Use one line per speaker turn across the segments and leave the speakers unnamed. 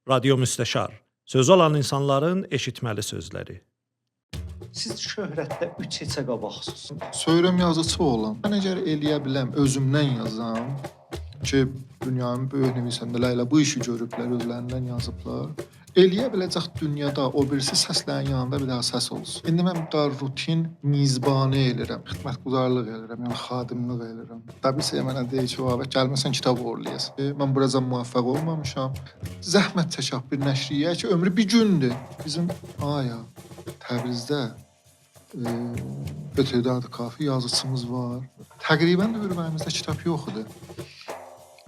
Radio Müstəşar. Söz olan insanların eşitməli sözləri.
Siz şöhrətdə 3 heçə qabaqsınız.
Söyrəm yazıçı olan. Mən əgər eləyə biləm, özümdən yazam ki, dünyanın böyük nüvisəndələrlə bu işi görüblər, özlərindən yazıblar. Eləyə biləcək dünyada o birisi səslərin yanında bir daha səs olsun. İndi mən bir daha rutin mizbanı edirəm, xidmətguzarlıq edirəm, yəni xadimlik edirəm. Təbii mənə deyir ki, "Vəbə gəlməsən kitab oğurlayasan." Mən buracan müvəffəq olmamışam. Zəhmət çəkək bir nəşriyə ki, ömrü bir gündür. Bizim Təbrizdə Ötədadı kafi yazıçımız var. Təqribən də ömrümüzdə kitab yoxdur.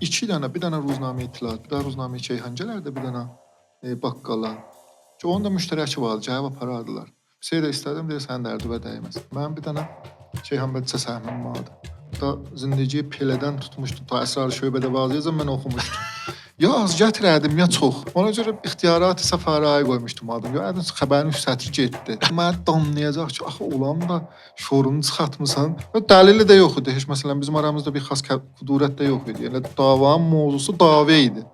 2 dənə, bir dənə Ruznamə İttilaat, bir dənə Ruznamə Ceyhancələrdə, bir dənə baqqala. Ki onun da müştərəki vardı, cavab aparardılar. Bir şey də istədim, deyir, sənin dərdibə dəyməz. Mənim bir dənə Ceyhanbədicə səhmim vardı. Da zindiciyi Pelədən tutmuşdu, ta Əsrar-ı Şöbədə vaziyəcəm mən oxumuşdum. Ya az gətirədim, ya çox. Ona görə ixtiyarat-ı səfəraya qoymuşdum adım. Ya ədin xəbərin 3 sətri getdi. Mənə danlayacaq ki, axı olan da şorunu çıxartmısan. Dəlili də yox idi. Heç məsələn bizim aramızda bir xas qudurət də yox idi. Yəni davanın mövzusu dava idi.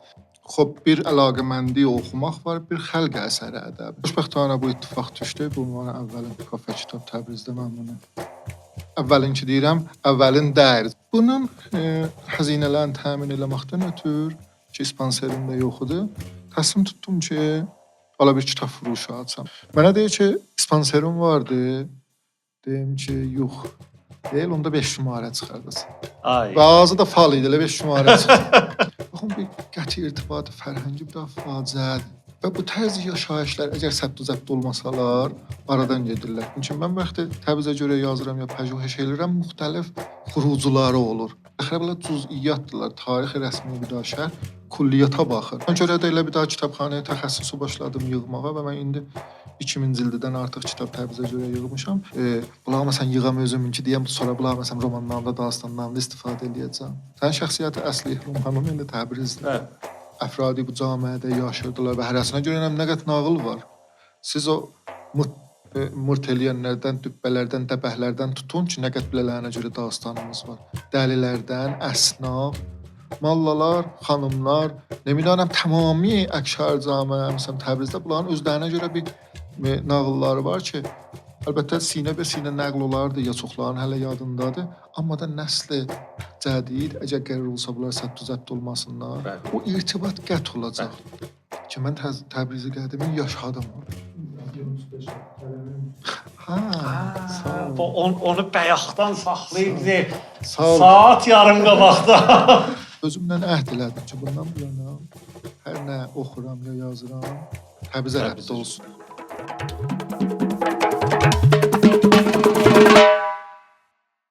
Xoş bir əlaqəməndi oxumaq var, bir xəlq əsəri ədəbi. Xoşbəxtانه bu ittifaq düşdü. Bu ünvanı əvvəlin kafe kitab Təbrizdə məmnunam. Əvvəlinki deyirəm, əvvəlin dəyər. Bunun xəzinələrini təmin eləməkdən ötürü ki, sponsorumda yox idi. Təslim tutdum ki, ala bir kitab furuşu açam. Mənə deyir ki, sponsorum vardı. Deyim ki, yox. Deyil, onda 5 şümarə çıxardasın.
Ay.
Və ağzı da fal idi, elə 5 şümarə çıxdı. Baxın, bir qəti irtibatı fərhəngi bir daha faciədir. Və bu tərz yaşayışlar, əgər səbt-zəbt olmasalar, aradan gedirlər. Çünki mən vaxtı Təbrizə görə yazıram ya pəjuhəş eləyirəm, müxtəlif xurucuları olur. Əxrəblər cüz'iyyatdırlar, tarixi rəsmi bir daha şəhər, kulliyyata baxır. Mən görə də elə bir daha kitabxanaya təxəssüsü başladım yığmağa və mən indi 2000 cildidən artıq kitab Təbrizə görə yığmışam. Bunlar məsələn yığam özümünki deyəm, sonra bunlar məsələn romanlarında, dastanlarında istifadə edəcəm. Sənin şəxsiyyəti əsli romanın indi Təbrizdir.
Hə.
Əfradi bu camiədə yaşayırdılar və hərəsinə görə nə qədər nağıl var. Siz o murt eləyənlərdən, dübbələrdən, dəbəhlərdən tutun ki, nə qədər bilələrinə görə dastanımız var. Dəlilərdən, əsnaf, mallalar, xanımlar, nə bilirəm, tamami əksər camiə, məsələn Təbrizdə bunların özlərinə görə bir nağılları var ki, əlbəttə sinə bə sinə nəql olardı, ya çoxların hələ yadındadır. Amma da nəsli cədid, əgər qərar olsa bunlar səbt-zəbt olmasınlar, o irtibat qət olacaq. Ki, mən Təbrizi qədimin yaşadım.
Onu bəyaqdan saxlayıb,
Saat
yarım qabaqda.
Özümdən əhd elədim ki, bundan bu yana hər nə oxuram ya yazıram, Təbrizə rəbdə olsun.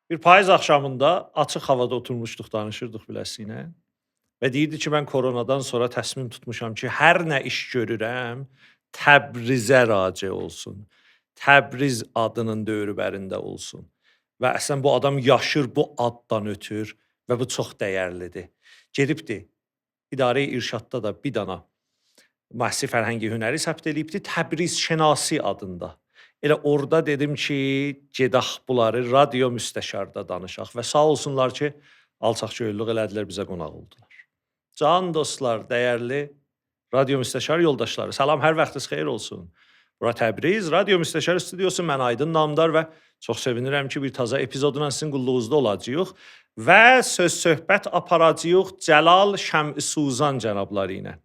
Bir payız axşamında açıq havada oturmuşduq, danışırdıq biləsinə. Və deyirdi ki, mən koronadan sonra təsmin tutmuşam ki, hər nə iş görürəm, Təbrizə raci olsun. Təbriz adının dövrübərində olsun. Və əslən bu adam yaşır bu addan ötür və bu çox dəyərlidir. Gedibdi, İdarə-i İrşadda da bir dana Məhsi Fərhəngi Hünəri səbt eləyibdi, Təbriz Şənasi adında. Elə orada dedim ki, gedək bunları Radio Müstəşarda danışaq və sağ olsunlar ki, alçaqgöyüllük elədilər, bizə qonaq oldular. Can dostlar, dəyərli Radio Müstəşar yoldaşları, salam, hər vaxtınız xeyir olsun. Bura Təbriz, Radio Müstəşar studiosu, mən Aydın Namdar və çox sevinirəm ki, bir taza epizodla sizin qulluğunuzda olacağıq və söz-söhbət aparacağıq Cəlal Şəm'i Suzan cənabları ilə.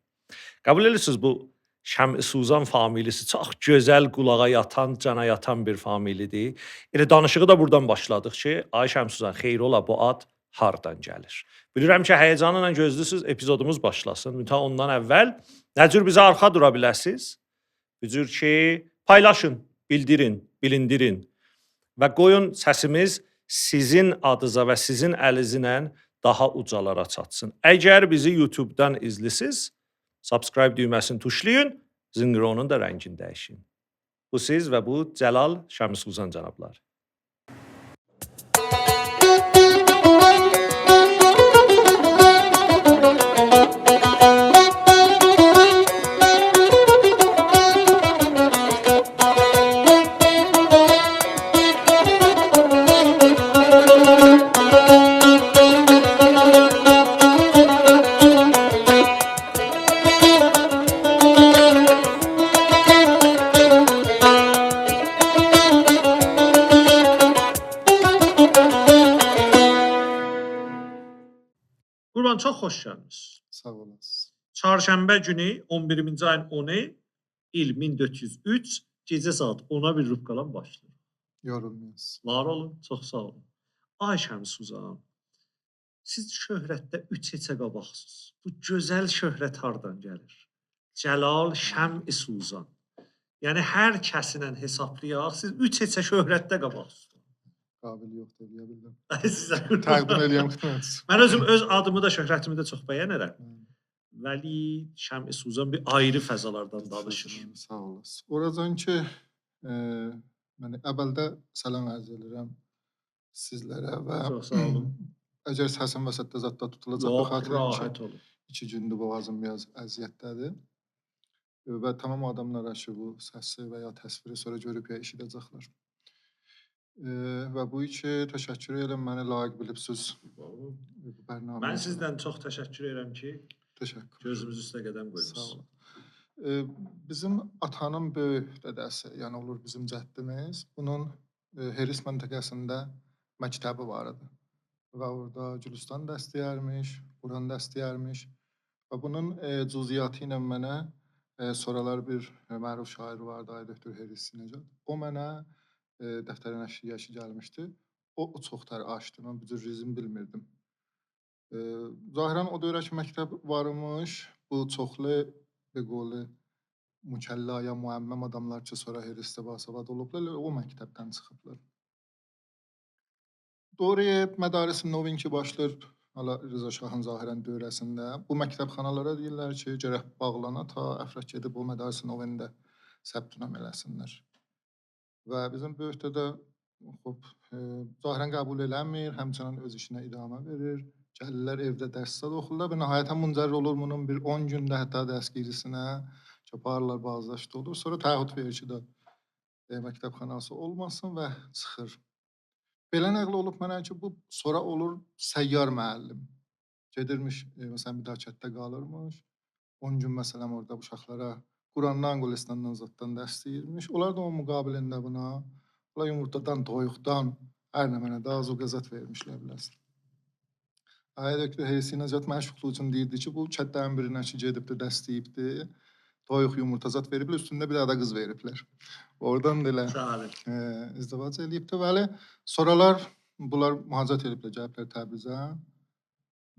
Qəbul edirsiniz bu Şəm'i Suzan familisi çox gözəl qulağa yatan, cana yatan bir familidir. Elə danışığı da buradan başladıq ki, ay Şəm'i Suzan, xeyr ola bu ad hardan gəlir? Bilirəm ki, həyəcanla gözlüsünüz epizodumuz başlasın. Mütəh ondan əvvəl nə cür bizə arxa dura biləsiniz? Bir cür ki, paylaşın, bildirin, bilindirin və qoyun səsimiz sizin adınıza və sizin əlinizlə daha ucalara çatsın. Əgər bizi YouTube-dan izləsiniz, subscribe düyməsini tuşlayın, zınqıronun da rəngini dəyişin. Bu siz və bu Cəlal Şəm'i Suzan cənablar. Qurban, çox xoş gəlmisiniz.
Sağ olasın.
Çarşənbə günü 11-ci ayın 10-u il 1403 gecə saat 10-a bir rubqalan başlayır.
Yorulmuyorsun.
Var olun, çox sağ olun. Ay Şəmsuzan, siz şöhrətdə 3 heçə qabaqsınız. Bu gözəl şöhrət hardan gəlir? Cəlal Şəm-i Suzan. Yəni hər kəsinlə hesablayaq, siz 3 heçə şöhrətdə qabaqsınız.
Qabil yoxdur, deyə bildim.
Sizə
Təqdim eləyəm xidmət.
Mən özüm öz adımı da, şöhrətimi də çox bəyənirəm. Vəli Şəm-i Suzan bir ayrı fəzalardan danışır.
Sağ olasın. Oradan ki, mən əvvəldə salam ərz edirəm sizlərə və
Çox sağ olun.
əgər səsim vəsətdə zətdə tutulacaq
Yox,
xatirin
rahat
ki,
olun.
2 gündür boğazım biraz əziyyətdədir. Və tamam adamlar ki, bu səsi və ya təsviri sonra görüb ya eşidəcəklər. Və bu iki təşəkkür edirəm, məni layiq bilibsiz bu bərnaməyə.
Mən sizdən çox təşəkkür edirəm ki,
Təşəkkür.
gözümüz üstə qədəm
Sağ
qoymusunuz.
olun. Bizim atanın böyük dədəsi, yəni olur bizim cəddimiz, bunun Heris məntəqəsində məktəbi var idi. Və orada Gülüstan dəstəyərmiş, Quran dəstəyərmiş və bunun cüziyyatı ilə mənə sonralar bir məruf şair vardı, Ay Doktor Heris Sinecad. O mənə dəftərin əşliyaşı gəlmişdi. O çoxlar açdı, mən bu cür rizm bilmirdim. Zahirən o dövrəki məktəb varmış, bu çoxlu beqoli mükəllə ya müəmməm adamlar ki, sonra Herisdə basavad olublar, o məktəbdən çıxıblar. Doğruya mədaris Novinki başlayır Rıza Şahın zahirən dövrəsində. Bu məktəbxanalara deyirlər ki, gərək bağlana ta əfraq edib o mədaris Novində səbtünam eləsinlər. Və bizim böyük dədə zahirən qəbul eləmir, həmçinin öz işinə idamə verir. Gəlirlər evdə dərsdə oxurlar və nəhayətən müncər olur bunun bir 10 gündə hətta dərs girisinə çaparlar, bazdaşdı olur. Sonra təahhüd verir ki, də məktəbxanası olmasın və çıxır. Belə nəql olub mənə ki, bu sonra olur səyyar müəllim. Gedirmiş, məsələn, bir daha kətdə qalırmış. 10 gün məsələn orada uşaqlara Qurandan, Qolistandan, Zaddan dərs deyirmiş. Onlar da o müqabilində buna, yumurtadan, toyuqdan, hər nə mənə də az o qəzət vermişlər biləsin. Ay Doktor Heris Sinecad məşğulluğu üçün deyirdi ki, bu kətlərin birinə ki, gedibdi, dərs deyibdi. Toyuq yumurta zat veriblər, üstündə bir daha da qız veriblər. Oradan da elə izdivac eləyibdi. Bəli, sonralar bunlar mühacət ediblər, gəliblər Təbrizə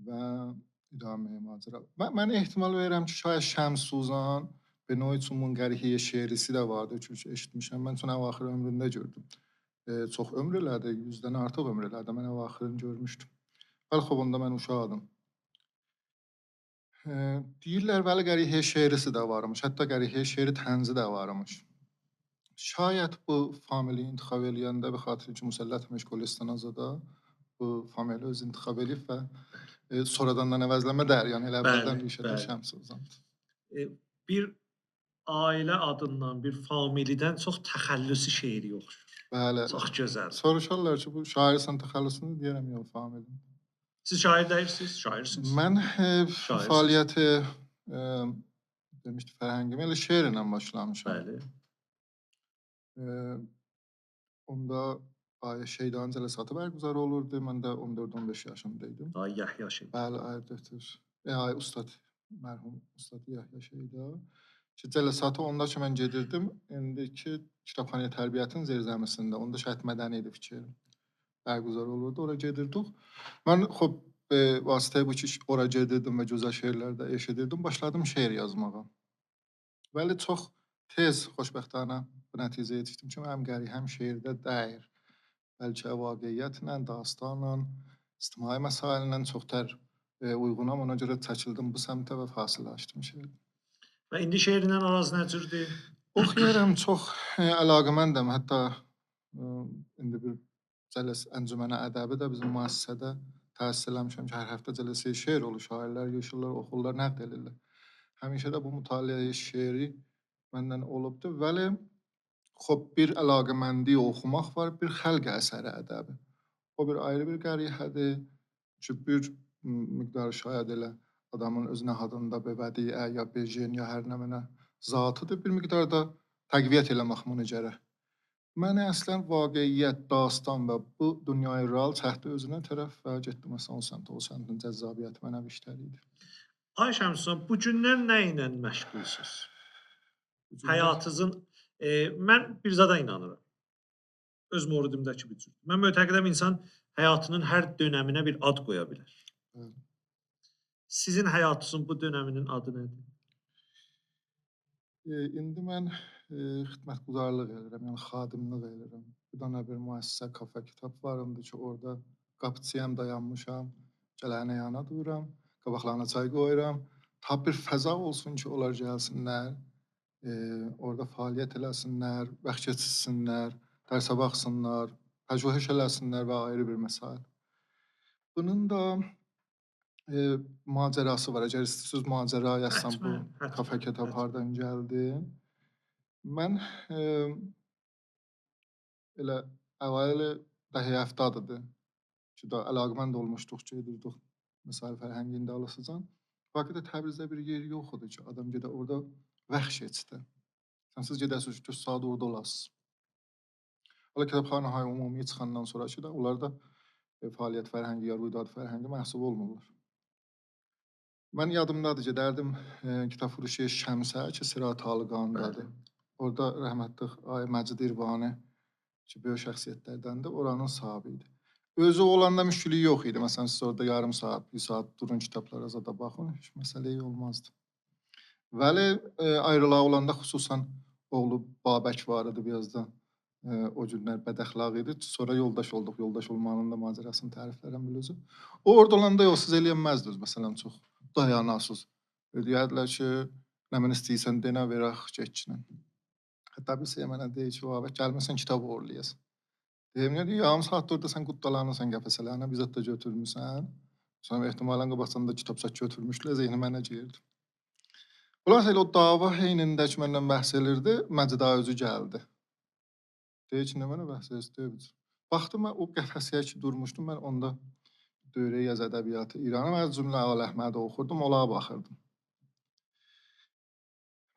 və idaməyə macəra. Mən ehtimal verirəm ki, şayət Şəmsuzan Benoyçumun qərihiyə şeirisi də vardı, çünki eşitmişəm. Mən üçün əvaxır ömründə gördüm. Çox ömr elədi, 100-dən artıq ömr elədi. Mən əvaxırını görmüşdüm. Bəlxovunda mən uşaqdım. Deyirlər, bəli, qərihiyə şeirisi də varmış, hətta qərihiyə şeiri tənzi də varmış. Şayət bu famili intiqab eləyəndə bir xatir ki, müsəllət Meşqolistan azada bu famili öz intiqab eləyib və sonradan da əvəzləmə dər, yəni elə əvvəldən rişədə Şəmsuzandır.
Bir ailə adından, bir familidən çox təxəllüsü şeiri oxşur.
Bəli.
Çox gözəl.
Soruşarlar ki, bu şairsən təxəllüsünü deyərəm, yox, familin.
Siz şair deyirsiniz, şairsiniz.
Mən fəaliyyəti demişdi fərhəngim, elə şeirlə başlamışam.
Bəli.
Onda Şeydanın cələsatı bərgüzar olurdu. Mən də 14-15 yaşımdaydım.
Ay Yahya Şeyda.
Bəli, ay doktor. Ay ustad, mərhum ustad Yahya Şeyda. Ki cələsatı onda ki mən gedirdim. İndiki kitabxana tərbiyyatın zirzəmisində. Onda şəhət mədəni idi fikrim. Bərgüzar olurdu, ora gedirdik. Mən vasitəyə bu ki, ora gedirdim və gözəl şeirlərdə eşidirdim, başladım şeir yazmağa. Bəli, çox tez, xoşbəxtana bu nəticəyə yetişdim ki, mənim qərihəm şeirdə dəyir. Bəlkə vaqiyyətlə, dastanla, ictimai məsailə çoxtər uyğunam, ona görə çəkildim bu səmtə və fasilə açdım şeirdə.
Və indi şeirinlə aranız necirdir?
Oxuyuram, çox əlaqəməndəm, hətta indi bir əncümənə ədəbi də bizim müəssisədə təhsil eləmişəm ki, hər həftə cələsi şeir olur, şairlər yaşırlar, oxurlar, nəqd edirlər. Həmişə də bu mütaliə şeiri məndən olubdur. Vəli, bir əlaqəməndi oxumaq var, bir xəlq əsəri ədəbi. O bir ayrı bir qərihədir ki, bir miqdarı şayad elə adamın öz nəhadında bədiə ya bejin ya hər nə mənə zatıdır, bir miqdarda təqviyyət eləmək bunu gərək. Mənə əslən vaqiiyyət, dastan və bu dünyayı real çəkdi özünə tərəf və getdim məsələn o səmtə, o səmtin cəzabiyyəti mənə işlər idi.
Ay Şəmsson, bu günlər nə ilə məşğulsunuz?
Bu günlər
Həyatınızın mən bir zada inanıram. Öz mövridimdəki bir cür. Mən mötəqidəm insan həyatının hər dönəminə bir ad qoya bilər.
Bəli.
Sizin həyatınızın bu dönəminin adı nədir?
İndi mən xidmətguzarlıq edirəm, yəni xadimlik edirəm. Bir dənə bir müəssisə kafe kitab varımdır ki, orada qapıçıyam, dayanmışam, gələni yana dururam, qabaqlarına çay qoyuram. Ta bir fəza olsun ki, onlar gəlsinlər, orada fəaliyyət eləsinlər, vaxt keçirsinlər, dərsə baxsınlar, pəjmürüş eləsinlər və ayrı bir məsələ. Bunun da macərası var. Əgər istəyirsiniz macəra yazsam bu
Həttəmən,
kafe kitab
həttəmən.
hardan gəldi? Mən elə əvvəl dəhi 70-dır ki, da əlaqəmənd olmuşduq, gedirdik məsəl fərhəngində alasıcan. Faktidə Təbrizdə bir yer yox idi ki, adam gedə orada vaxt keçdi. Siz gedəsiniz ki, saat orada olasınız. Hala kitabxanahay ümumi çıxandan sonra ki, da onlar da fəaliyyət fərhəngi ya ruydad fərhəngi məhsub olmurlar. Mən yadımdadır, gedərdim kitab furuşuya Şəmsə ki, Sirat Talıqandadır. Orada rəhmətli Ay Məcid İrvani ki, böyük şəxsiyyətlərdəndir, oranın sahibi idi. Özü olanda müşkülü yox idi. Məsələn, siz orada yarım saat, bir saat durun kitablara zada baxın, heç məsələ olmazdı. Vəli ayrılaq olanda xüsusən oğlu Babək var idi biraz da. O günlər bədəxlaq idi. Sonra yoldaş olduq. Yoldaş olmanın da macərasını təriflərəm bilirsiniz. O orada olanda yox, siz eləyənməzdiniz məsələn çox. Dayanasız. Deyədilər ki, nə mən istəyirsən denə verək keçinə. Hətta bir şey mənə deyir ki, Babək gəlməsən kitab uğurlayasın. Deyim, nə deyir, yarım saat orada sən qutdalanırsan qəfəsələrinə, bizət də götürmüsən. Sonra ehtimalən qabaqsanda kitab çək götürmüşdülər, zehni mənə girdi. Bunlar elə o dava heynində ki, məndən bəhs elirdi, Məcid özü gəldi. Deyir ki, nə mənə bəhs edir? Baxdım, mən o qəfəsiyə ki, durmuşdum, mən onda dövrəyə yaz ədəbiyyatı İranı, mən cümlə Əl Əhmədi oxurdum, ola baxırdım.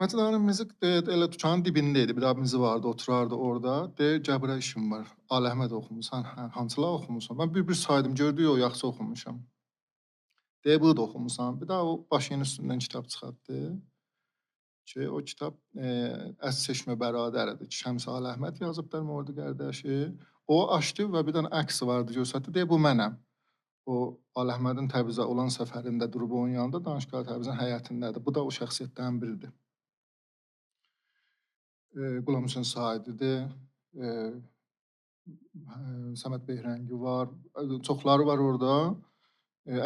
Məcid müzik elə dükanın dibində idi, bir abimiz vardı, oturardı orada. Deyir, Cəbrə işim var, Əl Əhməd oxumusan, hansılar oxumusan? Mən bir saydım, gördü, o yaxşı oxumuşam. Deyir, bu da oxumusan. Bir daha o başının üstündən kitab çıxartdı. Ki, o kitab Əz Çeşmə Bəradəridir ki, Şəms Əl Əhməd yazıblar Mordi qardaşı. O açdı və bir dənə əksi vardı, göstərdi. Deyir, bu mənəm. O Əl Əhmədin Təbrizə olan səfərində durub onun yanında, Danışqa Təbrizin həyətindədir. Bu da o şəxsiyyətdən biridir. Qulam Hüseyn Saididir. Səməd Behrəngi var. Çoxları var orada.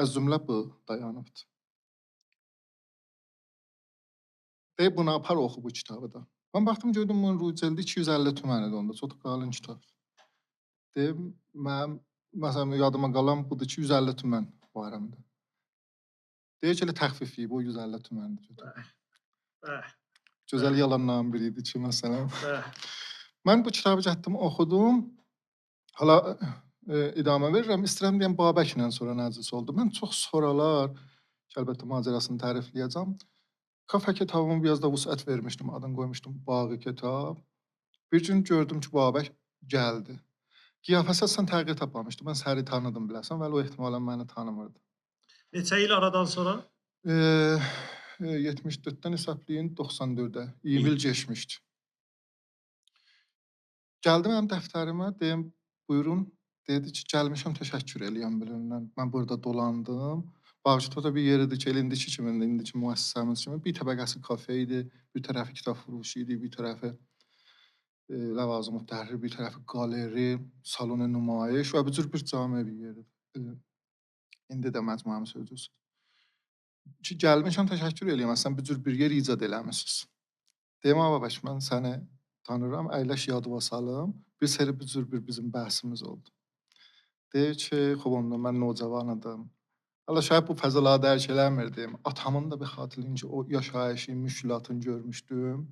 Az cümlə bu dayanıbdır. Deyib, buna apar oxu bu kitabı da. Mən baxdım, gördüm, bunun rücəldi 250 tümən idi onda. Çox qalın kitab. Deyib, mənim, məsələn, yadıma qalan budur ki, 150 tümən varımdır. Deyir ki, elə təxfif yiyib, o 150 tüməndir. Gözəl yalanların biri idi ki, məsələn. Mən bu kitabı getdim, oxudum. Hala idamə verirəm. İstəyirəm deyəm, Babəklə sonra nəcəs oldu. Mən çox sonralar, ki, əlbəttə macərasını tərifləyəcəm. Kafe kitabımı biraz da vüsət vermişdim, adını qoymuşdum Bağı kitab. Bir gün gördüm ki, Babək gəldi. Qiyafəsi əslən təğyir tapmamışdı. Mən səri tanıdım biləsən, vəli o ehtimalən məni tanımırdı.
Neçə il aradan sonra?
74-dən hesablayın 94-ə. 20 il keçmişdi. Gəldi mənim dəftərimə, deyim, buyurun. Dedi ki, gəlmişəm, təşəkkür eləyəm bilirəm. Mən burada dolandım. Bağcıda da bir yeridir ki, indiki kimi, indiki müəssisəmiz kimi bir təbəqəsi kafe idi, bir tərəfi kitab furuşu idi, bir tərəfi ləvazım təhrir, bir tərəfi qaleri, salonu nümayiş və bu cür bir cami bir yeridir. İndi də məcmuəmiz sözcüsü. Ki, gəlmişəm, təşəkkür eləyəm, əslən bir cür bir yer icad eləmişsiniz. Deyim, Babək, mən səni tanıram, əyləş yadıva salım, bir seri bir cür bir bizim bəhsimiz oldu. Deyir ki, xub onda mən nocavanıdım. Hala şayət bu fəzaları dərk eləmirdim. Atamın da bir xatirliyim ki, o yaşayışı, müşkülatını görmüşdüm.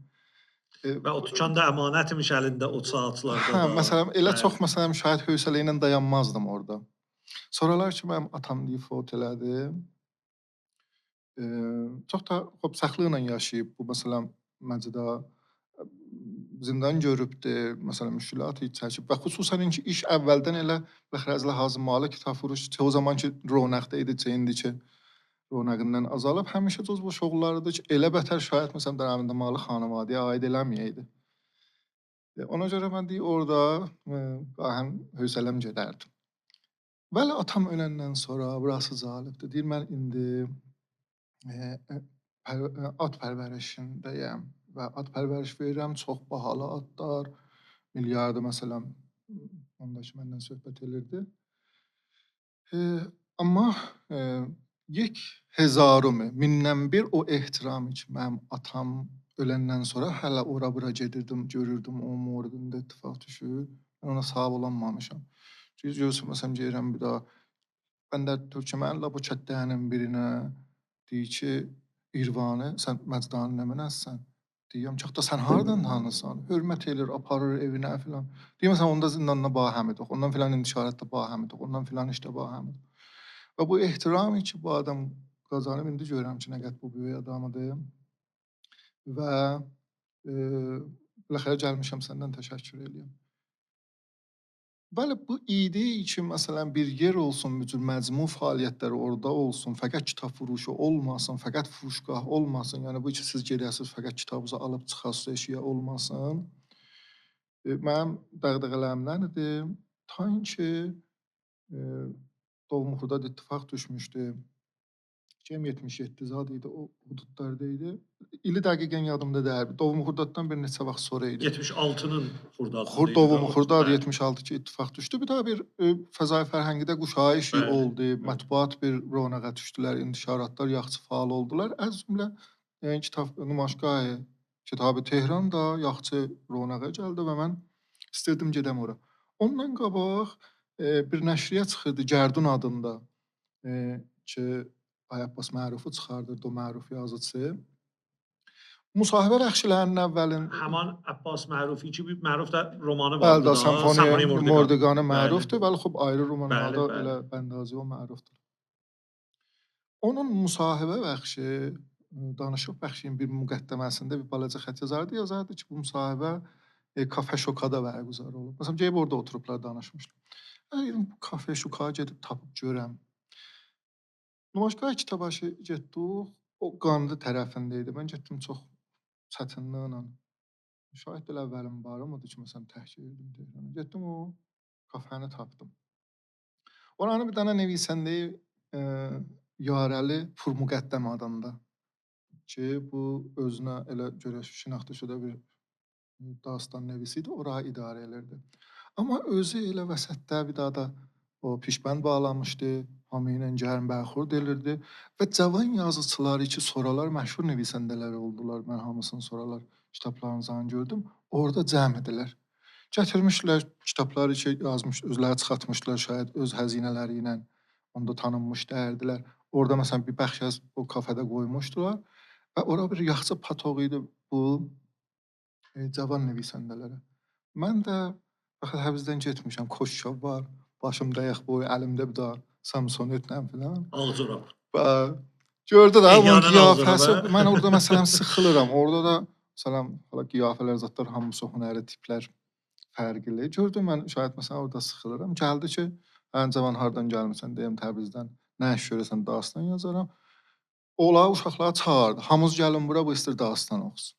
Və o tükanda əmanət imiş əlində o saatlarda da.
Məsələn, elə çox məsələn şayət hövsələ ilə dayanmazdım orada. Sonralar ki, mənim atam vəfat elədi. Çox da xoş səxliqlə yaşayıb bu məsələn Məcidə zindan görübdü, məsələn, müşkülat çəkib və xüsusən ki, iş əvvəldən elə bəxrəzlə hazırmalı kitab furuş o zamanki ronaqda idi, indiki ronağından azalıb, həmişə cuz bu şoğullardı ki, elə bətər şayət məsələn dərəmində malı xanavadiyə aid eləməyəydi. Ona görə mən deyir orada qahəm hövsələm gedərdi. Bəli, atam öləndən sonra burası zalibdir. Deyir mən indi at pərvərişindəyəm və at pərvəriş verirəm, çox bahalı atlar, milyardı məsələn, ondakı məndən söhbət edirdi. Amma یک هزارم mindən bir o ehtiram ki, mənim atam öləndən sonra hələ ora-bura gedirdim, görürdüm o mordunda ittifaq düşür. Mən ona sahib olanmamışam. Çünki görürsən, məsələn, gəlirəm bir daha bəndə Türkmənlə bu kətdənin birinə deyir ki, İrvanı, sən Məcdanı nə mənəsən? Deyirəm ki, sən hardan tanırsan? Hörmət edir, aparır evinə filan. Deyirəm, sən onda zindanla bahəmidik, ondan filan intişaratda bahəmidik, ondan filan işdə bahəmidik. Və bu ehtiramı ki, bu adam qazanıb, indi görürəm ki, nə qədər bu böyük adamıdır. Və biləxərə gəlmişəm səndən təşəkkür edirəm. Bəli, bu idi ki, məsələn, bir yer olsun, bir cür məcmu fəaliyyətləri orada olsun, fəqət kitab furuşu olmasın, fəqət furuşgah olmasın, yəni bu ki, siz gedəsiniz, fəqət kitabınızı alıb çıxasınız eşiyə olmasın. Mənim dəğdəğələrimdən idi, ta ki, Doğumuxurda ittifaq düşmüşdü. 77 zad idi, o hududlarda idi. İli dəqiqən yadımda deyil. Doğumuxurdadan bir neçə vaxt sonra idi.
76-nın Xurdadında.
Doğumuxurda 76 ki ittifaq düşdü. Bir daha bir Fəzai Fərhəngidə quşayış oldu, mətbuat bir ronağa düşdülər, intişaratlar yaxşı faal oldular. Az cümlə kitab nümayişgahı Kitabı Tehran da yaxşı ronağa gəldi və mən istirdim gedəm ora. Ondan qabaq bir nəşriyyat çıxırdı Gərdun adında ki Ay Abbas Məruf'u çıxardırdı, o Məruf yazıcısı. Müsahibə bəxşilərinin əvvəlin
Həman Abbas Mərufi ki, Məruf da romanı
bəli
vardı
da,
da.
Senfoniya Mordiqanı Mərufdur.
Bəli.
Bəli, xub ayrı romanlarda
Bəli.
elə Bəndəzi o Mərufdur. Onun müsahibə bəxşi, danışıq bəxşinin bir müqəddəməsində bir balaca xət yazardı. Yazardı ki, bu müsahibə Kafe Şokada bərgüzar olub. Məsələn, gəlib orada oturublar, danışmışlar. Bu Kafe Şokaya gedib tapıb görəm. Nümayişgah kitabaşı getdik, o Qandı tərəfində idi. Mən getdim çox çətinliklə. Şahid elə əvvəlim barımdı ki, məsələn, təhkir edirdim Tehrana. Getdim o kafəni tapdım. Oranın bir dənə nevisəndəyi Yarəli Purmuqəddəm adında ki, bu özünə elə görəş şinaxta şuda bir dastan nevisi idi, orayı idarə edirdi. Amma özü elə vəsətdə bir daha da o pişbənd bağlamışdı, hamı ilə gərm bərxurd elirdi və cavan yazıçıları ki, sonralar məşhur nevisəndələri oldular, mən hamısını sonralar kitablarınızdan gördüm, orada cəm edilər. Gətirmişlər kitabları ki, yazmış, özləri çıxartmışlar şayad öz həzinələri ilə, onda tanınmış dəyirdilər. Orada məsələn bir bəxş o kafədə qoymuşdular və ora bir yaxşı patoq idi bu cavan nevisəndələrə. Mən də baxı həbsdən getmişəm, koşşab var, başımda yağ boy, əlimdə bir daha Samsonetlə filan.
Ağzıraq.
Və gördü də onun
Ehyanın
qiyafəsi.
ağzına.
Mən orada məsələn sıxılıram. Orada da məsələn hala qiyafələr zətlər hamısı hünəri tiplər fərqli. Gördüm mən şayad məsələn orada sıxılıram. Gəldi ki, ən cavan hardan gəlmisən deyim Təbrizdən. Nə iş görəsən dastan yazaram. Ola uşaqları çağırdı. Hamınız gəlin bura, bu istir dastan oxusun.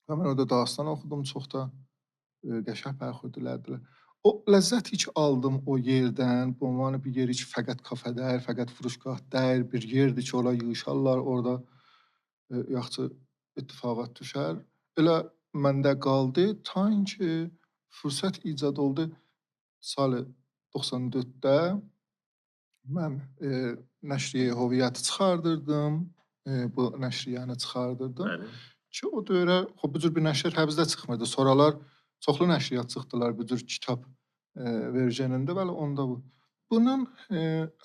Və mən orada dastan oxudum, çox da qəşəng bərxurd elədilər. O ləzzəti ki aldım o yerdən, bu ünvanı bir yeri ki fəqət kafədər, fəqət furuşgah dəyir, bir yerdir ki, ola yığışarlar, orada yaxşı ittifaqat düşər. Elə məndə qaldı, ta ki fürsət icad oldu salı 94-də mən nəşriyə Hoviyyəti çıxardırdım, bu nəşriyyəni çıxardırdım.
Bəli.
Ki o dövrə, bu cür bir nəşriyyat Təbrizdə çıxmırdı. Sonralar çoxlu nəşriyyat çıxdılar bu cür kitab verjenində, bəli onda bu. Bunun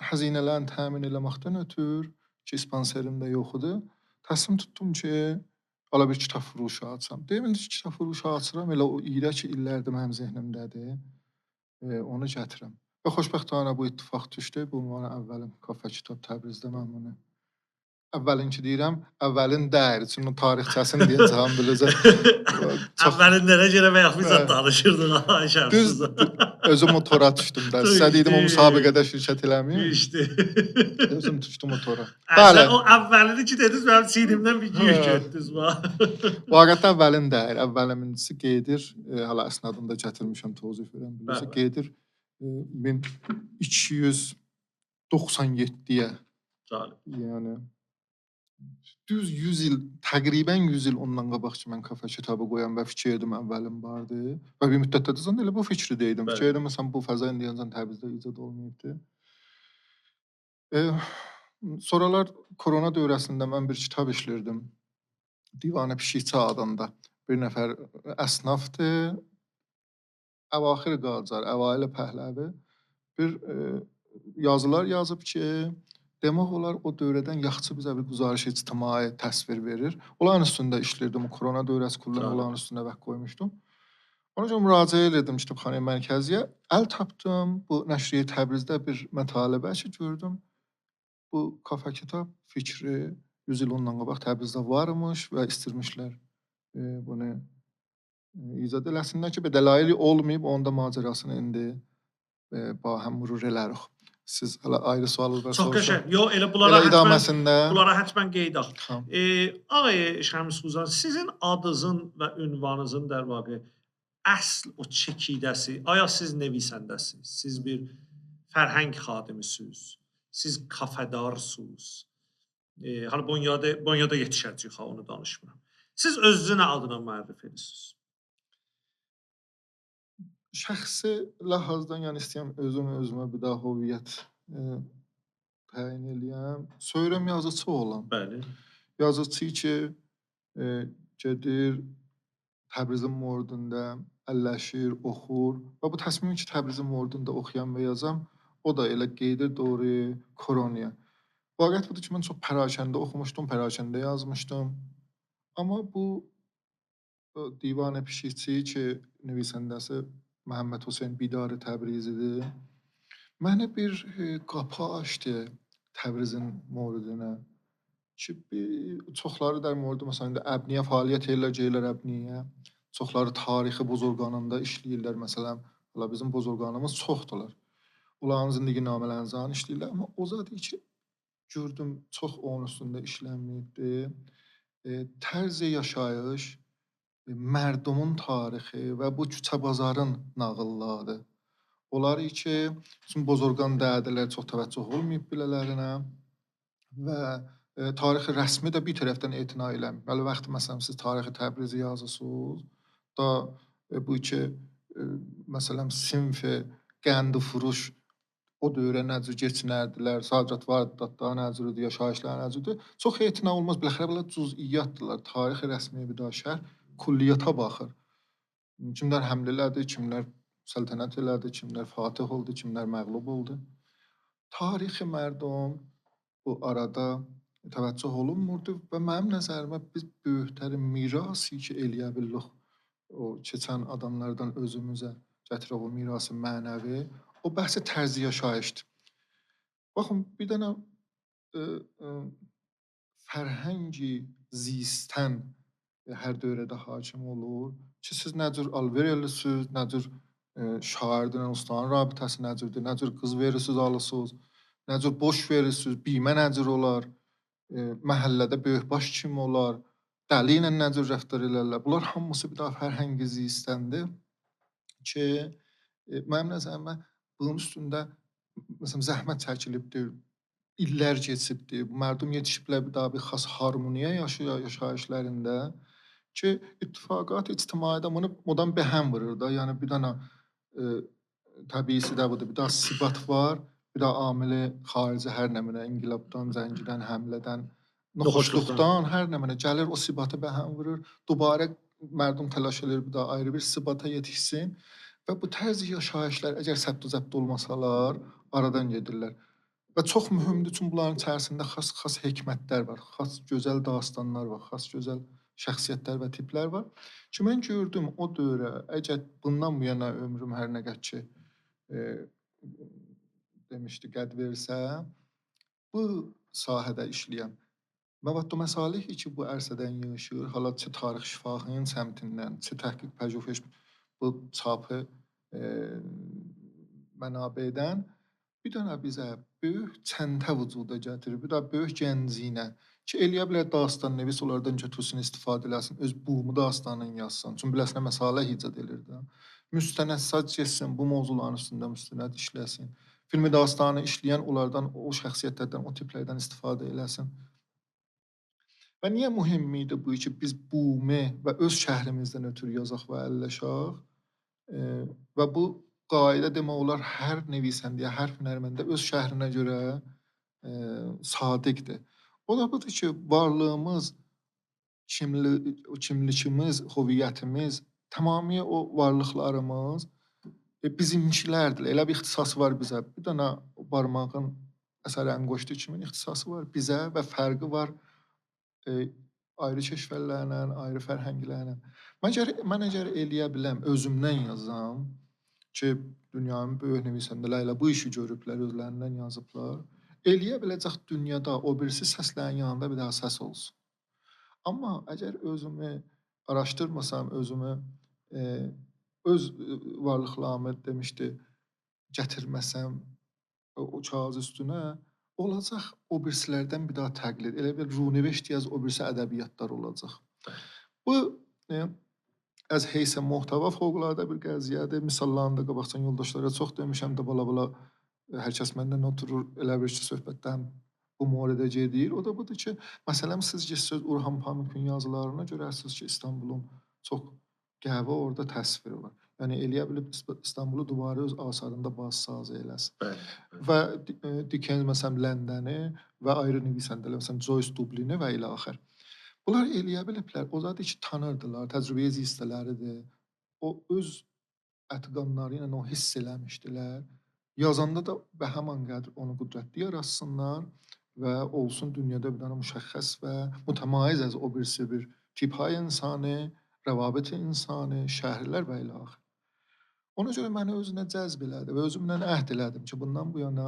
xəzinələrini təmin eləməkdən ötür ki, sponsorum da yox idi. Təslim tutdum ki, ala bir kitab furuşu açam. Deyim, indi kitab furuşu açıram, elə o ilə ki, illərdir mənim zehnimdədir. Onu gətirəm. Və xoşbəxtانه bu ittifaq düşdü. Bu ünvanı əvvəlim Kafe Kitab Təbrizdə mən bunu əvvəlinki deyirəm, əvvəlin dəyər. Çünki tarixçəsini deyəcəm, biləcəm. Çox
Əvvəlinlərə görə bayaq biz
Hə.
danışırdıq ha,
düz
şərfsiz.
özüm motora düşdüm də. Sizə deydim o müsabiqədə şirkət eləmiyim.
İşte.
Özüm düşdüm motora.
Bəli.
Bəli.
O əvvəlini ki dediniz, mənim sinimdən bir yük
Hə.
getdiniz bax.
Vaqəətdə əvvəlin dəyər. Əvvəlincisi Qeydir, hələ əsnadını da gətirmişəm, tozif verəm bilirsə.
Bəli.
Qeydir 1297-yə,
Cəlib.
yəni düz 100 il, təqribən 100 il ondan qabaq ki, mən kafa kitabı qoyan və fikirdim əvvəlim vardı. Və bir müddətdə də zən elə bu fikri deydim.
Bəli.
Fikirdim məsələn bu fəza indiyəcən Təbrizdə icad olmayıbdı. Sonralar korona dövrəsində mən bir kitab işləyirdim. Divanə Pişikçi adında. Bir nəfər əsnafdır. Əvaxir Qacar, əvailə Pəhləvi. Bir yazılar yazıb ki, demək olar o dövrədən yaxşı bizə bir güzarış ictimai təsvir verir. Onların üstündə işləyirdim. Korona dövrəsi kullanı onların üstünə vaxt qoymuşdum. Ona görə müraciət etdim Kitabxanaya Mərkəziyə. Əl tapdım. Bu Nəşriyə Təbrizdə bir mətalibi ki gördüm. Bu kafa kitab fikri 100 il ondan qabaq Təbrizdə varmış və istirmişlər bunu icad eləsinlər ki, bir dəlaili olmayıb, onda macərasını indi bahəm mürur elərik. Siz hələ ayrı sualınız var.
Çox qəşəng. Yox, elə
Elə idaməsində.
Bunlara həttəmən qeyd ax.
Tamam.
Ağay Şəms Xuzan, sizin adınızın və ünvanınızın در واقع əsl o çəkidəsi, aya siz nevisəndəsiniz, siz bir fərhəng xadimisiniz, siz kafedarsınız. Hələ Bonyada yetişəcəyik, ha onu danışmıram. Siz özünüzü nə adına mərifə edirsiniz?
Şəxsi ləhazdan yəni istəyirəm özümə bir daha hüviyyət təyin eləyəm. Söyürəm yazıçı olan.
Bəli.
Yazıçı ki gedir Təbrizin mordunda əlləşir, oxur və bu təsmimi ki Təbrizin mordunda oxuyan və yazam, o da elə qeydir doğru koronaya. Vaqət budur ki, mən çox pərakəndə oxumuşdum, pərakəndə yazmışdım. Amma bu Divanə Pişikçi ki nevisəndəsi Məhəmməd Hüseyn Bidari Təbrizidir. Mənə bir qapı açdı Təbrizin morduna. Ki çoxları der mordu məsələn indi Əbniyə fəaliyyət eləyirlər Əbniyə. Çoxları tarixi bozorqanında işləyirlər məsələn. Hala bizim bozorqanımız çoxdular. Onların zindagi namələrini işləyirlər, amma o zad ki gördüm çox onun üstündə işlənməyibdi. Tərz yaşayış, mərdumun tarixi və bu küçə bazarın nağılları. Onlar ki, bizim bozorqan dədələr çox təvəccüh olmayıb bilələrinə və tarixi rəsmi də bir tərəfdən etina eləmir. Bəli, vaxt məsələn siz tarixi Təbrizi yazısınız, da bu ki məsələn sinfi qəndi furuş o dövrə necə keçinərdilər, Sacad Vardatda necədir, yaşayışlar necədir. Çox etina olmaz, biləxərə belə cüz'iyyatdırlar. Tarixi rəsmi bir daha şərh kulliyyata baxır. Kimlər həmlə elədi, kimlər səltənət elədi, kimlər fatih oldu, kimlər məğlub oldu. Tarixi mərdum bu arada təvəccüh olunmurdu və mənim nəzərimə biz böyüklərin mirası ki eləyə bilirik o keçən adamlardan özümüzə gətirək o mirası mənəvi, o bəhsi tərzi yaşayışdır. Baxın, bir dənə fərhəngi zistən hər dövrədə hakim olur ki, siz nə cür alver eləyirsiniz, nə cür şairdən ustanın rabitəsi necədir, nə cür qız verirsiniz, alırsınız, nə cür boş verirsiniz, bimə nə cür olar, məhəllədə böyükbaş kim olar, dəli ilə nə cür rəftar elərlər. Bunlar hamısı bir daha fərhəngi zistəndir ki, mənim nəzərimə bunun üstündə məsələn zəhmət çəkilibdir, illər keçibdir. Mərdum yetişiblər bir daha bir xas harmoniya yaşayışlarında ki, ittifaqat ictimaiyyətdə bunu modan bəhəm vurur da. Yəni bir dənə təbiisi də budur. Bir daha sibat var, bir daha amili xarici hər nəminə, inqilabdan, zəngidən, həmlədən, noxuşluqdan, hər nəminə gəlir o sibatı bəhəm vurur. Dubarə mərdum təlaş edir bir daha ayrı bir sibata yetişsin və bu tərz yaşayışlar əgər səbt zəbt olmasalar aradan gedirlər. Və çox mühümdür çünki bunların içərisində xas hikmətlər var, xas gözəl dastanlar var, xas gözəl şəxsiyyətlər və tiplər var. Ki mən gördüm o dövrə, əgər bundan bu yana ömrüm hər nə qədər ki demişdi qəd versə, bu sahədə işləyəm Məvaddə məsalih ki, bu ərsədən yığışır. Hala çı tarix şifaxının səmtindən, çı təhqiq pəjurhüş bu çapı mənabeydən bir dənə bizə böyük çəntə vücuda gətirir. Bir də böyük gənciyinə ki, eləyə bilər dastan nəvis onlardan götürsün, istifadə eləsin, öz buğumu dastanın yazsın. Çünki biləsinə məsalih icad edir də. Müstənəd sac getsin, bu mövzuların üstündə müstənəd işləsin. Filmi dastanı işləyən onlardan, o şəxsiyyətlərdən, o tiplərdən istifadə eləsin. Və niyə mühüm idi bu ki, biz bume və öz şəhrimizdən ötürü yazaq və əlləşaq? Və bu qayda demək olar hər nevisəndiyə, hər hünərməndə öz şəhrinə görə sadiqdir. O da budur ki, varlığımız, kimlikimiz, hüviyyətimiz, tamamilə o varlıqlarımız bizimkilərdir. Elə bir ixtisası var bizə. Bir dənə barmağın əsər ənqoşdu kimin ixtisası var bizə və fərqi var ayrı keşvərlərlə, ayrı fərhənglərlə. Mən əgər eləyə biləm, özümdən yazam ki, dünyanın böyük nevisəndələr ilə bu işi görüblər, özlərindən yazıblar. Eləyə biləcək dünyada o birisi səslərin yanında bir daha səs olsun. Amma əgər özümü araşdırmasam, özümü öz varlıqlarımı demişdi, gətirməsəm o kağız üstünə, olacaq o birisilərdən bir daha təqlid. Elə bir runeveşt yaz, o birisi ədəbiyyatlar olacaq. Bu az heysə muhtava fövqəladə bir qəziyyədir. Misallarını da qabaqcan yoldaşlara çox demişəm də bala hər kəs məndən oturur, elə bir ki, söhbətdən bu mövzuda gedir. O da budur ki, məsələn siz söz Orhan Pamukun yazılarına görərsiniz ki, İstanbulun çox qəhvə orada təsviri var. Yəni eləyə bilib İstanbulu dubarı öz asarında bazsaz eləsin.
Bəli.
Və Dickens məsələn Londonu və ayrı nevisəndələr məsələn Joyce Dublini və ilə axır. Bunlar eləyə biliblər. O zat ki tanırdılar, təcrübəyə zistələridir. O öz ətqanları ilə o hiss eləmişdilər. Yazanda da və həmin qədər onu qüdrətli yaratsınlar və olsun dünyada bir dənə müşəxəs və mütəmayiz az o birisi bir tiphay insanı, rəvabit insanı, şəhərlər və ilə axır. Ona görə məni özünə cəzb elədi və özümlə əhd elədim ki, bundan bu yana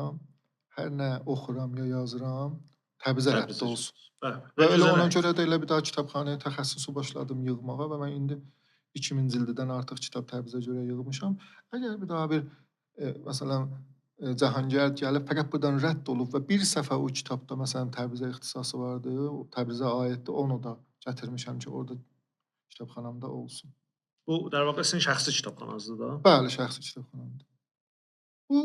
hər nə oxuram ya yazıram, Təbrizə rədd olsun. Və elə ona görə də elə bir daha kitabxanaya təxəssüsü başladım yığmağa və mən indi 2000 cildidən artıq kitab Təbrizə görə yığmışam. Əgər bir daha bir məsələn Cahangir gəlib fəqət burdan rədd olub və bir səfər o kitabda məsələn Təbrizə ixtisası vardı, o Təbrizə aiddir, onu da gətirmişəm ki, orada kitabxanamda olsun.
Bu در واقع sizin şəxsi kitabxananızdır da?
Bəli, şəxsi kitabxanamdır. Bu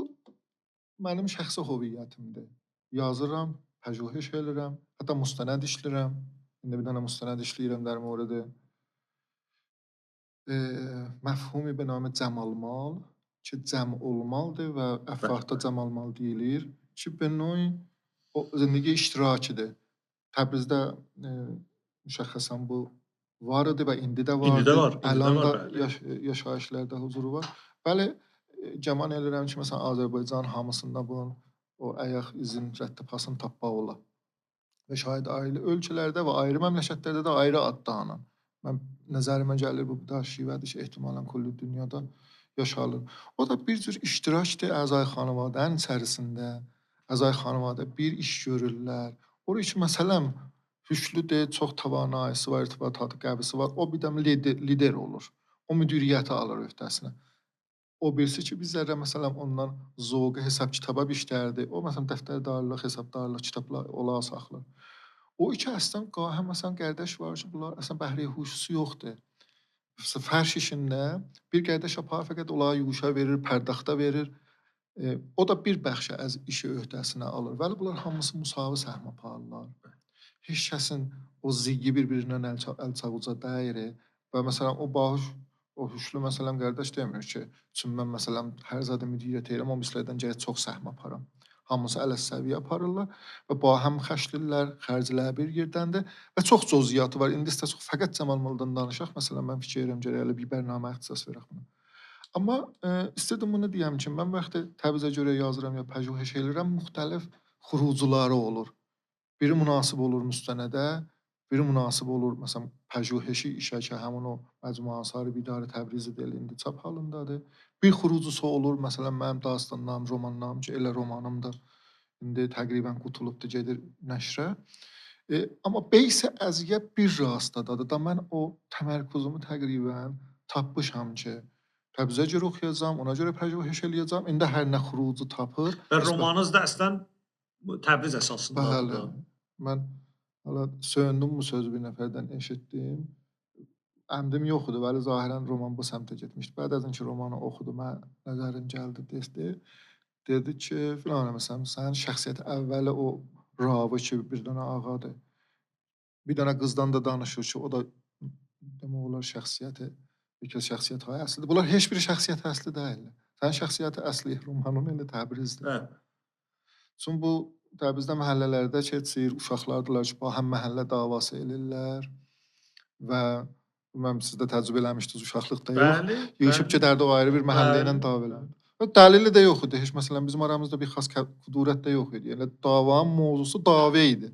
mənim şəxsi hüviyyətimdir. Yazıram, pəjurhüş edirəm, hətta müstənəd işləyirəm. İndi bir dənə müstənəd işləyirəm در مورد məfhumi به نام cəmalmal ki, cəm olmalıdır və əfrahda cəmalmal deyilir ki, به نوعی o zindagi iştirakidir. Təbrizdə müşəxxəsən bu var idi və indi də vardır.
İndi də var,
Əlan da
bəli.
yaşayışlarda huzuru var. Bəli, güman edirəm ki, məsələn Azərbaycan hamısında bunun o ayaq izin rəttəpasını tapmaq olar. Və şayad ayrı ölkələrdə və ayrı məmləkətlərdə də ayrı adlanır. Mən nəzərimə gəlir bu da şivədir ki, ehtimalən kulli dünyada yaşanır. O da bir cür iştirakdır əzay xanavadənin içərisində. Əzay xanavada bir iş görürlər. Orada ki, məsələn, hüşlüdür, çox təvanayısı var, irtibatı qəvisi var. O bir də lider olur. O müdiriyyəti alır öhdəsinə. O birisi ki, bizlərə məsələn ondan zoğu hesab kitaba işlərdi. O məsələn dəftərdarlıq, hesabdarlıq kitablar ola saxlar. O iki əslən qahə məsələn qardaş var ki, bunlar əslən bəhri huşusu yoxdur. Fərş işində bir qardaş apar fəqət onlara yuşa verir, pərdaxta verir. O da bir bəxşə az işi öhdəsinə alır. Bəli, bunlar hamısı müsavi səhm aparırlar. Heç kəsin o zigi bir-birindən əl çavuca dəyir və məsələn o bahuş o hüşlü məsələn qardaş demir ki, çünki mən məsələn hər zadə müdiriyyət edirəm, o mislərdən gərək çox səhm aparam. Hamısı ələs-səviyyə aparırlar və bu həm xərclirlər, xərclər bir yerdəndir və çox cüziyyatı var. İndi istə çox fəqət Cəmalmaldan danışaq. Məsələn mən fikir edirəm gərək bir bərnamə ixtisas verək buna. Amma istədim bunu deyəm ki, mən vaxtı Təbrizə görə yazıram ya pəjurhüş edirəm, müxtəlif xurucuları olur. Biri münasib olur müstənədə, biri münasib olur məsələn pəjurhüşi işə ki, həmin o Məcmuə-Asar-ı Bidar Təbrizi deyil, indi çap halındadır. Bir xurucusu olur, məsələn mənim dastanlarım, romanlarım ki, elə romanım da indi təqribən qutulubdur, gedir nəşrə. Amma beysə əziyyət bir rastdadır da mən o təmərküzümü təqribən tapmışam ki, Təbrizə görə oxuyacam, ona görə pəjmürdə eləyəcəm. İndi hər nə xurucu tapır.
Və romanınız da əslən bu Təbriz əsasındadır
Bəli.
da.
Mən hələ söyündüm bu sözü bir nəfərdən eşitdim. Əmdim yox idi, bəli zahirən roman bu səmtə getmişdi. Bəd azın ki romanı oxudum, mən nəzərim gəldi, dedi ki, filan məsələn, sənin şəxsiyyət əvvəli o ravi ki, bir dənə ağadır. Bir dənə qızdan da danışır ki, o da demək olar şəxsiyyəti, bir kəs şəxsiyyət hay əslidir. Bunlar heç bir şəxsiyyət əsli deyil. Sənin şəxsiyyəti əsli romanın indi Təbrizdir.
Hə.
Çünki bu Təbrizdə məhəllələrdə keçir, uşaqlardılar ki, həm məhəllə davası eləyirlər və bilməm siz də təcrübə eləmişdiniz uşaqlıqda yox.
Bəli.
Yığışıb gedərdi o ayrı bir məhəllə ilə
Bəli.
dava elədi. Və dəlili də yox idi. Heç məsələn bizim aramızda bir xas qudurət də yox idi. Yəni davanın mövzusu dava idi.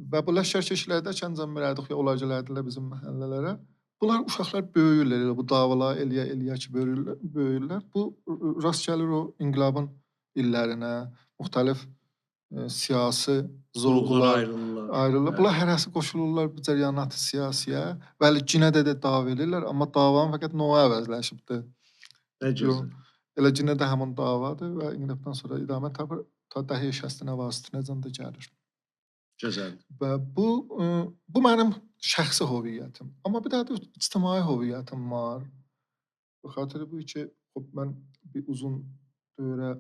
Və bu ləşkərkeşlərdə kəncəm verərdik ya onlar gələrdilər bizim məhəllələrə. Bunlar uşaqlar böyüyürlər, elə bu davalar eləyə ki böyüyürlər. Bu rast gəlir o inqilabın illərinə, müxtəlif siyasi zolqlar ayrılırlar. Bunlar hərəsi qoşulurlar bu cəryanatı siyasiyə. Bəli, cinə də dava edirlər, amma davanın fəqət növü əvəzləşibdir.
Nə gözəl.
Elə cinə də həmin davadır və inqilabdan sonra idamə tapır ta dəhiyə 60-nə vasitənəcən də gəlir.
Gözəl.
Və bu mənim şəxsi hüviyyətim. Amma bir də ictimai hüviyyətim var. Bu xatirə bu ki, mən bir uzun dövrə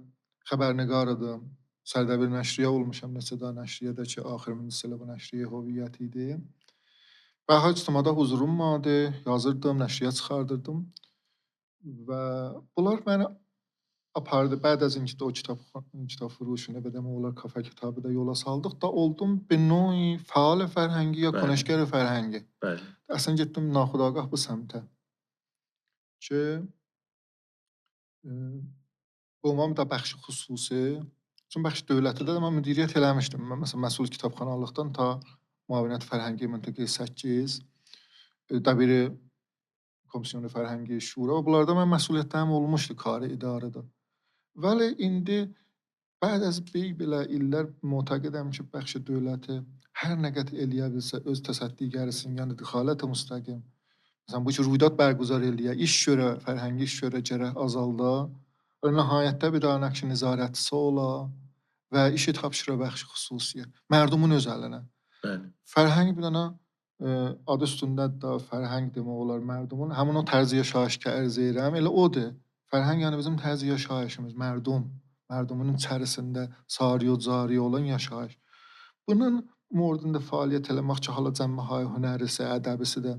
xəbərnigar idim. Sərdəbir nəşriyə olmuşam, neçə daha nəşriyədə ki, axırıncı sıra bu nəşriyə hüviyyəti idi. Və ictimada huzurum vardı, yazırdım, nəşriyə çıxardırdım. Və bunlar məni apardı. Bəd az ki, o kitab furuşuna və demək olar kafe kitabı da yola saldıq da oldum bir növ fəal fərhəngi ya konuşgar fərhəngi.
Bəli.
Əslən getdim naxudagah bu səmtə. Ki olmam da bəxşi xüsusi. Çünki bəxş dövlətdə də mən müdiriyyət eləmişdim. Mən məsələn məsul kitabxanalıqdan ta müavinət fərhəngi məntəqə 8 dəbiri komissiyonu fərhəngi şura və bunlarda mən məsuliyyətlərim olmuşdu kari idarədə. Vəli indi bəd az belə illər mütəqidəm ki, bəxşi dövləti hər nə qədər eləyə bilsə öz təsəddiqərisin, yəni dixalət müstəqim. Məsələn, bu ki, ruydad bərquzar eləyə, iş görə, fərhəngi iş görə gərək azalda, və nəhayətdə bir daha nəqşi nizarətçisi ola və işi tapşıra bəxşi xüsusiyə. Mərdumun öz əlinə.
Bəli.
Fərhəng bir dənə adı üstündə də fərhəng demək olar mərdumun. Həmin o tərzi yaşayış ki, ərz edirəm, elə odur. Fərhəng yəni bizim tərzi yaşayışımız, mərdumun içərisində sari cari olan yaşayış. Bunun mövzusunda fəaliyyət eləmək ki, hala cəmiyyət hünərisi, ədəbisi də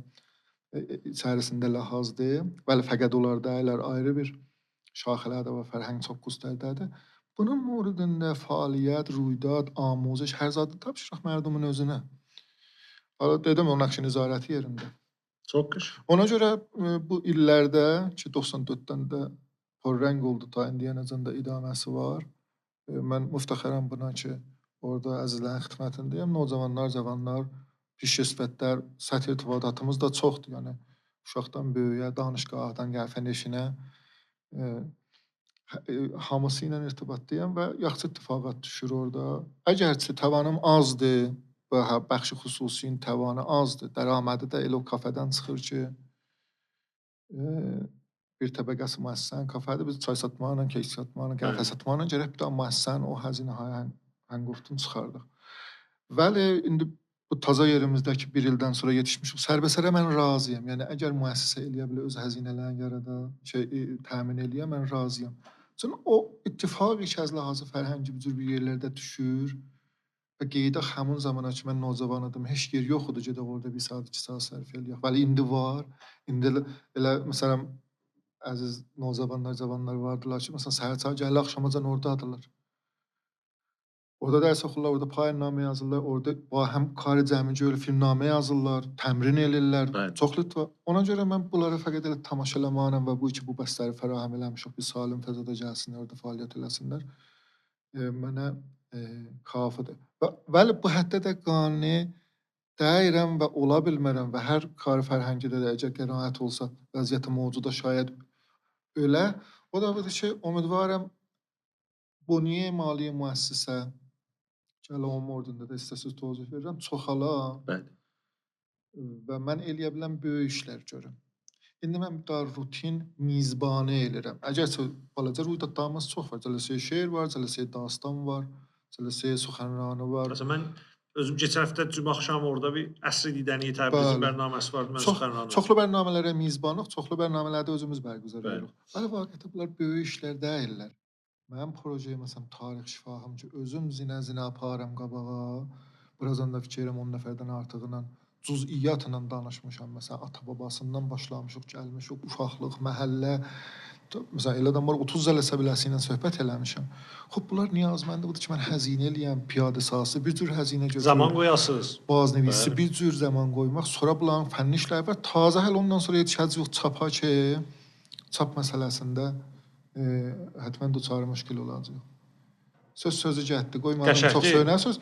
içərisində lahazdır. Bəli, fəqət onlar deyilər ayrı bir şaxələrdə və fərhəng çox qüstərdədir. Bunun mövzusunda fəaliyyət, ruydad, amuzış hər zadı tapşırıq mərdumun özünə. Hala dedim o nəqşi nizarəti yerində.
Çox qəşəng.
Ona görə bu illərdə ki 94-dən də pörrəng oldu ta indiyənəcən də idaməsi var. Mən müftəxərəm buna ki orada əzizlərin xidmətindəyəm. Nocavanlar, cavanlar, pişkisvətlər, səthi irtibatımız da çoxdur. Yəni uşaqdan böyüyə, danışqahdan qəlfən eşinə hamısı ilə irtibatdayam və yaxşı ittifaqat düşür orada. Əgərçi tavanım azdır, və bəxşi xüsusiyin tavanı azdır, dəramədi də elə o kafedən çıxır ki bir təbəqəsi müəssisənin kafədir. Biz çay satmaqla, keyik satmaqla, qəhvə satmaqla gərək bir də müəssisənin o həzinə həngurtunu çıxardıq. Vəli indi bu taza yerimizdəki bir ildən sonra yetişmişik. Sərbəsərə mən razıyam. Yəni əgər müəssisə eləyə bilər, öz həzinələrini yarada, təmin eləyə, mən razıyam. Çünki o ittifaq ikazlı hazır fərhəngi bu cür bir yerlərdə düşür və qeydə həmin zamana ki mən nocavan idim, heç yer yox idi gedək orada 1 saat, 2 saat sərf eləyək. Vəli indi var. İndi elə məsələn əziz nocavanlar, cavanlar vardılar ki, məsələn səhər çay gəlir, axşamacan oradadırlar. Orada dərs oxurlar, orada payinamə yazırlar, orada həm kari cəmi görür, filmnamə yazırlar, təmrin eləyirlər. Çox lütfə. Ona görə mən bunlara fəqət elə tamaşa eləmaqla və bu ki bu bəsləri fəraəm eləmişik, bir salim fəzada gəlsinlər, orada fəaliyyət eləsinlər. Mənə kafidir. Bəli, bu həddə də qane deyirəm və ola bilmərəm və hər kar fərhəngidə də əgər qənaət olsa, vəziyyəti mövcuda şayad ölə. O da budur ki, ümidvarım Boniye maliyyə müəssisə Hələ onun ordunda da istəsiz tozuf verirəm. Çoxala
Bəli.
və mən eləyə bilən böyük işlər görürəm. İndi mən daha rutin mizbanı edirəm. Əgərsə balaca ruydadlarımız çox var. Cələsəyə şeir var, cələsəyə dastan var, cələsəyə suxanranı var.
Məsələn, mən özüm keçən həftə cümə axşamı orada bir əsri didəniyi Təbrizin
Bəli.
bərnaməsi vardı. Mən
Çox,
suxanranı.
çoxlu bərnamələrə mizbanıq, çoxlu bərnamələrdə özümüz bərgüzar
Bəli.
edirik. Bəli, vaqiətdə bunlar böyük işlər deyillər. Mənim projeye məsələn tarix şifahım ki, özüm zinə aparam qabağa. Birazdan da fikirəm 10 nəfərdən artığıyla cüz'iyyatla danışmışam. Məsələn, ata-babasından başlamışıq, gəlmişik, uşaqlıq, məhəllə. Məsələn, elə adam var 30 il əsəbiləsi ilə söhbət eləmişəm. Xoş, bunlar niyazməndi budur ki, mən həzinə eləyəm, piyadə sahəsi, bir cür həzinə götürürəm.
Zaman qoyasınız.
Baznivisi
Bəli.
bir cür zaman qoymaq, sonra bunların fənni işləri var. Taze hələ ondan sonra yetişəcəyik çapa ki, çap məsələsində həttəmən duçarı müşkil olacaq. Sözü getdi, qoymadım çox
Qəşəngdir.
söylənən söz.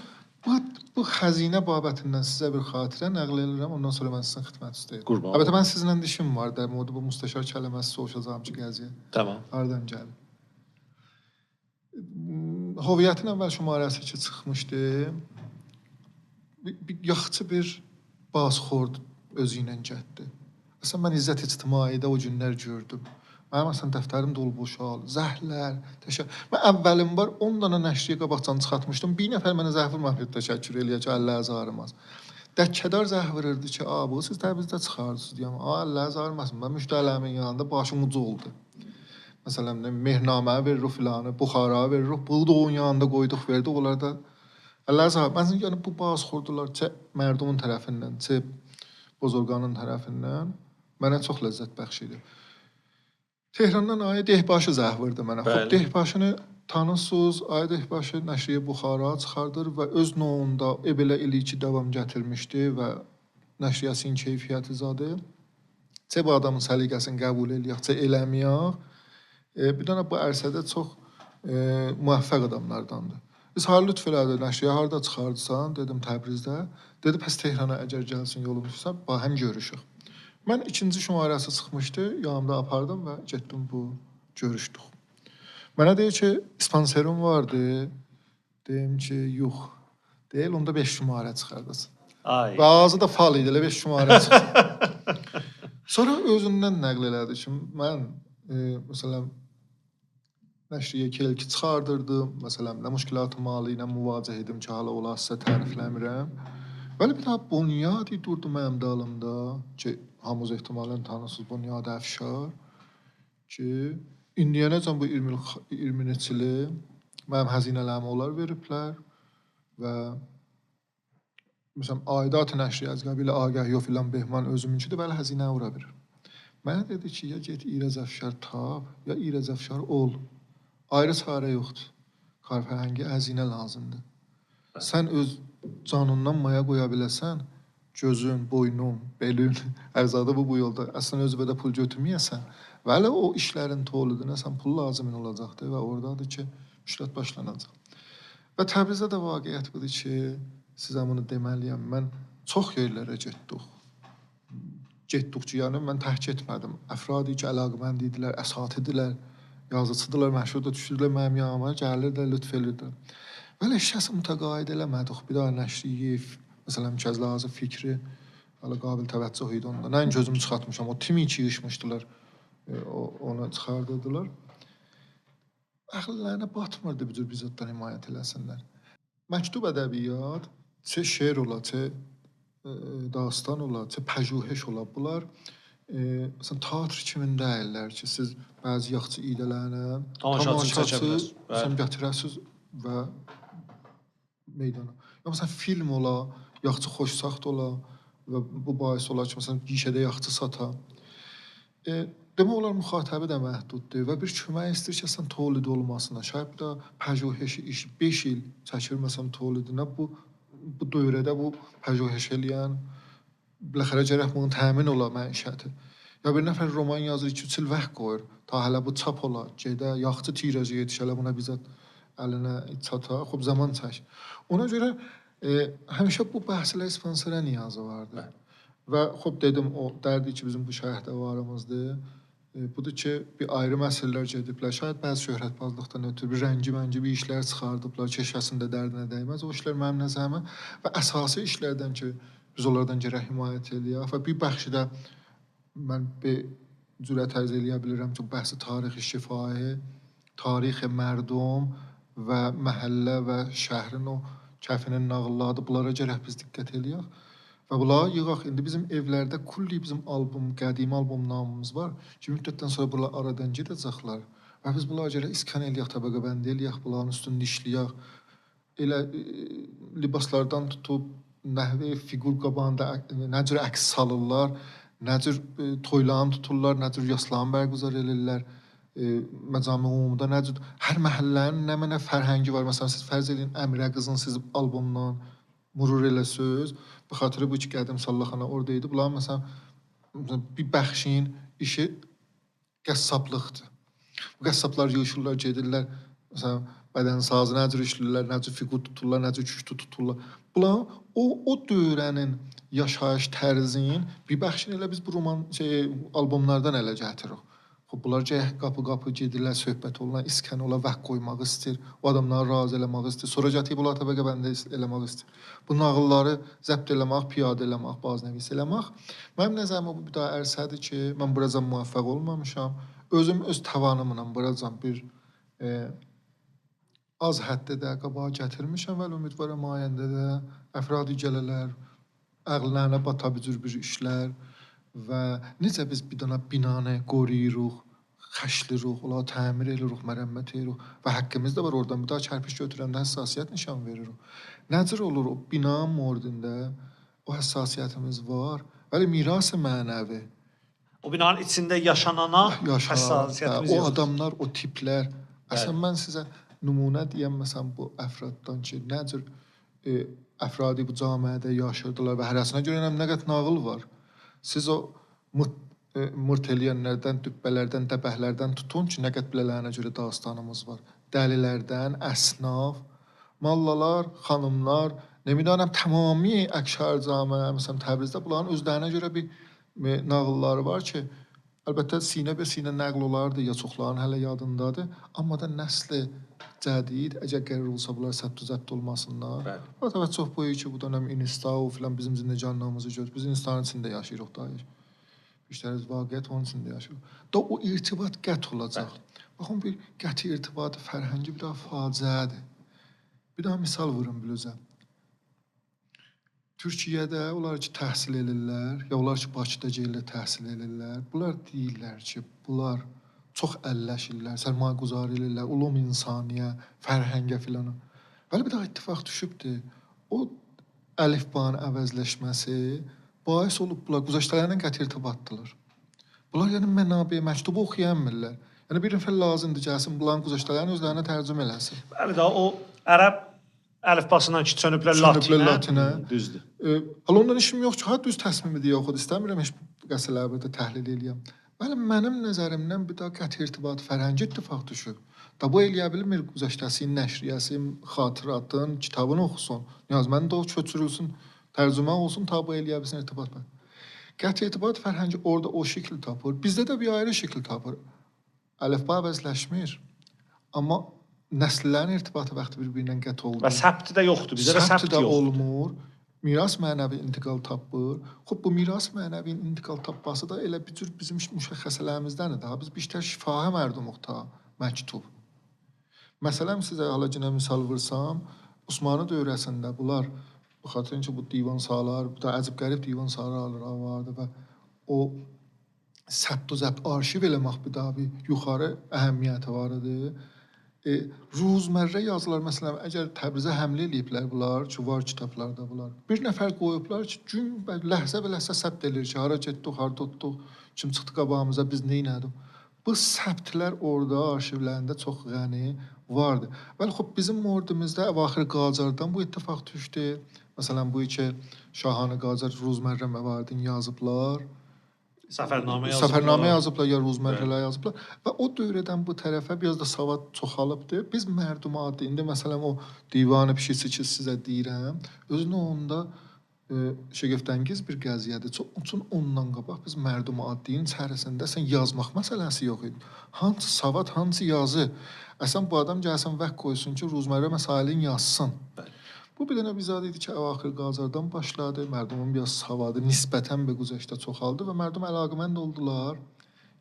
Bu xəzinə babətindən sizə bir xatirə nəql edirəm, ondan sonra mən sizin xidmət istəyirəm.
Qurban.
Əlbəttə mən sizinlə dişim var, da modu bu müstəşar kəlməsi soruşacağım ki, gəziyə.
Tamam.
Hardan gəlir? Hoviyyətin əvvəl şumarəsi ki çıxmışdı. Bir yaxçı bir bazxord özü ilə getdi. Məsələn, mən İzzət İctimaidə o günlər gördüm. Mənim məsələn dəftərim dolu boşal, zəhlər, mən əvvəlim var 10 dənə nəşriyə qabaqcan çıxartmışdım. Bir nəfər mənə zəh vurmadı, təşəkkür eləyə ki, əlləz ağrımaz. Dəkkədar zəh vururdu ki, bu siz Təbrizdə çıxarırsınız deyəm. Əlləz ağrımasın. Mən müştərilərimin yanında başım ucu oldu. Məsələn, Mehnamə veririk filanı, Buxara veririk. Bunu da onun yanında qoyduq, verdik. Onlar da əlləz ağrımasın. Yəni bu bazxordular ki, mərdumun tərəfindən, ki, bozorqanın tərəfindən mənə çox ləzzət bəxş edir. Tehrandan Ayə Dehbaşı zəh vurdu mənə.
Bəli.
Xoş, Dehbaşını tanısınız. Ayə Dehbaşı nəşriyə Buxara çıxardır və öz növündə belə iliki davam gətirmişdi və nəşriyyəsinin keyfiyyəti zadı. Çə bu adamın səliqəsini qəbul eləyək, çə eləməyək. Bir dənə bu ərsədə çox müvəffəq adamlardandır. İzhar lütf elədi, nəşriyə harda çıxardırsan? Dedim Təbrizdə. Dedi, pəs Tehrana əgər gəlsin yolumuzsa, həm görüşük. Mən ikinci şumarəsi çıxmışdı, yanımda apardım və getdim bu görüşdük. Mənə deyir ki, dispanserum vardı. Deyim ki, yox. Deyil, onda 5 şumarə çıxardasın.
Ay.
Və ağzı da fal idi, elə 5 şumarə çıxdı. Sonra özündən nəql elədi ki, mən məsələn nəşriyə kelki çıxardırdım. Məsələn, nə müşkilat-ı mali ilə müvacih edim ki, hala ola sizə tərifləmirəm. Bəli, bir daha Bunyadi durdu mənim dalımda ki, hamınız ehtimalən tanısınız Bunyad Əfşar ki, indiyənəcən bu 20 neçə il mənim həzinələrimi onlar veriblər və məsələn, aidat nəşri az qəbilə Agah filan Behman özümünkidir, bəli, həzinə ora verir. Mənə dedi ki, ya get İrəz Əfşar tap, ya İrəz Əfşar ol. Ayrı çarə yoxdur. Karfəhəngi həzinə lazımdır. Sən öz canından maya qoya biləsən, gözün, boynun, belün, ərzadə bu yolda əslən özü belə pul götürməyəsən və hələ o işlərin toluduna sən pul lazımın olacaqdır və oradadır ki, müşkilات başlanacaq. Və Təbrizdə də vaqiət budur ki, sizə bunu deməliyəm, mən çox yerlərə getdik. Getdik ki, yəni mən təhk etmədim. Əfradi ki, əlaqəmənd idilər, əsatidirlər, yazıcıdırlar, məşhur da düşürdülər mənim yanıma, gəlirlər, lütf edirdilər. Belə şəxsi mütəqaid eləmədik. Bir daha nəşriyi, məsələn, Mükəzlazı fikri hələ qabil təvəccüh idi onda. Nə gözümü çıxartmışam, o timi ki yığışmışdılar, onu çıxardırdılar. Əqllərinə batmırdı bu cür bizatdan himayət eləsinlər. Məktub ədəbiyyat, çə şeir ola, çə dastan ola, çə pəjuheş ola. Bunlar məsələn, teatr kimin deyirlər ki, siz bəzi yaxçı idələrinə tamaşaçı gətirəsiniz və meydana. Ya məsələn, film ola, yaxçı xoşsaxt ola və bu bahis ola ki, məsələn, gişədə yaxçı sata. Demək olar müxatəbi də məhduddur və bir kömək istəyir ki, əslən tolid olmasına. Şayət bir də pəjuheşi iş 5 il çəkir məsələn tolidinə, bu dövrədə bu pəjuheş eləyən biləxərə gərək bunun təmin ola məişəti. Ya bir nəfər roman yazır, 2-3 il vaxt qoyur, ta hələ bu çap ola, gedə, yaxçı tirajı yetişələ buna bizət əlinə çata, xub zaman çək. Ona görə həmişə bu bəhslər sponsora niyazı vardı. Və xub dedim, o dərdi ki, bizim bu şəhərdə varımızdır. Budur ki, bir ayrı məsələlər gediblər. Şayad bəzi şöhrətbazlıqdan ötürü bir rəngi-məngi bir işlər çıxardıblar, keşəsində dərdinə dəymez. O işlər mənim nəzərimə və əsası işlərdən ki, biz onlardan gərək himayət eləyək və bir bəxşi də mən bir cürət ərz eləyə bilirəm ki, bəhsi tarixi şifahi, tarixi mərdum və məhəllə və şəhrin o kəfinin nağılları, bunlara gərək biz diqqət eləyək. Və bunları yığaq. İndi bizim evlərdə kulli bizim albom, qədimi albom namımız var ki, müddətdən sonra bunlar aradan gedəcəklər. Və biz bunları gərək iskan eləyək, təbəqə bəndi eləyək, bunların üstünü işləyək. Elə libaslardan tutub, nəhvi fiqur qabağında nə cür əks salırlar, nə cür toylarını tuturlar, nə cür yaslarını bərqüzar edirlər. Məcami umumda nə cür hər məhəllənin nə mənə fərhəngi var. Məsələn, siz fərz edin Əmirə qızın siz albomdan murur elə söz. Bu xatirə bu ki, qədim sallaxana orada idi. Bunlar məsələn bir bəxşin işi qəssablıqdır. Bu qəssablar yığışırlar, gedirlər. Məsələn, bədən sazı nə cür işləyirlər, nə cür fiqur tuturlar, nə cür küştü tuturlar. Bunlar o dövrənin yaşayış tərzin bir bəxşini elə biz bu roman albomlardan ələ gətiririk. Bunlar qapı-qapı gedirlər, söhbət olurlar, iskan ola, vəq qoymaq istəyir, o adamları razı eləmək istəyir, sonra gətirib bunlar təbəqə bəndə eləmək istəyir. Bu nağılları zəbt eləmək, piyadə eləmək, bazı nəvis eləmək. Mənim nəzərimə bu bir daha ərsədir ki, mən buracan müvəffəq olmamışam. Özüm öz tavanımla buracan bir az həddə də qabağa gətirmişəm və ümidvaram ayəndə də əfradi gələlər, əqllərinə bata bir işlər və necə biz bir dana binanı qoruyuruq, xəşliruq, ola təmir edirik, mərəmmət edirik və haqqımız da var oradan bir daha kərpiç götürəndə həssasiyyət nişan veririk. Nəcür olur o bina mordində o həssasiyyətimiz var, vəli miras mənəvi.
O binanın içində yaşanana həssasiyyətimiz
yoxdur. O adamlar, o tiplər. Əslən mən sizə nümunə deyəm məsələn bu əfraddan ki, nəcür əfradi bu camiədə yaşayırdılar və hərəsinə görə nə qədər nağıl var. Siz o mırt eləyənlərdən, dübbələrdən, dəbəhlərdən tutun ki, nə qədər bilələrinə görə dastanımız var. Dəlilərdən, əsnaf, mallalar, xanımlar, nemidanəm tamami əksər camə, məsələn Təbrizdə bunların özlərinə görə bir nağılları var ki, əlbəttə sinə bə sinə nəql olardı, ya çoxların hələ yadındadır, amma da nəsli cədid, əgər qərar olsa bunlar səbt olmasınlar. O təvəccüh boyu ki, bu dönəm Instav filan bizim zindecanlığımızı görür. Biz Insta'nın içində yaşayırıq dair. İşləriz vaqiət onun içində yaşayırıq. Da o irtibat qət olacaq. Baxın, bir qəti irtibatı fərhəngi bir daha faciədir. Bir daha misal vurun bilözə. Türkiyədə onlar ki, təhsil edirlər, ya onlar ki, Bakıda gəlirlər, təhsil edirlər. Bunlar deyirlər ki, bunlar çox əlləşirlər, sərmayə quzar edirlər, ulum insaniyə, fərhəngə filan. Bəli, bir daha ittifaq düşübdür. O əlifbanın əvəzləşməsi bahis olub bunlar güzəştələrlə qəti irtibatdırlar. Bunlar yəni mənabi, məktubu oxuyanmırlar. Yəni bir nəfər lazımdır gəlsin, bunların güzəştələrini özlərinə tərcümə eləsin.
Bəli, o ərəb əlifbasından ki, çönüblər latinə. Düzdür.
Hala ondan işim yox ki, ha düz təsmimidir, yoxud istəmirəm heç qəsələri də təhlil eləyəm. Bəli, mənim nəzərimdən bir daha qəti irtibat fərhəngi ittifaq düşüb. Da bu eləyə bilmir güzəştəsinin nəşriyyəsi, xatıratın, kitabını oxusun. Yazməni də o köçürülsün, tərcümə olsun, ta bu eləyə bilsin irtibat. Qəti irtibat fərhəngi orada o şəkil tapır. Bizdə də bir ayrı şəkil tapır. Əlifba əvəzləşmir. Amma nəsillərin irtibatı vaxtı bir-birindən qət oldu.
Və səbti də yoxdur. Bizdə də səbt yoxdur.
Olmur. Miras mənəvi intiqal tapır. Xub bu miras mənəvinin intiqal tapması da elə bir cür bizim müşəxxəsələrimizdən də. Biz bir şifahi mərdumuq ta məktub. Məsələn sizə halacına misal vursam, Osmanlı dövrəsində bunlar bu xatirin ki bu divan salar, bu da əcib qərib divan salarlar vardı və o səbt və zəbt arşiv eləmək bir daha bir yuxarı əhəmiyyəti var idi. Ruzmərrə yazılar, məsələn, əgər Təbrizə həmlə eləyiblər bunlar, ki, var kitablarda bunlar. Bir nəfər qoyublar ki, gün ləhzə və ləhzə səbt edir ki, hara getdik, harada tutduq, kim çıxdı qabağımıza, biz neynədik. Bu səbtlər orada arşivlərində çox qəni vardı. Bəli, xub, bizim ordumuzda əvaxir Qacardan bu ittifaq düşdü. Məsələn, bu iki Şahanı Qacar Ruzmərrə məvardini yazıblar. Səfərnamə yazıblar, ya Ruzmərrələr yazıblar. Və o dövrədən bu tərəfə biraz da savad çoxalıbdır. Biz mərdumatı, indi məsələn o divanı pişisi ki sizə deyirəm, özünü onda şəgəftəngiz bir qəziyyədir. Üçün ondan qabaq biz mərdum addiyin içərisində sən yazmaq məsələsi yox idi. Hansı savad, hansı yazı. Əsən bu adam gəlsən vaxt qoysun ki, ruzmərə məsailin yazsın. Bu bir dənə bizad idi ki, əvaxir Qacardan başladı. Mərdumun biraz savadı nisbətən bir güzəştə çoxaldı və mərdum əlaqəmənd oldular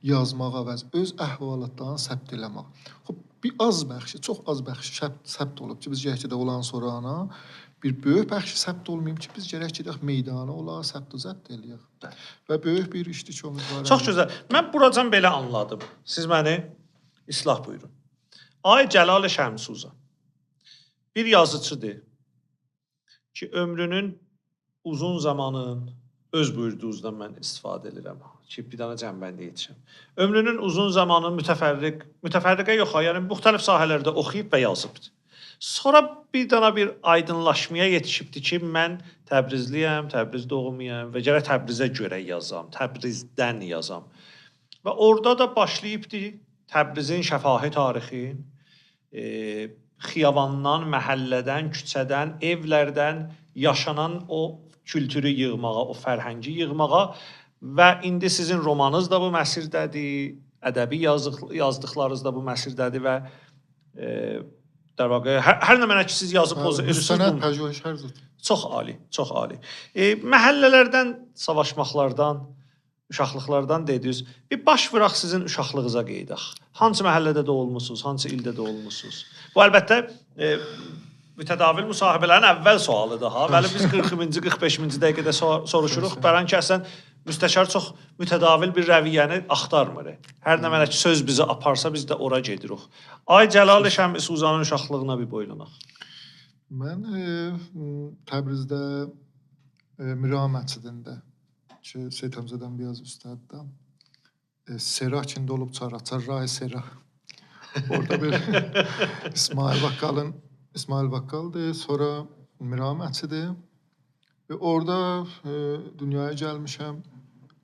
yazmağa və öz əhvalatlarını səbt eləmək. Xoş, bir az bəxşi, çox az bəxşi səbt olub ki, biz gərəkdə olan sorana bir böyük bəxşi səbt olmayıb ki, biz gərək gedək meydana ola, səbt və zəbt eləyək. Və böyük bir iştikimiz var.
Çox gözəl. Mən buracan belə anladım. Siz məni islah buyurun. Ay Cəlal Şəmsuzan bir yazıcıdır ki, ömrünün uzun zamanın öz buyurduğunuzdan mən istifadə edirəm ki, bir dənə cəmbəndə yetişəm. Ömrünün uzun zamanın mütəfərriqə yox, yəni müxtəlif sahələrdə oxuyub və yazıbdır. Sonra bir dənə bir aydınlaşmaya yetişibdi ki, mən Təbrizliyəm, Təbriz doğumluyam və gərək Təbrizə görə yazam, Təbrizdən yazam. Və orada da başlayıbdı Təbrizin şəfahi tarixin, xiyavandan, məhəllədən, küçədən, evlərdən yaşanan o kültürü yığmağa, o fərhəngi yığmağa və indi sizin romanınız da bu məsirdədir, ədəbi yazdıqlarınız da bu məsirdədir və در واقع hər nə mənə ki siz yazıb
müstənəd pəjəhər zət.
Çox ali, çox ali. Məhəllələrdən, savaşmaqlardan, uşaqlıqlardan dediniz. Bir baş vuraq sizin uşaqlığınıza qeydaq. Hansı məhəllədə doğulmusunuz, hansı ildə doğulmusunuz? Bu əlbəttə mütədavil müsahibələrin əvvəl sualıdır ha. Bəli biz 40-cı, 45-ci dəqiqədə soruşuruq. Bəlkə ki əsən müstəşar çox mütədavil bir rəviyyəni axtarmır. Hər nə mənə ki söz bizi aparsa biz də ora gedirik. Ay Cəlal Şəmsuzanın uşaqlığına bir boylanaq.
Mən Təbrizdə Mira məscidində ki, Seyid Həmzədən biraz üstəddə Sera içində olub Çarrah Sera. Orada bir İsmail Bakkaldır, sonra Mira məscidi və orada dünyaya gəlmişəm.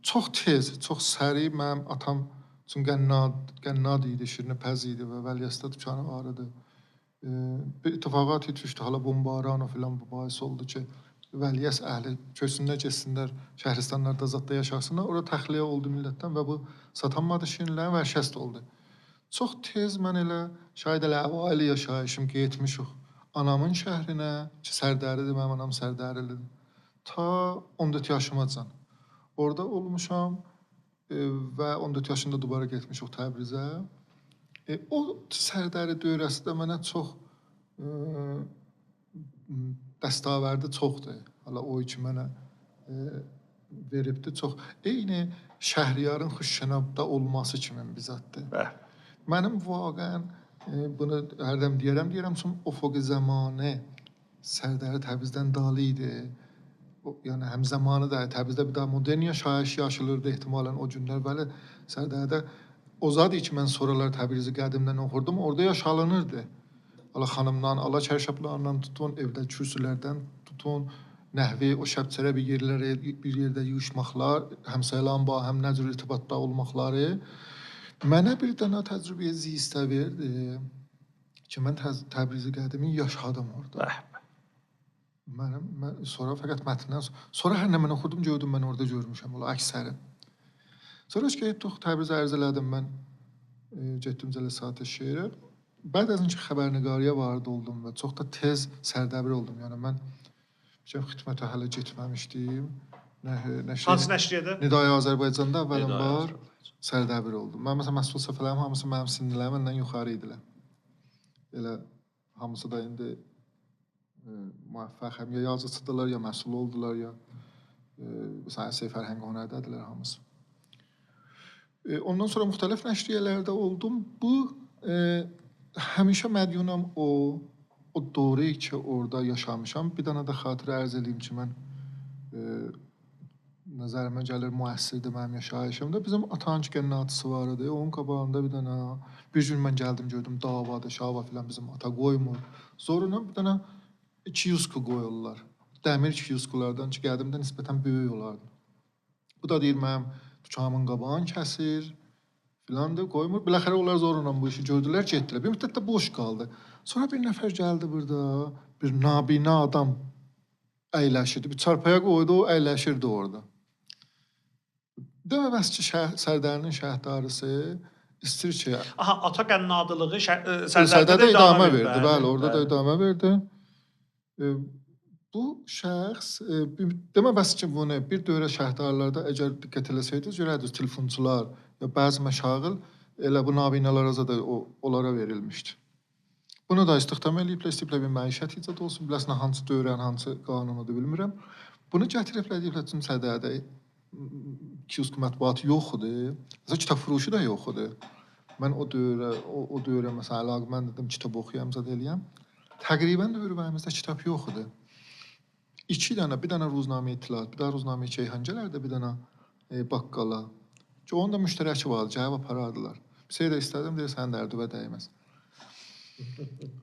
Çox tez, çox səri mənim atam üçün qənnad idi, şirinəpəz idi və Vəliəstə dükanı var idi. Bir ittifaqat düşdü, hala bombaran filan bu bahis oldu ki, Vəliəs əhli köçsünlər, getsinlər, şəhristanlarda zadda yaşasınlar. Orada təxliyə oldu millətdən və bu satanmadı şirinlərin və şəst oldu. Çox tez mən elə şahid əl-əvali yaşayışım ki, getmişik anamın şəhrinə ki, Sərdəridir, mənim anam Sərdərilidir. Ta 14 yaşımacan. Orada olmuşam və 14 yaşında dubara getmişik Təbrizə. O Sərdəri dövrəsində mənə çox dəstavərdi çoxdur. Hala o ki mənə veribdi çox. Eyni Şəhriyarın Xuşşənabda olması kimi bizatdır. Mənim vaqən bunu hərdən deyərəm üçün ufuk zamanı Sərdəri Təbrizdən dalı idi. Yəni həm zamanı da Təbrizdə bir daha modern yaşayış yaşılırdı ehtimalən o günlər. Bəli, Sərdərdə o zad ki mən soralar Təbrizi qədimdən oxurdum, orada yaşanırdı. Ala xanımdan, ala çərşablarından tutun, evdə kürsülərdən tutun, nəhvi o şəbçərə bir yerdə yığışmaqlar, həmsayılan ba, həm nəcür irtibatda olmaqları mənə bir dənə təcrübəyə zistə verdi ki, mən Təbrizi qədimi yaşadım orada. Mən sonra fəqət mətndən sonra hər nə mən oxudum, gördüm mən orada görmüşəm, ola əksərin. Sonra getdik Təbrizə ərz elədim mən, getdim cələsat-ı şeirə. Bəd az önce xəbərniqariyə vardı oldum və çox da tez sərdəbir oldum. Yəni mən xidmətə hələ getməmişdim.
Hansı nəşriyyədə?
Nidai Azərbaycanda əvvəlin var, sərdəbir oldum. Mən məsələn məsul səfələrim hamısı mənim sinirlərim məndən yuxarı idilər. Elə hamısı da indi müvəffəq həm ya yazıcıdırlar, ya məsul oldular, ya səhəsi fərhəngi hünərdədirlər hamısı. Ondan sonra müxtəlif nəşriyyələrdə oldum. Bu həmişə mədyunam o dövrü ki orada yaşamışam. Bir dənə də xatirə ərz edeyim ki mən nəzərimə gəlir müəssirdir mənim yaşayışımda. Bizim Atanç Qənnatısı var idi. Onun qabağında bir dənə bir gün mən gəldim gördüm davada, şava filan bizim ata qoymur. Sonra bir dənə 2 yuska qoyurlar. Dəmir 2 yuskalardan ki qədimdə nisbətən böyük olardı. Bu da deyir mənim dükanımın qabağını kəsir. Filan da qoymur. Biləxərə onlar zorla bu işi gördülər, getdilər. Bir müddətdə boş qaldı. Sonra bir nəfər gəldi burada, bir nabina adam. əyləşirdi. Bir çarpaya qoydu, o əyləşirdi orada. Deməməz ki, Sərdərinin şəhərdarısı istir ki,
Aha, ata qənnadılığı
Sərdərdə
Sərdərdə
idamə verdi. Bəli, orada da idamə verdi. Bu şəxs deməməz ki, bunu bir dövrə şəhərdarlarda əgər diqqət eləsəydiniz, görərdiniz telefonçular ya bəzi məşağil elə bu nabinalara da onlara verilmişdi. Bunu da istihdam eləyiblər, istəyiblər bir məişət icad olsun, biləsən hansı dövrən, hansı qanunudur bilmirəm. Bunu gətiriblər, deyiblər ki, Sərdərdə kiosk mətbuatı yoxdur. Məsələn, kitab furuşu da yoxdur. Mən o dövrə məsələn əlaqəmən dedim, kitab oxuyam, zad eləyəm. Təqribən dövrümüzdə kitab yoxdur. 2 dənə, bir dənə Ruznamə İttilaat, bir dənə Ruznamə Ceyhancələrdə, bir dənə baqqala. Ki onda müştərəki vardı, cavab aparardılar. Bir şey də istədim, deyə sənin dərdübə dəyməz.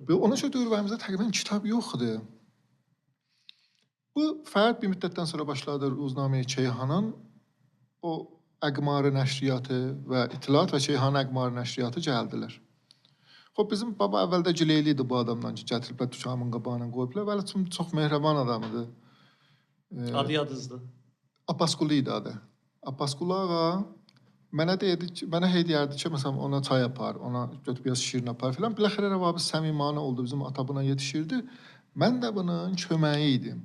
Və ona görə dövrümüzdə təqribən kitab yoxdur. Bu fərd bir müddətdən sonra başladı Ruznamə Ceyhanın o əqmarı nəşriyyatı və İttilaat və Ceyhan əqmarı nəşriyyatı gəldilər. Xoş bizim baba əvvəldə gileyli idi bu adamdan ki, gətiriblər dükanın qabağına qoyublar. Vəli çox mehriban adamıdır.
Adı yadınızdır.
Abbasqulu idi adı. Abbasqulu ağa mənə deyirdi ki, məsələn ona çay apar, ona götürüb biraz şirin apar filan. Biləxərə rəvabı səmimanə oldu, bizim ata buna yetişirdi. Mən də bunun köməyi idim.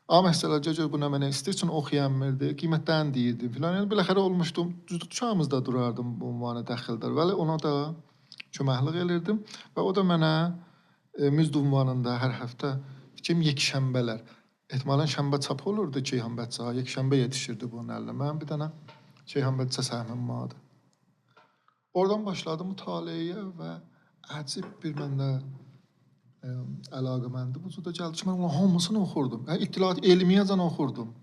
Məsələ gecə buna mənə istir üçün oxuyanmırdı, qiymətdən deyirdim filan. Yəni biləxərə olmuşdum, düzçağımızda durardım bu ünvanı dəxildar. Vəli ona da köməklik elirdim və o da mənə Müzd ünvanında hər həftə kim yekşənbələr. Ehtimalən şənbə çap olurdu Ceyhan Bətçə, yekşənbə yetişirdi bunun əlinə. Mənim bir dənə Ceyhan Bətçə səhmim vardı. Oradan başladım mütaliəyə və əcib bir məndə əlaqəməndi. Bu da gəldi ki, mən onun hamısını oxurdum. İttilaat elmiyyəcən oxurdum.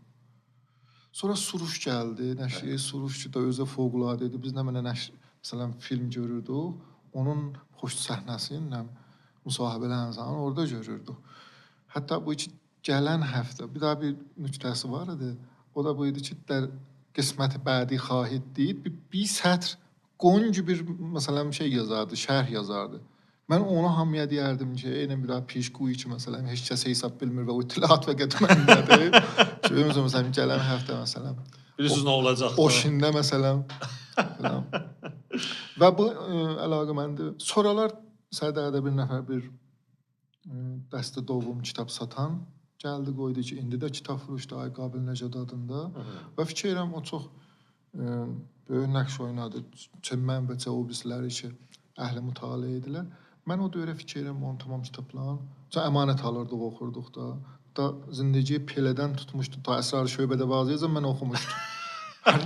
Sonra Suruş gəldi, nəşriyə Suruş ki da özü fövqəladə idi. Biz nə mənə məsələn film görürdük. Onun xoş səhnəsini, müsahibələr zamanı orada görürdük. Hətta bu iki gələn həftə bir daha bir nüktəsi var idi. O da bu idi ki, qismət bədi xahid deyib bir sətr qoncu bir məsələn şey yazardı, şərh yazardı. Mən ona hamıya deyərdim ki, eynən bir daha pişquyu ki, məsələn, heç kəs hesab bilmir və o İttilaat və Qətməndədir. Ki, məsələn, gələn həftə məsələn.
Bilirsiniz nə olacaq?
O şində məsələn. Və bu əlaqəməndi. Sonralar Sərdərdə bir nəfər bir dəstə dovum kitab satan gəldi, qoydu ki, indi də kitab furuşdu Ay Qabil Nəcəd adında. Və fikirəm o çox böyük nəqş oynadı. Mən və o bizləri ki, əhli mütaliə edilər. Mən o dövrə fikirəm onun tamam kitablarını əmanət alırdıq, oxurduq da. Da zindagi Pelədən tutmuşdu, ta Əsrar Şöbədə vaziyəcəm mən oxumuşdum.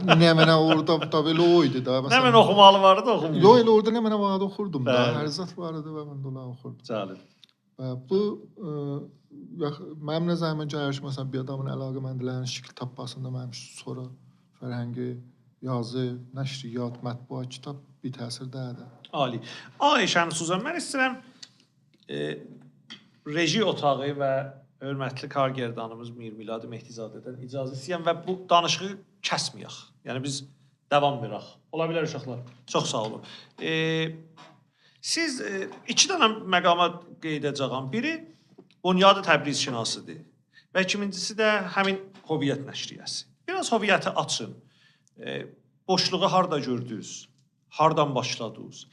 Nə mənə orada da belə o idi da.
Nə mən oxumalı vardı, oxumuyordum.
Yox, elə orada nə mənə vardı, oxurdum da. Hər zat vardı və mən də onu oxurdum.
Cəlib.
Bu, mənim nəzərimə gəlir ki, məsələn, bir adamın əlaqəməndilərinin şəkil tapmasında mənim sonra fərhəngi, yazı, nəşriyyat, mətbuat, kitab bir təsir dəyədir.
Ali. Ayşən Suzan, mən istəyirəm reji otağı və hörmətli kargerdanımız Mir Miladi Mehdizadədən icazə istəyəm və bu danışığı kəsməyək. Yəni biz davam verək. Ola bilər uşaqlar. Çox sağ olun. Siz 2 dənə məqama qeyd edəcəyəm. Biri Bunyad Təbriz şinasıdır və ikincisi də həmin Hoviyyət nəşriyyəsi. Biraz Hoviyyəti açın. Boşluğu harda gördünüz? Hardan başladınız?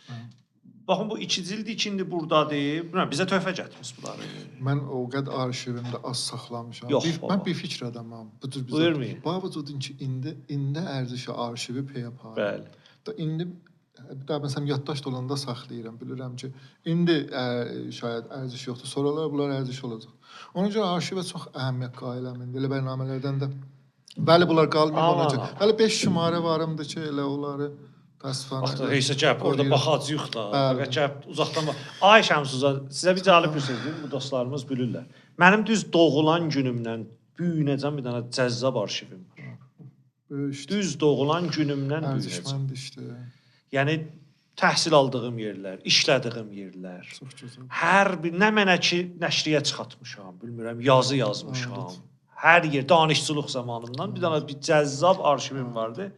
Baxın, bu 2 cild ikindi buradadır. Bilməm, bizə töhfə gətirmiş bunları.
Mən o qədər arşivimdə az saxlamışam.
Yox,
mən bir fikir adamam.
Buyurmayın.
Babacudun ki, indi ərzişi arşivi pey yapar.
Bəli.
Da indi, daha məsələn, yaddaşda olanda saxlayıram. Bilirəm ki, indi şayad ərziş yoxdur. Sonralar bunlar ərziş olacaq. Ona görə arşivə çox əhəmiyyət qailəm. Elə bərnamələrdən də. Bəli, bunlar qalmayıb ona görə. Hələ 5 şümarə varımdır ki, elə onları təsvifən.
Bax da, heysə gəb, orada baxacaq da. Fəqət gəb, uzaqdan bax. Ay Şəmsuzə, sizə bir cəlib bir sözdür, bu dostlarımız bilirlər. Mənim düz doğulan günümdən büyünəcəm bir dənə cəzzab arşivim var. Düz doğulan günümdən büyünəcəm.
Ərzişməndi işte.
Yəni, təhsil aldığım yerlər, işlədığım yerlər.
Çox gözəl.
Hər bir, nə mənə ki, nəşriyə çıxartmışam, bilmirəm, yazı yazmışam. Hər yer, danışçılıq zamanından bir dənə bir cəzzab arşivim vardı.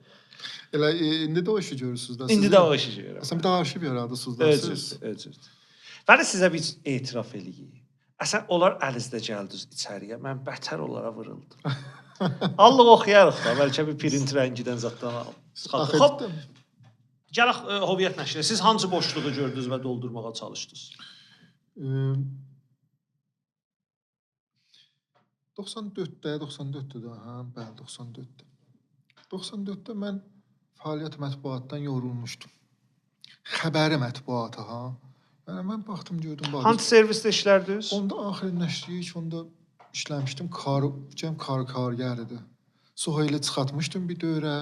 Elə indi də o işi görürsünüz də.
İndi də o işi görürəm.
Sən bir də arşiv yaradısınız da siz.
Özür. Bəli, sizə bir etiraf eləyim. Əsən onlar əlizdə gəldiniz içəriyə. Mən bətər onlara vuruldım. Allah oxuyarıq da, bəlkə bir print rəngidən zaddan al. Hop, gələk Hoviyyət nəşrinə. Siz hansı boşluğu gördünüz və doldurmağa çalışdınız?
94-də də, hə, bəli, 94-də. 94-də mən fəaliyyət mətbuatdan yorulmuşdum. Xəbəri mətbuatı, ha. Yəni mən baxdım, gördüm,
Hansı servisdə işlərdiniz?
Onda Axir Nəşriyə onda işləmişdim. Kargər idi. Suheyli çıxartmışdım bir dövrə.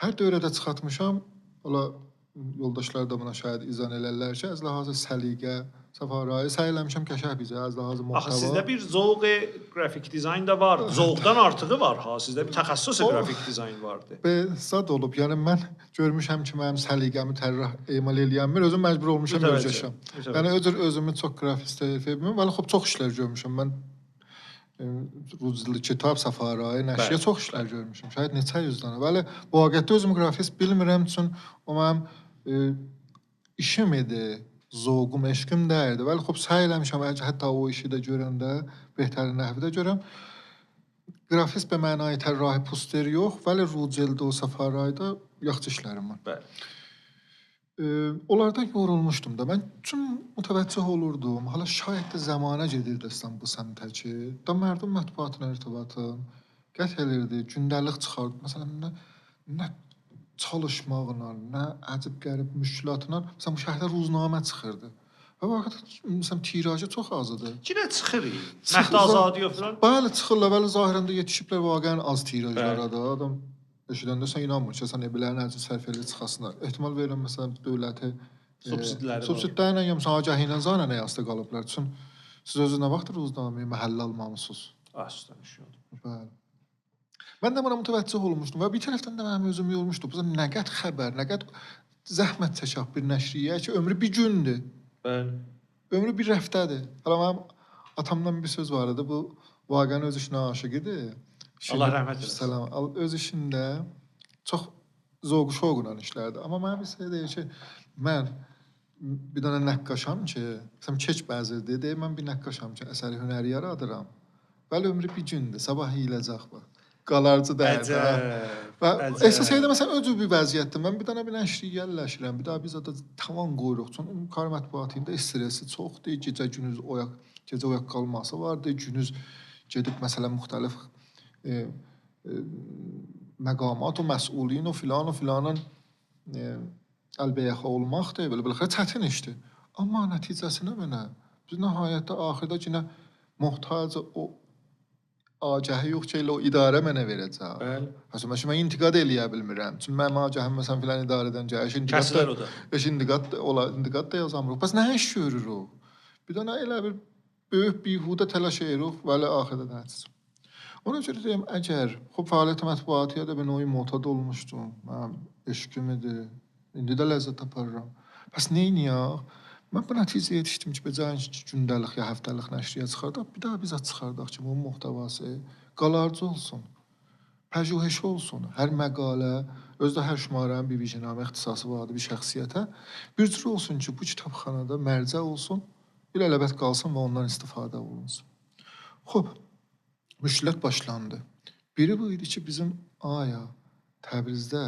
Hər dövrədə çıxartmışam. Ola yoldaşlar da buna şahid izah elərlər ki, az lazım səliqə, səfarayı səyləmişəm qəşəng bizə, az lazım muhtava.
Axı sizdə bir zövq qrafik dizayn da var. Zövqdən artığı var ha. Sizdə bir təxəssüs qrafik dizayn vardı.
Zad olub. Yəni mən görmüşəm ki, mənim səliqəmi tərrah emal eləyənmir, özüm məcbur olmuşam özgəşəm. Yəni özümü çox qrafist bilmirəm, amma çox işlər görmüşəm. Mən Ruzli kitab səfarayı nəşriyə çox işlər görmüşəm. Şayad neçə yüz dənə. Bəli, bu vaqiətdə özüm qrafist bilmirəm üçün o mənim işim idi, zövqüm, eşqim dəyərdi. Bəli, xop səy eləmişəm, hətta o işi də görəndə, behtərin nəhvdə görəm. Qrafist be mənayı tərrahi poster yox, bəli, Ruceldə o səfarayda yaxşı işlərim var.
Bəli.
Onlardan yorulmuşdum da. Mən üçün mütəvəccüh olurdum. Hala şayət də zamana gedirdi bu səmtə ki, da mərdum mətbuatına irtibatın qət elirdi, gündəlik çıxardı. Məsələn, nə çalışmaqla, nə əcib qərib müşkilatla, məsələn, bu şəhərdə ruznamə çıxırdı. Və vaxt, məsələn, tirajı çox az idi.
Kinə çıxır? Məhdi Azadiyə falan?
Bəli, çıxırlar, bəli, zahirəndə yetişiblər vaqəən az tirajlara da. Adam eşidəndə sən inanmır ki, sən ebilərin əcib sərf edib çıxasınlar. Ehtimal verirəm, məsələn, dövləti subsidilərlə, ya məsələn, agəhi ilə zanə nə yasda qalıblar. Üçün siz özünüz nə vaxt ruznaməyə məhəllə almamısınız?
Aslan iş oldu.
Bəli. Mən də buna mütəvəccüh olmuşdum və bir tərəfdən də mənim özüm yormuşdum. Bu nə qəd xəbər, nə qəd zəhmət çəkək bir nəşriyə ki, ömrü bir gündür.
Bəli.
Ömrü bir həftədir. Hələ mənim atamdan bir söz var idi, bu vaqəən öz işinə aşiq idi.
Allah rəhmət eləsin.
Salam. Öz işində çox zövq şoqla işlərdi. Amma mənə bir şey deyir ki, mən bir dənə nəqqaşam ki, məsələn, keç bəzirdi, deyir, mən bir nəqqaşam ki, əsəri hünəri yaradıram. Bəli, ömrü bir gündür, sabah yiyiləcək bu. Qalarcı dəyərdə. Və əsas elə məsələn, öcü bir vəziyyətdir. Mən bir dənə bir nəşriyə yerləşirəm, bir daha biz də tamam qoyuruq. Çünki kar mətbuatında stressi çoxdur, gecə-gündüz oyaq qalması vardır, gündüz gedib məsələn, müxtəlif məqamat o məsuliyin o filanın əlbəyaxa olmaqdır, belə çətin işdir. Amma nəticəsinə mənə biz nəhayətdə axırda yenə möhtac o agəhi yox ki, elə o idarə mənə verəcək.
Bəli.
Məsələn, mən intiqad eləyə bilmirəm. Çünki mənim agəhim məsələn filan idarədən gəlir.
Kəsilər o da.
İntiqad da yazamırıq. Bəs nə iş görürük? Bir dənə elə bir böyük bihudə təlaş edirik, vəli axırda nəticə. Ona görə deyim, əgər fəaliyyət mətbuatıya da bir növ muhtad olmuşdum. Mənim eşqim idi. İndi də ləzzət taparıram. Bəs neyniyək? Mən bu nəticəyə yetişdim ki, becərin gündəlik ya həftəlik nəşriyə çıxardaq, bir daha bizə çıxardaq ki, bunun muhtavası qalarcı olsun, pəjuheşi olsun. Hər məqalə, özdə hər şumarənin bir vicdanə ixtisası vardır, bir şəxsiyyətə. Bir cür olsun ki, bu kitabxanada mərcə olsun, ilələbət qalsın və ondan istifadə olunsun. Xoş, müşkilət başlandı. Biri bu idi ki, bizim Təbrizdə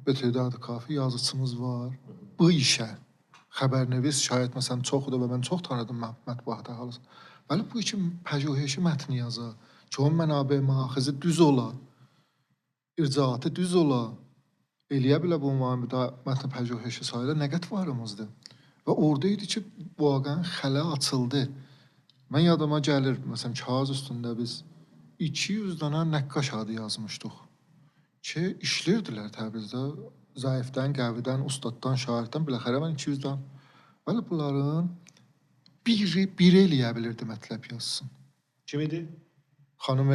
BTD-adı kafi yazıçımız var. Bu işə xəbərnövis şayət məsələn çoxdur və mən çox tanıdım mətbuatda halısın. Bəli, bu üçün pəjuheşi mətni yazar. Çoğun mənabə müaxizi düz ola, ircaatı düz ola, eləyə bilə bu mətni pəjuheşi sayıla nə qət varımızdır. Və orada idi ki, vaqəən xələ açıldı. Mən yadıma gəlir, məsələn, kağız üstündə biz 200 dənə nəqqaş adı yazmışdıq ki, işləyirdilər Təbrizdə. Zəifdən, qəvidən, ustaddan, şairdən, biləxərə mən 200-dən. Bəli, bunların biri eləyə bilirdi mətləb yazsın.
Kim idi?
Xanım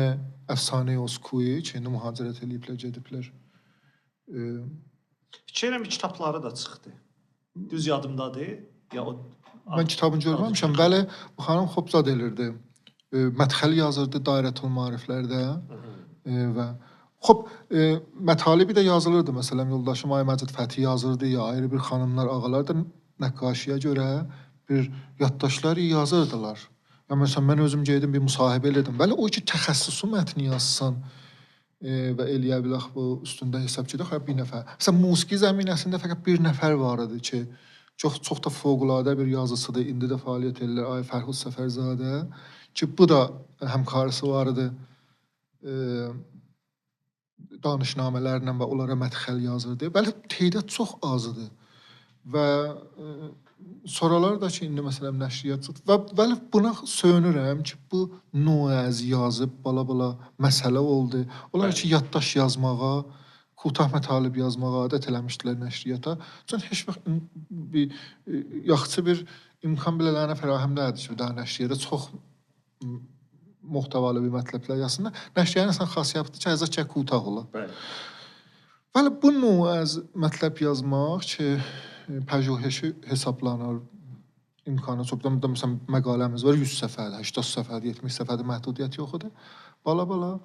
Əfsanə Yozkuyi, ki, indi mühacirət eləyiblər, gediblər.
Fikirəm kitabları da çıxdı. Düz yadımdadır. Ya o
mən kitabını görməmişəm. Bəli, bu xanım xobzad elirdi. Mədxəl yazırdı Dairətül Maariflərdə və mətalibi də yazılırdı. Məsələn, yoldaşım Ay Məcid Fəthi yazırdı ya ayrı bir xanımlar, ağalar da nəqqaşiyə görə bir yaddaşlar yazırdılar. Ya məsələn mən özüm gedim bir müsahibə elədim. Bəli o ki təxəssüsü mətni yazsan və eləyə bilək bu üstündə hesabçıda xəbər bir nəfər. Məsələn musiqi zəminəsində fəqət bir nəfər var idi ki, çox da fövqəladə bir yazıcıdır. İndi də fəaliyyət edir Ay Fərhud Səfərzadə ki, bu da həmkarısı var idi. Danışnamələrlə və onlara mədxəl yazırdı. Bəli tədad çox az idi. Və sonralar da ki, indi məsələn nəşriyyat və bəli buna söyünürəm ki, bu növ yazıb bala məsələ oldu. Onlar ki, yaddaş yazmağa, Kutah mətalib yazmağa adət eləmişdilər nəşriyyata. Çünki heç vaxt bir yaxşı bir imkan bilələrinə fərahəm nədir ki, daha nəşriyyata çox muhtəvalı bir mətləblər yazsınlar. Nəşriyyənin sən xasiyyətidir ki, əzəkə Kutah ola. Bəli, bu növ mətləb yazmaq ki, pəjüheşi hesablanır, imkanı çoxdan. Məsələn, məqaləmiz var 100 səfərdə, 80 səfərdə, 70 səfərdə məhdudiyyət yox idi. Bala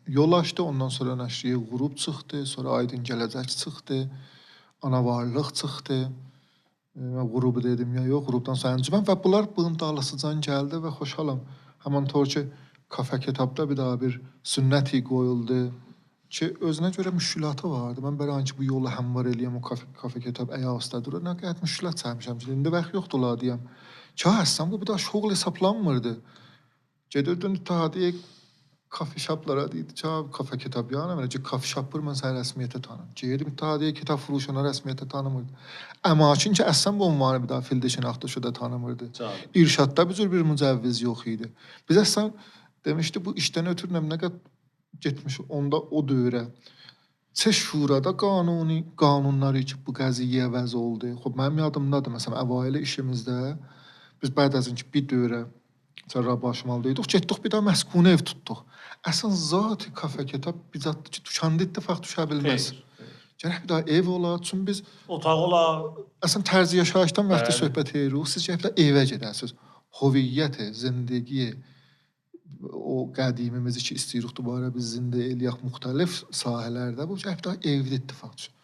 yol açdı, ondan sonra nəşriyyə qrup çıxdı, sonra Aydın Gələcək çıxdı, Ana Varlıq çıxdı. Qrubu dedim ya yox, qrupdan sonra əncümən və bunlar bunun dalasıcan gəldi və xoşhalam. Həman tor ki, Kafe Kitabda bir daha bir sünnəti qoyuldu ki, özünə görə müşkülatı vardı. Mən belə ki, bu yolu həmvar eləyəm, o Kafe Kitab əyasda durur. Nə qədər müşkülat çəkmişəm ki, indi vaxt yoxdur la deyəm. Ki, əslən bu da şoğul hesablanmırdı. Gedirdin İttihadiyyə kafe shoplara deyirdi ki, Kafe Kitab yana mənə ki, kafe shoplar mən sən rəsmiyyətə tanım. Gedirdim İttihadiyyə kitab furuşuna rəsmiyyətə tanımırdı. Əmakin ki, əslən bu ünvanı bir daha fildə şinaxta şuda tanımırdı. İrşadda bir cür bir mücəvviz yox idi. Biz əslən demişdi bu işdən ötürünəm nə qədər getmiş onda o dövrə. Çə şurada qanunları ki, bu qəziyyə əvəz oldu. Xoş mənim yadımdadır məsələn əvailə işimizdə biz bəd azın ki, bir dövrə Rabbaşmal'daydık. Getdik bir daha məskunu ev tutduq. Əslən zat Kafe Kitab bizzat ki, dükanda ittifaq düşə bilməz. Gərək bir daha ev ola, çünki biz
otaq ola.
Əslən tərzi yaşayışdan vaxtı söhbət edirik. Siz gərək bir daha evə gedəsiniz. Hüviyyət, zindagi, o qədimimizi ki, istəyirik dubara biz zində eləyək müxtəlif sahələrdə. Bu gərək bir daha evdə ittifaq düşə.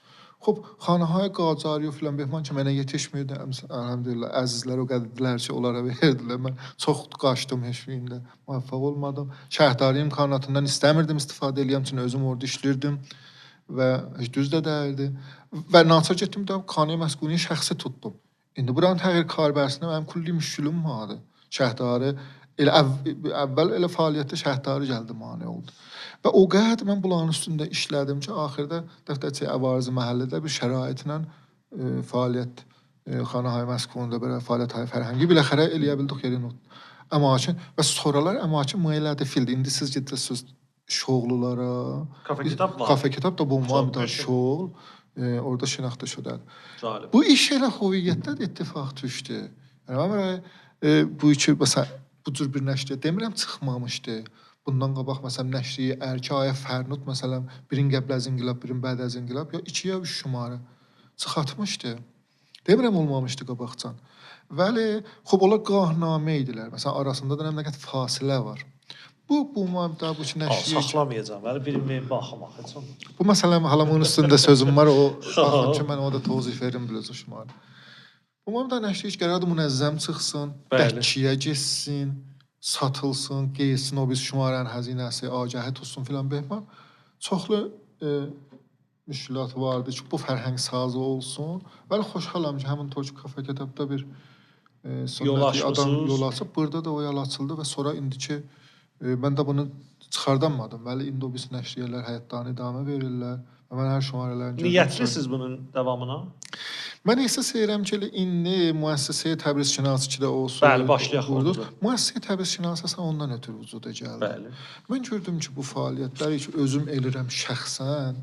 Xoş, Xanahay Qacariyo filan Behman ki, mənə yetişmirdi. Elhamdülillah, əzizlər o qədrdilər ki, onlara verdilər. Mən çox qaçdım heç birində, müvəffəq olmadım. Şəhdari imkanatından istəmirdim istifadə eləyəm, çünki özüm orada işlirdim və heç düz də dəyildi. Və naçar getdim də Xanəyə Məskuniyə şəxsi tutdum. İndi buranın təğyir karbəsində mənim kulli müşkülüm vardı. Şəhdari əvvəl elə fəaliyyətdə Şəhdari gəldi, mane oldu. Və o qədər mən bunların üstündə işlədim ki, axırda dəftərçi əvarızı məhəllədə bir şəraitlə fəaliyyət Xanahay Məskununda belə fəaliyyət fərhəngi biləxərə eləyə bildik yerin əmakin və sonralar əmakin müəllədə fildi. İndi siz gedirsiniz şoğlulara.
Kafe Kitab var.
Kafe Kitab da bu müəmmədə şoğul. Orada şinaxta şödədir.
Galib.
Bu iş elə hüviyyətdə də ittifaq düşdü. Yəni bu iki məsələn bu cür bir nəşriyə demirəm çıxmamışdı. Bundan qabaq məsələn nəşriyə Ərkaya Fərnud məsələn birin qəbl az inqilab, birin bəd az inqilab ya 2 ya 3 şumarı çıxartmışdı. Demirəm olmamışdı qabaqcan. Bəli, xoş onlar qahnamə idilər. Məsələn arasında da nə qədər fasilə var. Bu məbdə bu ki nəşriyə
saxlamayacağam. Bəli, birini baxmaq üçün.
Bu məsələn halamın üstündə sözüm var. O baxın ki mən o da tozif verim biləcə şumarı. Bu məbdə nəşriyə gərədə münəzzəm çıxsın, dəkiyə getsin, satılsın, qeysin o biz şumarən xəzinəsi, agahə tutsun filan Behman. Çoxlu müşkilat vardı ki, bu fərhəng sazı olsun. Bəli, xoşhalam ki, həmin Toç Kafe Kitabda bir sünnəti adam yol açıb. Burada da o yol açıldı və sonra indiki mən də bunu çıxardamadım. Bəli, indi o biz nəşriyyələr həyatdan idamə verirlər. Və mən hər şumarələrini görürəm.
Niyyətlisiniz bunun davamına?
Mən ehsas edirəm ki, indi müəssisəyə Təbriz Şinasiçidə olsun.
Bəli, başlayaq orada.
Müəssisəyə Təbriz Şinasisi ondan ötürü vücuda gəldi.
Bəli.
Mən gördüm ki, bu fəaliyyətləri ki, özüm elirəm şəxsən.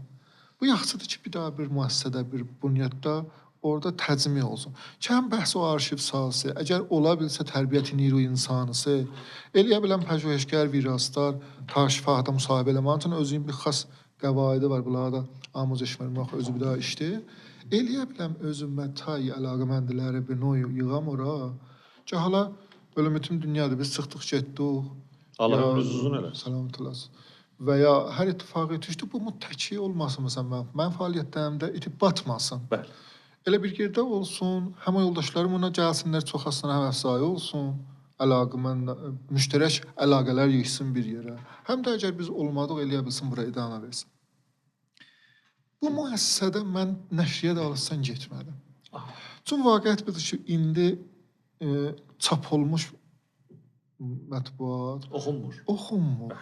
Bu yaxşıdır ki, bir daha bir müəssisədə, bir bünyatda orada təcmi olsun. Ki, həm bəhs o arşiv sahəsi, əgər ola bilsə tərbiyyəti niru insanısı, eləyə bilən pəjüheşkar viraslar, tarşifahda müsahibə eləmək üçün özünün bir xas qəvaidi var. Bunlarda amuzəş vermək özü bir daha işdir. Eləyə biləm özümə tay əlaqəməndiləri bir növ yığam ora. Ki, hala böyle bütün dünyada biz çıxdıq getdik.
Allah ömrünüz uzun eləsin.
Salamat olasın. Və ya hər ittifaq etişdi, bu müttəki olmasın məsələn mən fəaliyyətlərimdə itib batmasın.
Bəli.
elə bir yerdə olsun, həm o yoldaşlarım ona gəlsinlər, çox asan həm əfzai olsun, müştərək əlaqələr yığsın bir yerə. Həm də əgər biz olmadıq, eləyə bilsin, bura idamə versin. Bu müəssisədə mən nəşriyyat alırsan getmədim. Çünki vaqiət budur ki, indi çap olmuş mətbuat oxunmur.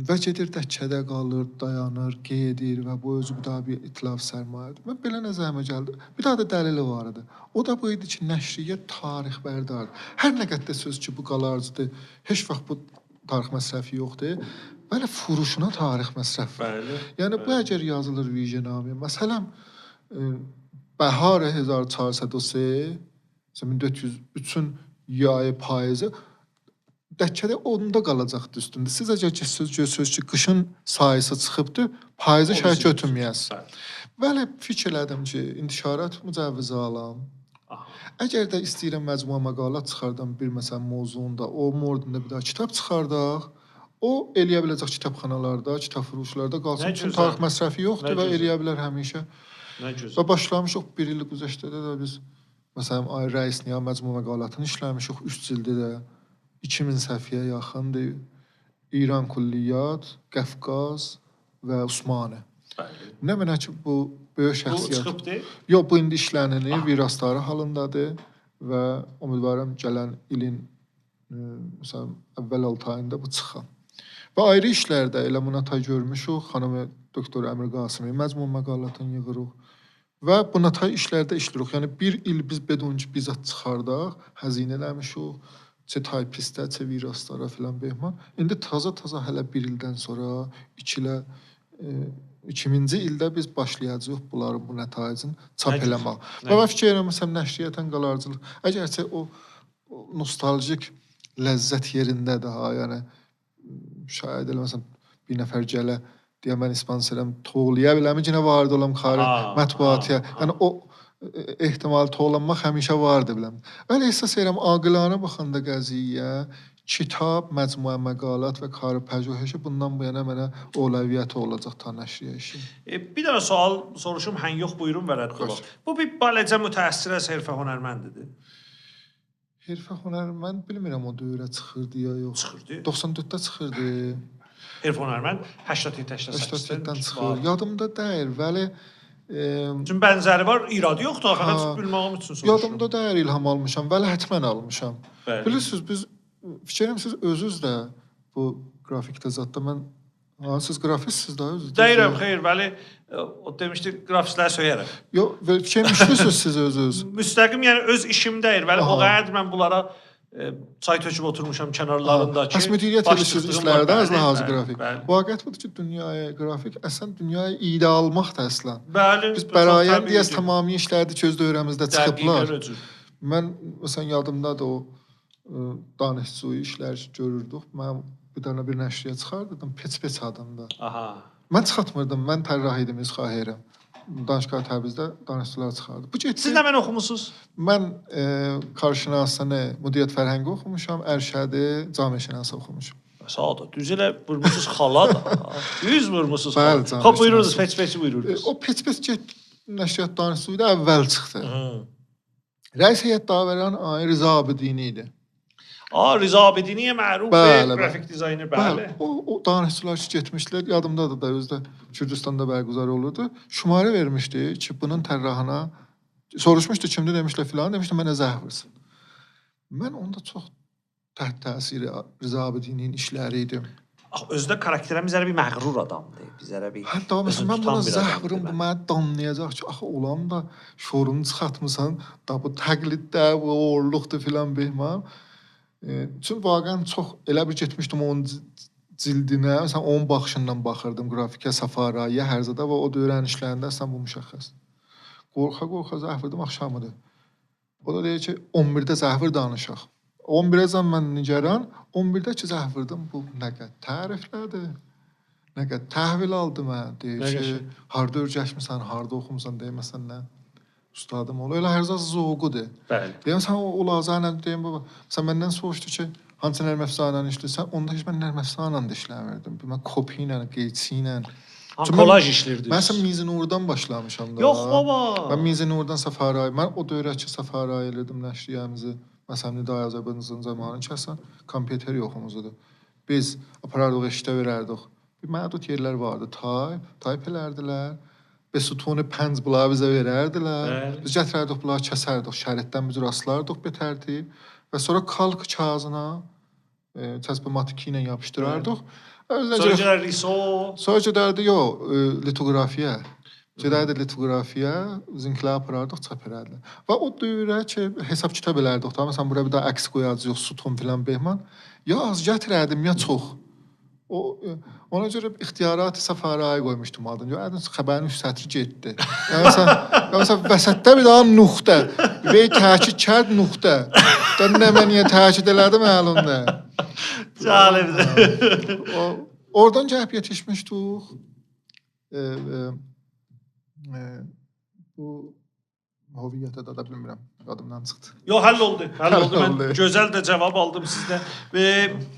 Və gedir dəkkədə qalır, dayanır, gedir və bu özü bir daha bir itlaf sərmayədir. Mən belə nəzərimə gəldi. Bir daha da dəlili var idi. O da bu idi ki, nəşriyyat tarix bərdardır. Hər nə qədər söz ki, bu qalarcıdır, heç vaxt bu tarix məsrəfi yoxdur. Bəli, furuşuna tarix məsrəf var. Yəni, bu əgər yazılır vicdanamiyə. Məsələn, Bəhar 1403, 1403-ün yayı payızı dəkkədə onda qalacaqdı üstündə. Siz əgər ki, söz ki, qışın sayısı çıxıbdır, payızı şəhər götürməyəsiniz. Bəli, fikir elədim ki, intişarat mücəvvizi alam. Əgər də istəyirəm məcmua məqalat çıxardan bir məsələn mövzuunda, o mordunda bir daha kitab çıxardaq, o eləyə biləcək kitabxanalarda, kitab furuşlarda qalsın. Çünki tarix məsrəfi yoxdur və eləyə bilər həmişə. Və başlamışıq bir il güzəştədə də biz məsələn Ay Rəis Niya məcmua məqalatını işləmişik 3 cildə də. 2000 səhifəyə yaxındır. İran Külliyyat, Qəfqaz və Osmanlı. Nə mənə ki, bu böyük şəxsiyyət.
Bu çıxıbdır?
Yox, bu indi işlənir, virasları halındadır və ümidvaram gələn ilin məsələn əvvəl 6 ayında bu çıxar. Və ayrı işlərdə elə Munatay görmüşük, xanım doktor Əmir Qasimi məcmua məqalatını yığırıq və bu Munatay işlərdə işləyirik. Yəni bir il biz bedoncu bizat çıxardaq, həzinə eləmişik. Çə taypistə, çə viraslara filan behman. İndi taza hələ bir ildən sonra 2000-ci ildə biz başlayacağıq bunları, bu nətaicin çap eləmək. Və mən fikir edirəm, məsələn, nəşriyyətən qalarcılıq. Əgərcə o nostaljik ləzzət yerindədir, ha, yəni şayad elə məsələn bir nəfər gələ deyə mən ispan sərəm toğlaya biləmi, yenə vardı olam xarı mətbuatıya. Yəni o ehtimal toğlanmaq həmişə vardı biləm. Bəli, əsas edirəm, aqilana baxanda qəziyyə, kitab, məcmua məqalat və karı pəjöhəşi bundan bu yana mənə olaviyəti olacaq ta nəşriyə işi.
Bir dənə sual soruşum, hän yox, buyurun və rədd olaq. Bu bir baləcə mütəəssir az hərfə hünərməndidir.
Hərfə hünərmənd bilmirəm o dövrə çıxırdı ya yox.
Çıxırdı.
94-də çıxırdı.
Hərfə hünərmənd 87-88-dən
çıxır. Yadımda deyil, bəli.
Çünki bənzəri var, iradı yoxdur, fəqət bilməyim üçün soruşuram.
Yadımda deyil, ilham almışam, bəli, hətmən almışam. Bilirsiniz, biz fikirəm siz özünüz də bu qrafik təzadda mən siz qrafiksiniz də özünüz.
Deyirəm, xeyr, bəli, o demişdi, qrafistləri söyərəm.
Yox, fikirəm işlisiniz siz özünüz.
Müstəqim, yəni öz işim deyir, bəli, o qədər mən bunlara çay töküb oturmuşam kənarlarındakı.
Bəs müdiriyyət edirsiniz işlərdə az hazır qrafik. Vaqiət budur ki, dünyaya qrafik, əslən dünyaya iydə almaqdır əslən.
Bəli.
Biz bərayən deyəz tamamilə işlərdir ki, öz dövrəmizdə çıxıblar. Mən, məsələn, yadımdadır o danışçı işlər görürdük. Mən bir dənə bir nəşriyə çıxardırdım, Peç adında. Mən çıxatmırdım, mən tərrah idim, izxahirəm. Danışqah Təbrizdə danışçılar çıxardı.
Siz nə mən oxumusunuz?
Mən karşınasını, müdiriyyət fərhəngi oxumuşam, Ərşədi, camiə-şinası oxumuşam.
Sağ da, düz elə vurmusunuz xala da. Düz vurmusunuz xala.
Bəli,
Hop, buyurunuz, Peç buyurunuz.
O Peç nəşriyyat danışçısı idi, əvvəl çıxdı. Rəis heyət davəran Rıza Abidini idi.
Rıza Abidiniyə məruf qrafik dizayner, bəli.
O danışçılar ki, getmişlər, yadımdadır da, özdə Kürdistanda bərqüzar olurdu. Şumarı vermişdi ki, bunun tərrahına, soruşmuşdu kimdir, demişlər filan, demişdi, mənə zəhvırsın. Mən onda çox təhət təsiri Rıza Abidinin işləri idim.
Özdə karakterəm bizərə bir məğrur adamdır, bizərə bir
hətta məsələn, mən buna zəhvırım, bu mənə danlayacaq ki, axı, olam da şorunu çıxartmısan, da bu təqliddə, bu oğurluqdur filan behməm. Çünki vaqən çox elə bir getmişdim onun cildinə, məsələn, onun baxışından baxırdım qrafikə, Safaraya, Hərzada və o dövrən işlərində əslən bu müşəxəs. Qorxa zəhvirdim, axşamıdır. O da deyir ki, 11-də zəhvir danışaq. 11-ə zəm mən nigeran, 11-də ki, zəhvirdim, bu nə qədər təriflədir, nə qədər təhvil aldı mən, deyir ki, harda örgəşmirsən, harda oxumusan, deyməsən nə. Ustadım olur. Elə hər zaz zoğudur.
Bəli.
Deyəm, sən o lazayla deyəm, baba, sən məndən soruşdu ki, hansı nərməfsanla işləyirsən, onda heç mən nərməfsanla da işləmirdim. Mən kopi ilə, qeyçi ilə,
Kolaj işləyirdiniz.
Mən sən Mizinurdan başlamışam da.
Yox baba.
Mən Mizinurdan Səfaray, mən o dövrəki Səfaray elədim nəşriyyəmizi. Məsələn, Nida Azərbaycanın zamanı kəsən kompüter yoxumuzdur. Biz aparardıq, işdə verərdik. Bir məhdud yerlər vardı, tayp elərdilər. Və sütunu pənc bunları bizə verərdilər.
Bəli.
Biz gətirərdik, bunları kəsərdik, şəritdən biz rastlardıq bir tərtib və sonra kalk kağızına çəsbəmatiki ilə yapışdırardıq.
Sonra riso.
Sonra gedərdi, litografiya. Gedərdi litografiya, zinklər aparardıq, çap edərdilər. Və o dövrə ki, hesab kitab elərdik. Məsələn, buraya bir daha əks qoyacağıq, sütun filan behman. Ya az gətirərdim, ya çox. Ona görə ixtiyarat Səfaray qoymuşdum adını. Görədiniz, xəbərin üç sətri getdi. Yəni məsələn, vəsətdə bir daha nöqtə. Və təkid kərd nöqtə. Nə mən niyə təkid elədim məlumdur.
Cəlibdir.
Oradan gəlib yetişmişdik. Bu hoviyyətə də bilmirəm. Yadımdan çıxdı.
Yox, həll oldu. Mən
oldu.
gözəl də cavab aldım sizdən.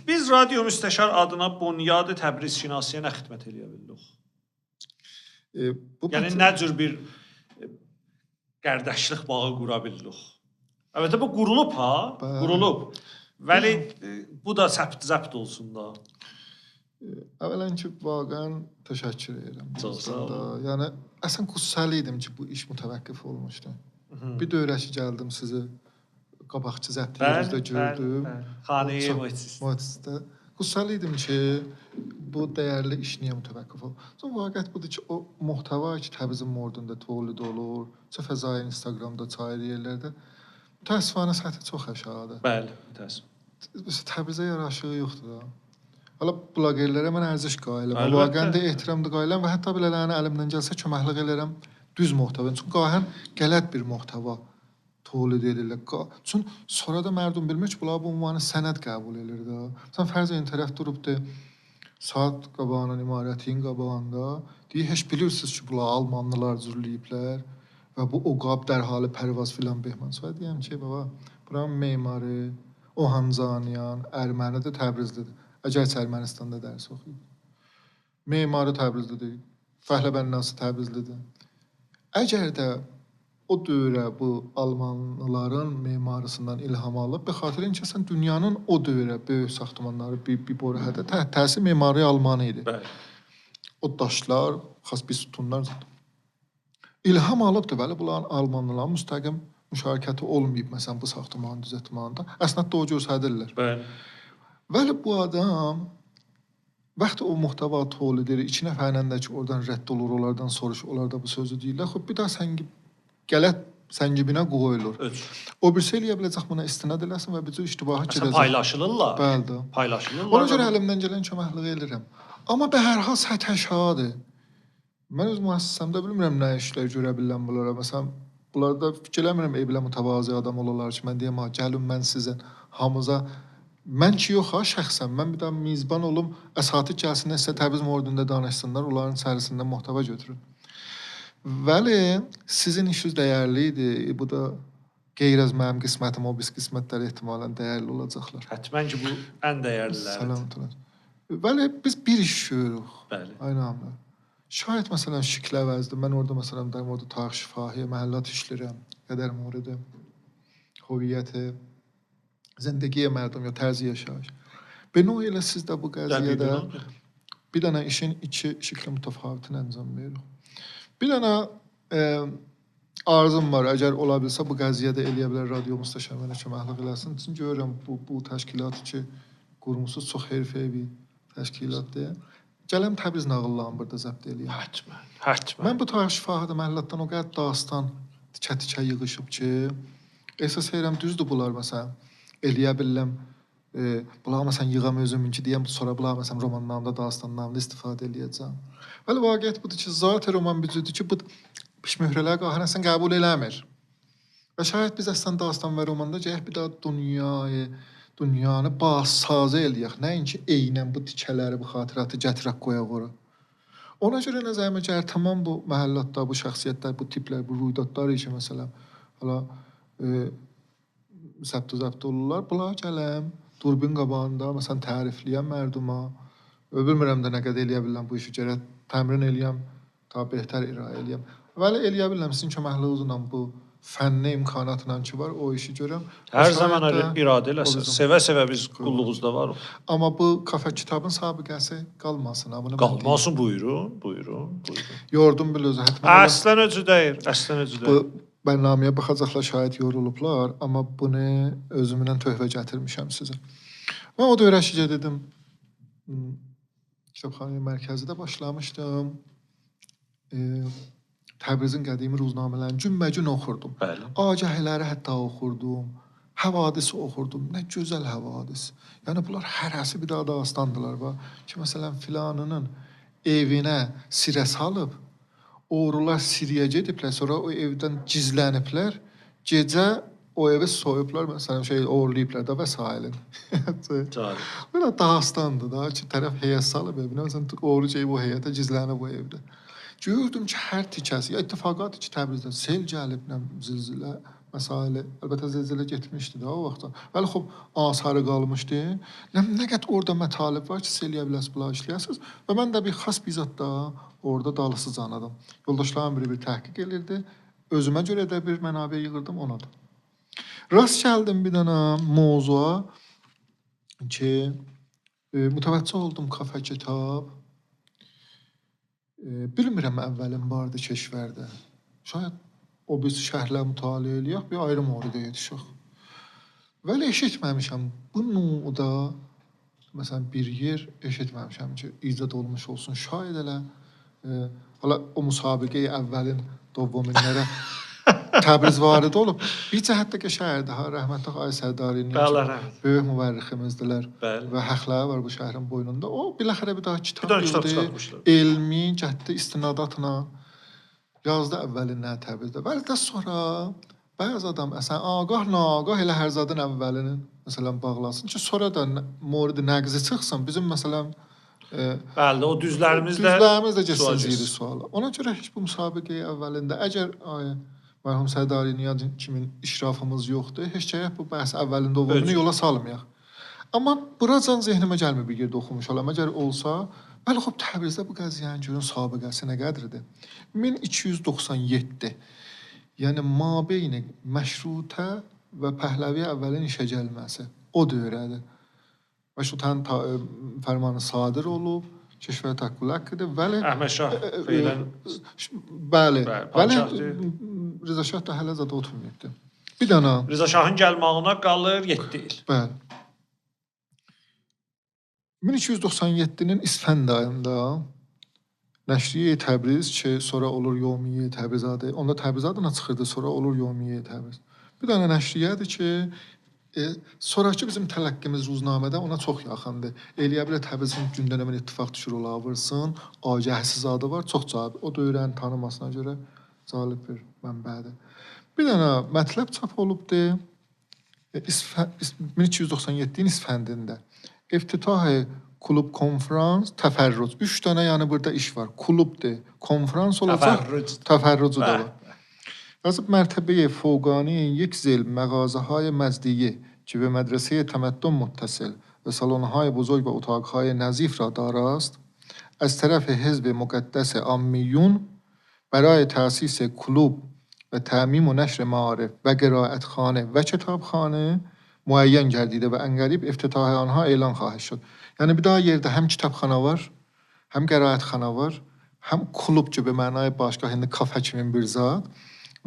Biz radio müstəşar adına Bunyad Təbriz Şinasiyə nə xidmət eləyə bildik? Yəni nə cür bir qardaşlıq bağı qura bildik? Əlbəttə bu qurulub ha, qurulub. Vəli bu da zəbt olsun da.
Əvvələn ki, vaqəən təşəkkür edirəm.
Sağ ol.
Yəni əslən qüssəli idim ki, bu iş mütəvəqqif olmuşdu. Bir dövrə ki, gəldim sizi qabaqçı zəbt yerinizdə gördüm.
Xaniyə Muhtisdə.
Qüssəli idim ki, bu dəyərli iş niyə mütəvəqqif oldu? Sonra vaqiət budur ki, o muhtəva ki, Təbrizin mordunda tolid olur, fəzai Instagramda, çayır yerlərdə təəssüfənə səthi çox aşağıdır.
Bəli, təəssüf.
Təbrizə yaraşığı yoxdur da. Hala blogerlərə mən ərziş qailəm. Vaqəən də ehtiramda qailəm və hətta bilələrini əlimdən gəlsə köməklik elərəm düz muhtəva. Çünki qahən qələt bir muhtəva tolid edirlər. Çünki sonra da mərdum bilmir ki, bunlar bu ünvanı sənəd qəbul edir də. Sən fərz edin tərəf durubdur saat qabağının, imarətin qabağında. Deyir, heç bilirsiniz ki, bunlar Almanlılar zürləyiblər və bu oqab dərhalı pərvaz filan behman. Sonra deyəm ki, baba, buranın memarı Ohanzaniyan, Erməni də Təbrizlidir. Əgər Ermənistanda dərs oxuyub. Memarı Təbrizlidir. Fəhləbənnası Təbrizlidir. Əgər də o dövrə bu Almanlıların memarısından ilham alıb, bir xatirin ki, sən dünyanın o dövrə böyük saxtamanları bir borəhədə təhsil memarı Almanı idi.
Bəli.
O daşlar, xas bir sütunlar ilham alıbdır. Bəli, bunların Almanlıların müstəqim müşarikəti olmayıb, məsələn, bu saxtamanın düzəltməsində. Əsnad da o göstərirlər.
Bəli.
Vəli bu adam vaxtı o muhtəva tolid edir, 2 nəfərlə də ki, oradan rədd olur, onlardan soruş, onlar da bu sözü deyirlər. Xoş, bir daha gələt səngibinə qoyulur. O bir şey eləyə biləcək buna istinad eləsin və bir iştibaha gedəcək.
Paylaşılırlar.
Bəli.
Paylaşılırlar.
Ona görə əlimdən gələn köməkliyi edirəm. Amma be hər hal səth aşağıdır. Mən öz müəssisəmdə bilmirəm nə işlər görə bilirəm bunlara. Məsələn, bunlarda fikirləmirəm evlə mütəvazi adam olarlar ki, mən deyəm, gəlin mən sizin hamıza mən ki yox ha şəxsən, mən bir daha mizban olum, əsatid gəlsin, nəsə Təbriz mordunda danışsınlar, onların içərisində muhtəva götürün. Vəli, sizin işiniz dəyərli idi, bu da qeyr-az mənim qismətim, o biz qismətlər ehtimalən dəyərli olacaqlar.
Hətmən ki, bu ən dəyərlilərdir.
Səlamətlər. Vəli, biz bir iş görürük.
Bəli.
Aynı anda. Şayət məsələn şiklə vəzdir, mən orada məsələn dərəm orada tarix şifahiyə, məhəllat işləyirəm, qədər moridə, hoviyyəti, zindəgiyə mərdum ya tərzi yaşayış. Beno ilə siz də bu qəziyyədə bir dənə işin 2 şəkli mütəfavitini əncam veririk. Bir dənə arzum var, əgər ola bilsə bu qəziyyədə eləyə bilər radio müstəşar mənə köməklik eləsin. Çünki görürəm bu təşkilatı ki, qurmusuz çox hərfəvi təşkilatdır. Gələm Təbriz nağıllarını burada zəbt eləyəm.
Hətmən.
Mən bu tarix şifahidə məhəllatdan o qədər dastan tikə-tikə yığışıb ki, əsas edirəm düzdür bunlar məsələn. Eləyə biləm, bunlar məsələn yığam özümünki deyəm, sonra bunlar məsələn romanlarımda, dastanlarımda istifadə eləyəcəm. Vəli vaqiət budur ki, zaten roman bücüdür ki, bu pişmöhrələr qahən əslən qəbul eləmir. Və şayət biz əslən dastan və romanda gələk bir daha dünyanı basazə eləyək. Nəinki eynən bu tikələri, bu xatiratı gətirək qoyaq ora. Ona görə nəzərimə gəlir, tamam bu məhəllatlar, bu şəxsiyyətlər, bu tiplər, bu ruydadlar ki, məsələn, hala səbt olurlar. Bunlar gələm, durbin qabağında, məsələn, tərifləyəm mərduma. Bilmirəm də nə qədər eləyə biləm bu işi gərək təmrin eləyəm, ta behtər irayə eləyəm. Vəli eləyə bilirəm sizin köməkliğinizlə bu fənni imkanatla ki var, o işi görəm.
Hər
O
zaman
şayət də
iradə
o
eləsə,
bizim-
sevə-sevə biz qulluğumuzda var.
Amma bu kafe kitabın sabiqəsi qalmasın. Ha, bunu mən deyim.
Qalmasın, buyurun, buyurun, buyurun.
Yordum bilözü. Hətta
Əslən özü deyil, əslən özü
bu
deyil.
bərnaməyə baxacaqlar, şayət yorulublar, amma bunu özümdən tövbə gətirmişəm sizə. Mən o dövrəşicə dedim, kitabxana mərkəzidə başlamışdım. Təbrizin qədimi ruznamələrini cünbəcün oxurdum.
Bəli.
Agahləri hətta oxurdum. Havadisi oxurdum. Nə gözəl havadis. Yəni bunlar hərəsi bir daha dastandılar va. Ki məsələn filanının evinə sirə salıb, oğrular Siriyə gediblər, sonra o evdən gizləniblər. Gecə o evi soyublar, məsələn oğurlayıblar da və s.
Cari.
Belə dastandır da ki, tərəf heyət salıb evinə, məsələn oğru şeyib o heyətə gizlənib o evdə. Gördüm ki, hər tikəsi, ya ittifaqat ki, Təbrizdə sel gəlib, zilzilə, məsailə, əlbəttə zilzilə getmişdi da o vaxtda. Bəli, xub, asarı qalmışdı. Nə qədər orada mətalib var ki, sel yəbiləs bula işləyəsiniz. Və mən də bir xas bizat da orada dalısız anladım. Yoldaşlarım bir təhqiq elirdi. Özümə görə də bir mənabə yığırdım ona da. Rast gəldim bir dənə mövzuya ki, mütəvəccüh oldum kafe kitab. Bilmirəm əvvəlin vardı keşvərdə. Şayad o biz şərhlə mütaliə eləyək, bir ayrı mövzuda yetişək. Vəli eşitməmişəm. Bu növdə məsələn bir yer eşitməmişəm ki, icad olmuş olsun. Şayad elə hala o müsabiqəyə əvvəlin dovuminlərə Təbriz varid olub. Bir cəhətdə ki, şəhərdə rəhmətli Ay Sərdarinin böyük müvərriximizdilər və həqləri var bu şəhərin boynunda. O biləxərə bir daha kitab yazdı. Elmi, cəhdi istinadatla yazdı əvvəlindən Təbrizdə. Bəli də sonra bəzi adam əsən ağah, nağah elə hər zadın əvvəlinin məsələn bağlasın ki, sonra da mövrid nəqzi çıxsın. Bizim məsələn
bəli, o düzlərimiz
də getsin ziri suala. Ona görə heç bu müsabiqəyə əvvəlində əgər mərhum Sərdari Niyaz kimin işrafımız yoxdur, heç gərək bu bəhs əvvəlində olduğunu yola salmayaq. Amma buracan zehnimə gəlmir bir yerdə oxumuş olam. Əgər olsa, bəli, xub Təbrizdə bu qəziyyənin görün sabiqəsi nə qədridir? 1297. Yəni mabeyni məşrutə və Pəhləviyə əvvəlin işə gəlməsi o dövrədir. Məşrutənin fərmanı sadir olub, keşvər təqqül haqqıdır. Bəli,
Əhməd Şah feylən
bəli, Rıza Şah da hələ zada oturmayıbdı. Bir dənə
Rıza Şahın gəlmağına qalır 7 il.
Bəli. 1297-nin İsfənd ayında Nəşriyə Təbriz ki, sonra olur Yevmiyyə Təbriz adı. Onda Təbriz adına çıxırdı, sonra olur Yevmiyyə Təbriz. Bir dənə nəşriyyədir ki, sonrakı bizim tələqqimiz ruznamədə ona çox yaxındır. Eləyə bilər Təbrizin gündəlimin ittifaq düşür ola vırsın, agəhsiz adı var, çox cavab. O dövrənin tanımasına görə zalib bir mənbədir. Bir dənə mətləb çap olubdur. 1297-in İsfəndində. İftitah klub konferans, təfərrüc. 3 dənə yəni burada iş var. Klubdur, konferans olacaq, təfərrücü də var. Yazıb mərtəbəyə fوقانی یک ذیل مغازه‌های مزدیه که به مدرسه تمدن متصل و سالن‌های بزرگ و اتاق‌های نظیف را دارد از طرف حزب مقدس عامیون برای تأسیس کلوب و تعمیم و نشر معارف و قرائتخانه و کتابخانه müəyyən گردیده و انقریب افتتاح آنها اعلان خواهد شد. Yəni bir daha yerdə həm kitabxana var, həm qəraətxana var, həm klub ki, به معنای باشگاه هند کافه kimi bir zat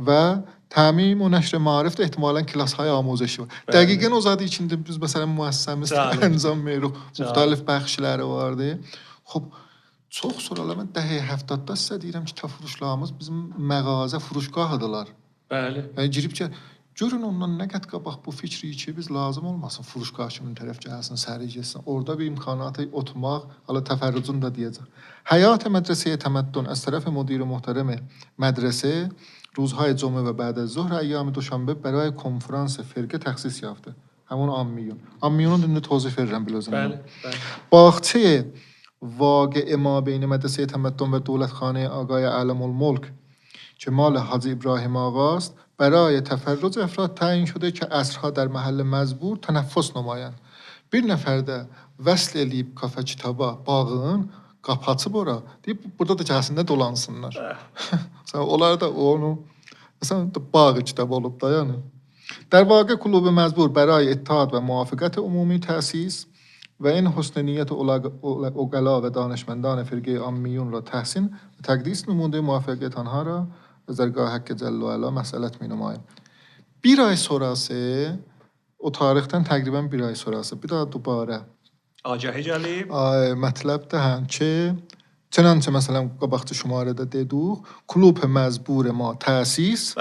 və təmim o nəşr maarif də ehtimalən klashay amuzişi var. Dəqiqən o zat içində biz məsələn müəssisəmiz Ənzam Meyrux müxtəlif bəxşləri vardı. Xub çox sonralar mən dəhə 70-da sizə deyirəm ki, təfruşlarımız bizim məğazə furuşgahıdılar.
Bəli.
Yəni girib ki, görün ondan nə qədər qabaq bu fikri ki, biz lazım olmasın furuşgah kimin tərəf gəlsin, səri gəlsin. Orada bir imkanatı oturmaq, hala təfərrücün də deyəcək. Həyat mədrəsəyə təməddün az tərəf müdiri محترم مدرسه روزهای جمعه و بعد از ظهر ایام دوشنبه برای کنفرانس فرقه تخصیص یافته. همون عامیون. عامیون رو توضیح verirəm bilozum.
Bəli, bəli.
باغچه واقع ما بین مدرسه تمدن و دولتخانه آقای علم الملک که مال حاجی ابراهیم آقاست برای تفرج افراد تعیین شده که عصرها در محل مزبور تنفس نمایند. Bir nəfər də vəsl eləyib kafe kitaba bağın qapı açıb ora. Deyib burada da gəlsinlər dolansınlar. Sən onlar da onu مثلا باغ kitab olub da yəni. در واقع کلوب مزبور برای اتحاد و موافقت عمومی تأسیس و این حسن نیت اوغلا و دانشمندان فرقه عامیون را تحسین و تقدیس نموده موافقت آنها را به درگاه حق جل و علا مسئلت می نماییم. Bir ay sonrası o tarixdən təqribən bir ay sonrası bir daha dubara
Agahı gəlib.
mətləb də həm ki چنانچه مثلا qabaqçı şumarədə dedik klub mezbur ما تأسیس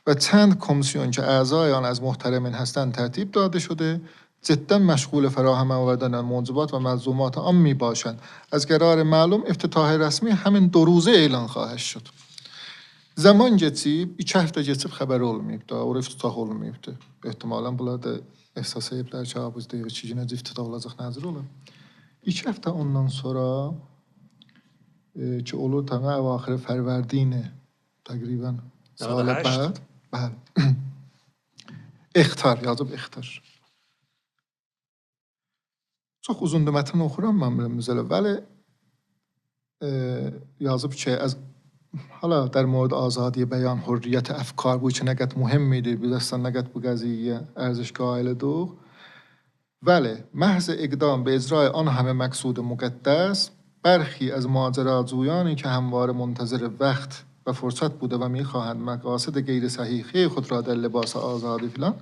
و چند کمیسیون که اعضای آن از محترمین هستند ترتیب داده شده جدا مشغول فراهم آوردن موضوعات و ملزومات آن می باشند. از قرار معلوم افتتاح رسمی همین 2 روزه elan خواهد شد. Zaman keçib 2 həftə keçib xəbər olmayıb da, ora iftitah olmayıbdı. Ehtimalən bunlar da ehsas ediblər ki, biz deyirik 2 günə iftitah olacaq nəzir olar. 2 həftə ondan sonra ki olur tamam əvaxir fərvərdini təqribən salı bəd. Bəli. İxtar yazıb ixtar. Çox uzundur mətn oxuram mən müzələ. Vəli yazıb ki, hala در مورد آزادی بیان حریت افکار bu ki nə qədər mühim idi, bilirsən nə qədər bu qəziyyəyə ارزش qailədir. ولی محض اقدام به اجرای آن همه مقصود مقدس برخی از ماجراجویانی که همواره منتظر وقت و فرصت بوده و میخواهند مقاصد غیر صحیحه خود را در لباس آزادی فلان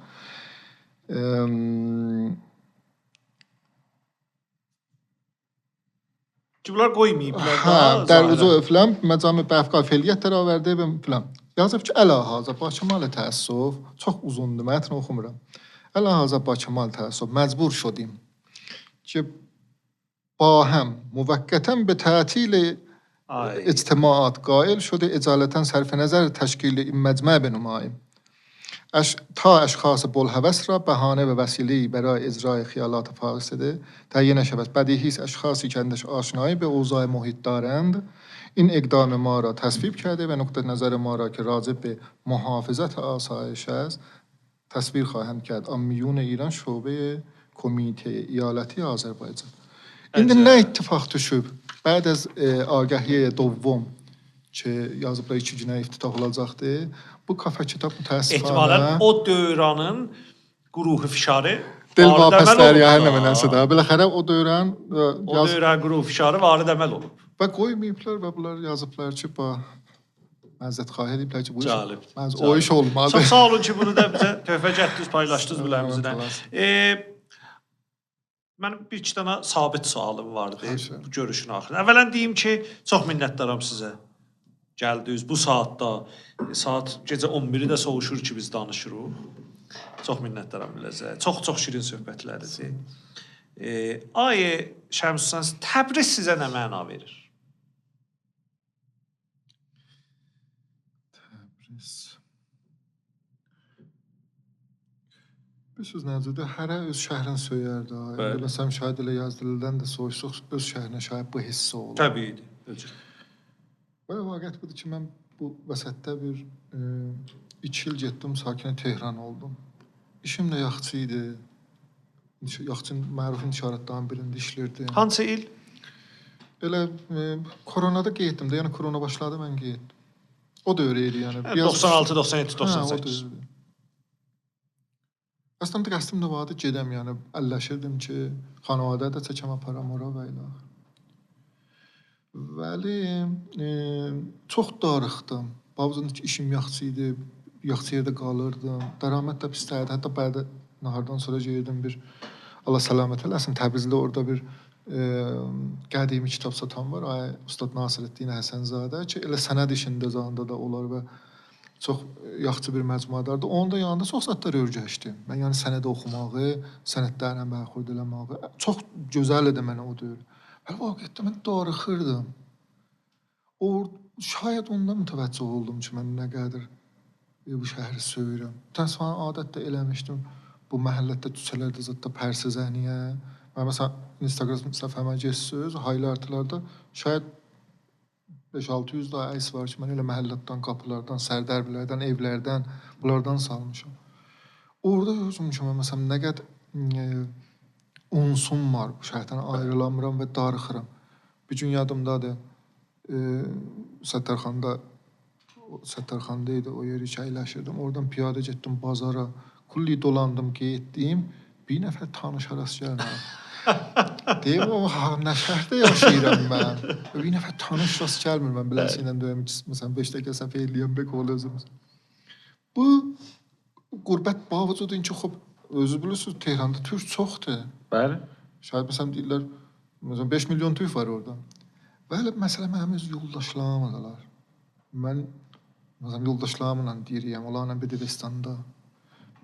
Ki bunlar qoymayıblar da.
در وضوع فلان مجامع به افکار فعلیت درآورده به فلان. yazıb ki əlahazə Bakımalı təəssüf çox uzundur mətn oxumuram. əlahazə Bakımalı təəssüf məcbur şudim ki با هم موقتا به تعطیل اجتماعات قائل شده اجالتا صرف نظر تشکیل این مجمع بنماییم تا اشخاص بلحوث را بهانه و وسیله‌ای برای اجرای خیالات فاسده تعیین شود. بدیهی است اشخاصی که اندش آشنایی به اوضاع محیط دارند این اقدام ما را تصویب کرده و نقطه نظر ما را که راجع به محافظت آسایش است تصویر خواهند کرد. عامیون ایران شعبه کمیته ایالتی آذربایجان. İndi nə ittifaq düşüb? Bəd az agahiyyə dovvum ki yazıblar 2 günə iftitah olacaqdı. Bu kafa kitab mütəəssifanə
ehtimalən o dövrənin quruhu fişarı
Dilvabəstər ya hər nə mənəsə də. Biləxərə o dövrən
o dövrən quruhu fişarı varid əməl olub.
Və qoymayıblar və bunlar yazıblar ki, məzət xahiş ediblər ki, bu iş o iş olmadı.
Çox sağ olun ki, bunu da bizə töhfə gətdiniz, paylaşdınız bilərimizdən. Mənim bir-iki dənə sabit sualım vardı bu görüşün axırında. Əvvələn deyim ki, çox minnətdaram sizə. Gəldiniz bu saatda, saat gecə 11-i də soğuşur ki, biz danışırıq. Çox minnətdaram biləzə. Çox şirin söhbətlərdir. Ay Şəmsüsən, Təbriz sizə nə məna verir?
Təbriz. Bir söz nəzərdə hərə öz şəhrin söyərdi. Məsələn, şahid elə yazdırıldan da soğuşsuq öz şəhrinə şahid bu hissi olur.
Təbiidir.
Və vaqiət budur ki, mən bu vəsətdə bir 2 il getdim, sakin Tehran oldum. İşim də yaxçı idi. Yaxçının məruf inşaatlardan birində işlirdim.
Hansı il?
Elə koronada getdim də, yəni korona başladı mən getdim. O dövrə idi yəni.
96, 97, 98.
Əslində qəsdim də vardı gedəm, yəni əlləşirdim ki, xanavadə də çəkəm aparam ora və ilə. Vəli çox darıxdım. Babzın işim yaxçı idi, yaxçı yerdə qalırdım. Dəramət də pislərdi. Hətta bədə nahardan sonra geldim bir Allah səlamət eləsin. Təbrizdə orada bir qədimi kitab satan var. Ustad Nasirəddin Həsənzadə ki, elə sənəd işində zanda da olar və çox yaxşı bir məcmuadardır. Onun da yanında çox zətlər öyrəşdim. Mən yəni sənəd oxumağı, sənədlərlə məxud eləməyi çox gözəl idi mənə o dövr. Və vaqiətdə mən darıxırdım. Şayad ondan mütəvəccüh oldum ki, mən nə qədər bu şəhəri söyürəm. Təsvən adət də eləmişdim. Bu məhəllədə küçələrdə zətdə Pərsizəniyə. Mən məsələn Instagram səhifəmə geçsiniz, highlightlarda şayad 5-600 da əks var ki, mən elə məhəllədən, qapılardan, sərdərbilərdən, evlərdən, bunlardan salmışam. Orada özüm ki, mən məsələn nə qədər unsum var bu şəhərdən ayrılamıram və darıxıram. Bir gün yadımdadır. Səttarxanda idi, o yeri çaylaşırdım. Oradan piyada getdim bazara. Kulli dolandım, getdim. Bir nəfər tanış rast gəlmədi. Deyim, nə şəhərdə yaşayıram mən. Bir nəfər tanış rast gəlmir mən. Biləsindən döyəm, məsələn, 5 dəqiqə səfə eləyəm, bək ol özümüz. Bu qürbət bavucudur ki, xop, özü bilirsiniz, Tehranda türk çoxdur.
Bəli.
Şayad məsələn deyirlər, məsələn 5 milyon türk var orada. Bəli, məsələ mənim öz yoldaşlarımdalar. Mən məsələn yoldaşlarımla deyirəm, onlarla bir Dədəstanda.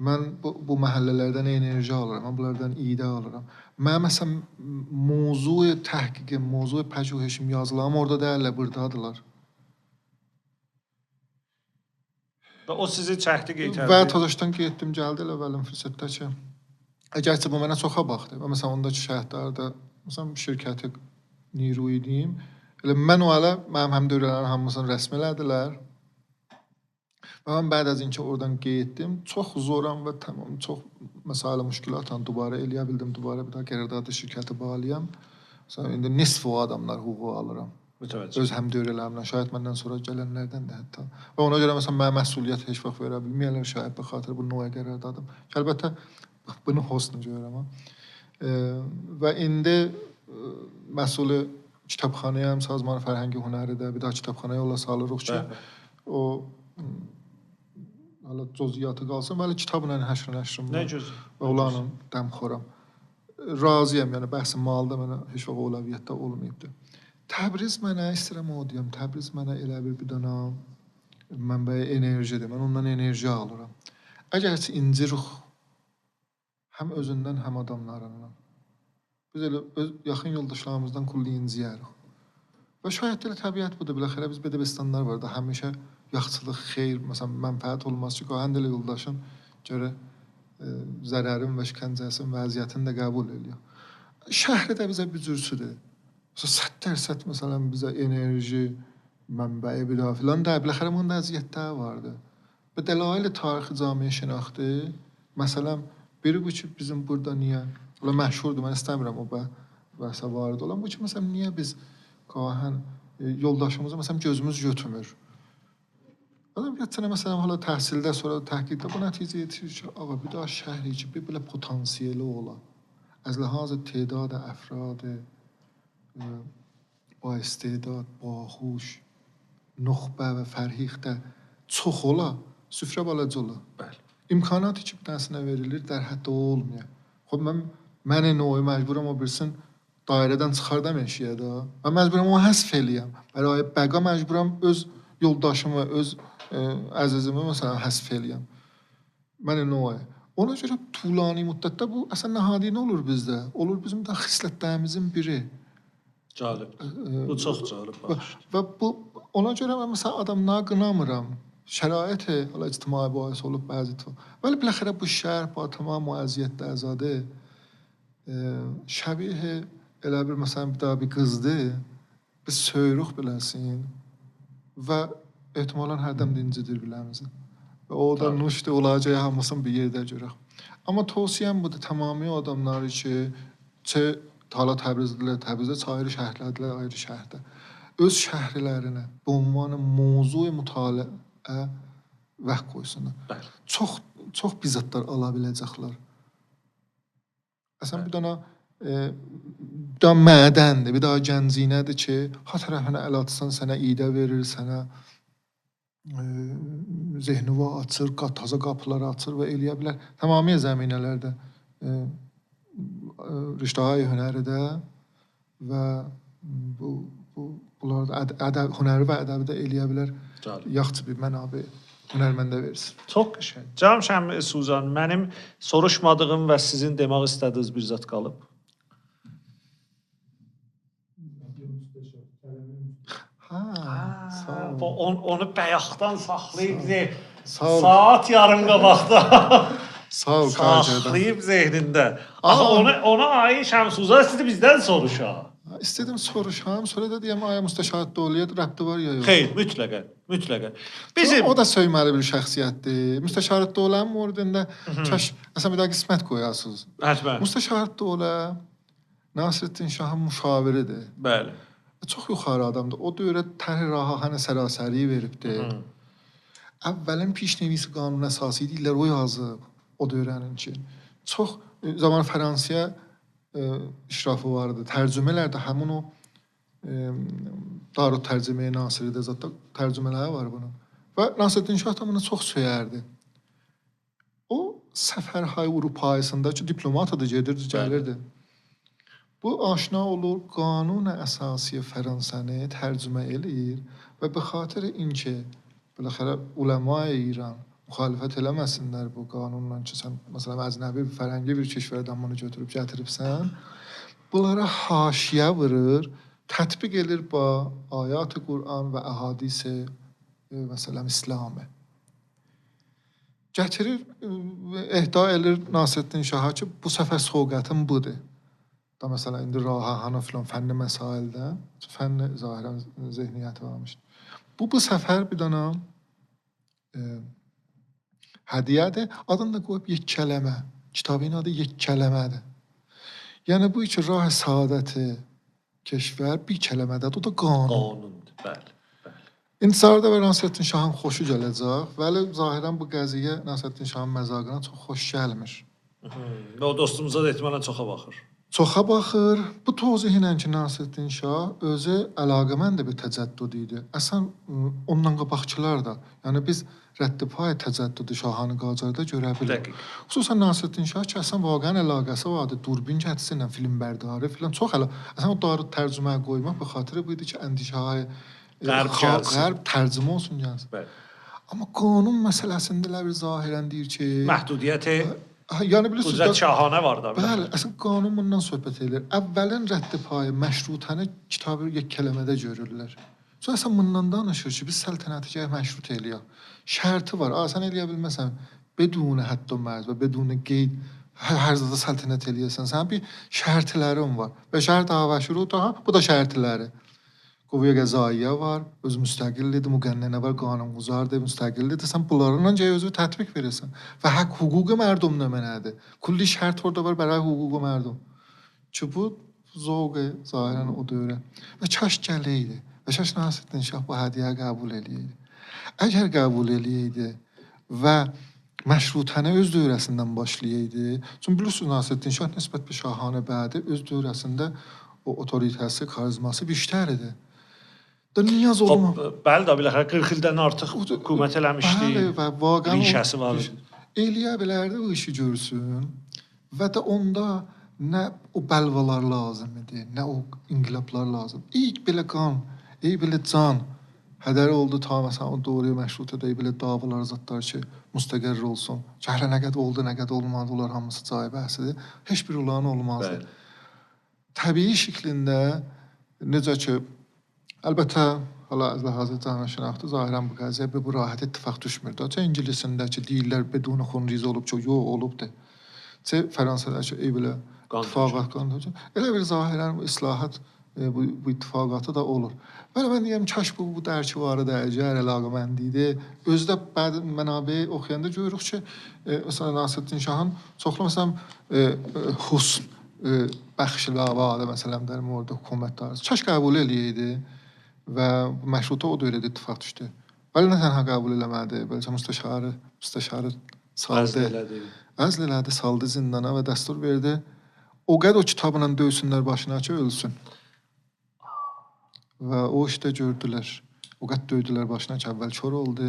Mən bu məhəllələrdən enerji alıram, mən bunlardan iyidə alıram. Mən məsələn mövzu təhqiqim, mövzu pəjühişim yazılarım orada deyirlər, buradadılar.
Və o sizi çəkdi, getərdi.
Və Tazaşdan getdim, gəldi elə əvvəlin fürsətdə ki, əgərçə bu mənə çoxa baxdı. Və məsələn ondakı şəhərlərdə, məsələn şirkəti Niru idim. Elə mən o hələ mənim həm dövrələrin hamısını rəsm elədilər. Və mən bəd az inki oradan getdim. Çox zoran və tamam, çox məsələ müşkilatla dubara eləyə bildim. Dubara bir daha qərardadı şirkəti bağlayam. Məsələn, indi nisf o adamlar hüququ alıram.
Mütəvəccüh.
Öz həm dövrələrimdən, şayət məndən sonra gələnlərdən də hətta. Və ona görə məsələn mənə məsuliyyət heç vaxt verə bilməyərlər, şayət bu xatir bu noya qərardadım. Əlbəttə bunu hosna görürəm. Və indi məsulü kitabxanayam, Sazman Fərhəngi Hünəridə, bir daha kitabxanaya yola salırıq ki, o hala cüziyyatı qalsın, bəli kitabla həşr nəşrim var.
Nə gözəl.
Və onlarla dəmxoram. Razıyam, yəni bəhsim malda mənə heç vaxt əvvəliyyətdə olmayıbdı. Təbriz mənə istəyirəm o deyəm. Təbriz mənə elə bir dana mənbəyi enerjidir. Mən ondan enerji alıram. Əgərçi inciruq həm özündən, həm adamlarından. Biz elə öz yaxın yoldaşlarımızdan kulli inciyərik. Və şayət elə təbiət budur. Biləxərə biz Bədəbəstanlar var da həmişə yaxçılıq, xeyr, məsələn, mənfəət olmaz ki, o həndələ yoldaşın görə zərərin və şikəncəsin vəziyyətini də qəbul ediyor. Şəhri də bizə bir cürsüdür. 100% məsələn bizə enerji mənbəyi bir daha filan da biləxərə bunun əziyyətləri vardı. Və dəlail tarixi camiə şənaxtı, məsələn, biri bu ki, bizim burada niyə, ola məşhurdur, mən istəmirəm o bəhsə varid olan, bu ki, məsələn, niyə biz qahən yoldaşımızı, məsələn, gözümüz götürmür. Adam gətirənə, məsələn, hala təhsildə, sonra təhqiqdə bu nəticə yetirir ki, ağa, bir daha şəhri ki, bir belə potansiyeli ola. Az ləhaz تعداد افراد با استعداد، باهوش، نخبه və fərhiqdə çox ola, süfrə balaca ola.
Bəli.
İmkanatı ki, bir dənəsinə verilir, der həddə olmuyor. Xub, mən o məcburam o bilsin, dairədən çıxardam eşiyə da. Mən məcburam o həsf eləyəm. Bəli, bəqa məcburam öz yoldaşımı, öz əzizimi məsələn həsf eləyəm. Mən o ona görə tulani müddətdə bu əslən nəhadi nə olur bizdə? Olur bizim də xislətlərimizin biri.
Cəlib. Bu çox cəlib.
Və bu ona görə mən məsələn adamları qınamıram. Şəraiti hala ictimai bahis olub bəzi. Bəli, biləxərə bu şəhər bu tamam əziyyətdə əzadı. Şəbih elə bir məsələn bir daha bir qızdır. Biz söyürük biləsin və ehtimalən hərdən dincidir biləmizin. Və o da nuşdu olacağı hamısını bir yerdə görək. Amma tövsiyəm budur tamamı adamları ki, hala Təbrizdə ayrı şəhərlərdə, ayrı şəhərdə. Öz şəhərlərinə bu ünvanı mövzu mütaliə vaxt qoysunlar. Çox bizzatlar ala biləcəklər. Əsən bir dana mədəndir, bir daha gəncinədir ki, ha tərəfinə əl atsan sənə iyidə verir, sənə zehnini açır, taza qapıları açır və eləyə bilər. Tamamilə zəminələrdə riştahai hünəridə və bunlarda hünəri və ədəbi də eləyə bilər. Yaxçı bir mənabə hünərməndə versin.
Çox qəşəng. Canım Şəmil Suzan, mənim soruşmadığım və sizin demək istədiyiniz bir zət qalıb. Onu bayaqdan saxlayıb saat yarım qabaqda saxlayıb zehnində. Ona aid Şəmsuzan sizi bizdən soruşa.
İstədim soruşam, sonra da deyəm aya müstəşar dövlət rəbti var ya yox.
Xeyr, mütləq.
O da söyməli bir şəxsiyyətdir. Müstəşar dövlətin mövzusunda kaş məsələn bir daha qismət qoyasınız.
Həttəmən.
Müstəşar dövlət Nasrettin Şahın müşaviridir.
Bəli.
Çox yuxarı adamdır. O dövrə Tərh Rahane sərasəri veribdi. Əvvəlin pişnevisi qanun əsası idi, illər o yazıb o dövrəninki. Çox zaman Fransaya işrafı vardı. Tərcümələr də həmin o Darut Tərcüməyə Nasiridə zətdə tərcümələri var bunun. Və Nasreddin Şah da bunu çox söyərdi. O səfərhay Avropasında ki, diplomat da gedirdi, gəlirdi. Bu aşina olur, qanun əsası Fransəni tərcümə eləyir və bu xatir inki biləxərə uləma-i İran müxalifət eləməsinlər bu qanunla ki, sən məsələn əcnəbi bir fərəngi bir keşvərdən bunu götürüb gətiribsən, bunlara haşiyə vurur, tətbiq edir bu ayat-ı Qur'an və əhadis-i məsələn İslamı. Gətirir, ehda edir Nasreddin Şaha ki, bu səfər soğqətin budur. Da məsələn, indi Rahane filan fənni məsaildə, fənni zahirən zehniyyəti varmışdı. Bu səfər bir dana hədiyyədir. Adını da qoyub yek kələmə. Kitabın adı yek kələmədir. Yəni bu iki rah-ı saadəti keşvər bir kələmədədir. O da qanun.
Qanundur, bəli.
İntisarda və Nasreddin Şahın xoşu gələcək. Vəli zahirən bu qəziyyə Nasreddin Şahın məzaqına çox xoş gəlmir.
Və o dostumuza da etmənə çoxa baxır.
Çoxa baxır. Bu tozihlə ki, Nasreddin Şah özü əlaqəmənd bir təcəddüd idi. Əsən ondan qabaqçılar da, yəni biz rəddipay təcəddüdü Şahanı Qacarda görə bilirik. Xüsusən Nasreddin Şah ki, əsən vaqəən əlaqəsi vardı. Durbin gətirisi ilə film bərdarı filan çox əsən o Darut tərcüməyə qoymaq bu xatirə bu idi ki, əndişəhay Qərb tərcümə olsun gəlsin.
Bəli.
Amma qanun məsələsində bir zahirən deyir ki,
məhdudiyyəti
yəni bilirsiniz,
qüdrət şahanə var da.
Bəli, əslən qanun bundan söhbət edir. Əvvələn rəddipayı məşrutəni kitabı bir kələmədə görürlər. Sonra əslən bundan danışır ki, biz səltənəti gərək məşrut eləyək. Şərti var. Sən eləyə bilməsən, bedun hədd və mərz və bedun qeyd hər zada səltənət eləyəsən. Sənin bir şərtlərin var. Və şərt avəşuru da, bu da şərtləri. Quvvəyə qəzaiyə var, öz müstəqillidir, müqənnənə var, qanunquzardır, müstəqillidir. Sən bunlarla özü tətbiq verirsən. Və haqq hüququ mərdum nədir? Kulli şərt orada var bəray hüququ mərdum. Ki bu zövqü zahirən o dövrə. Və kaş gələydi. Və kaş Nasreddin Şah bu hədiyyə qəbul eləyəydi. Əgər qəbul eləyəydi və məşrutənə öz dövrəsindən başlayaydı. Çünki bilirsiniz Nasreddin Şah nisbət bir şahanə bədi öz dövrəsində o otoritəsi, karizması işlər idi. Da niyaz olma.
Bəli də biləxə 40 ildən artıq hökumət eləmişdi.
Bəli və vaqəən
rişəsi var.
Eləyə bilərdi bu işi görsün və də onda nə o bəlvalar lazım idi, nə o inqilablar lazım. İlk belə qan, belə can hədər oldu ta məsələn o doğruya məşrutədə belə davalar zətlər ki, müstəqirr olsun. Cəhlə nə qədər oldu, nə qədər olmadı, onlar hamısı cayı bəhsidir. Heç bir olan olmazdı. Təbii şəklində necə ki əlbəttə, hal-hazırda canşinaxtı zahirən bu qəziyyə bu rahat ittifaq düşmürdü. Çə ingilisində ki, deyirlər bedun xunriz olub, çox yox olubdu. Çə Fransada ki, belə ittifaqat qanunu. Elə bir zahirən islahat bu ittifaqatı da olur. Mən deyəm, kaş bu dərki var idi, əgər əlaqəmənd idi. Özdə bəzi mənabə oxuyanda görürük ki, məsələn Nasreddin Şahın çoxlu məsələn husn bəxşiləvadə məsələn der mövzu hökumətlər. Kaş qəbul eləyəydi. Və məşruta o dövrədə ittifaq düşdü. Bəli, nə tənha qəbul eləmədi, beləcə müstəşarı saldı. Əzl elədi, saldı zindana və dəstur verdi. O qədər o kitabla döysünlər başına ki, ölsün. Və o işdə gördülər. O qədər döydülər başına ki, əvvəl kör oldu,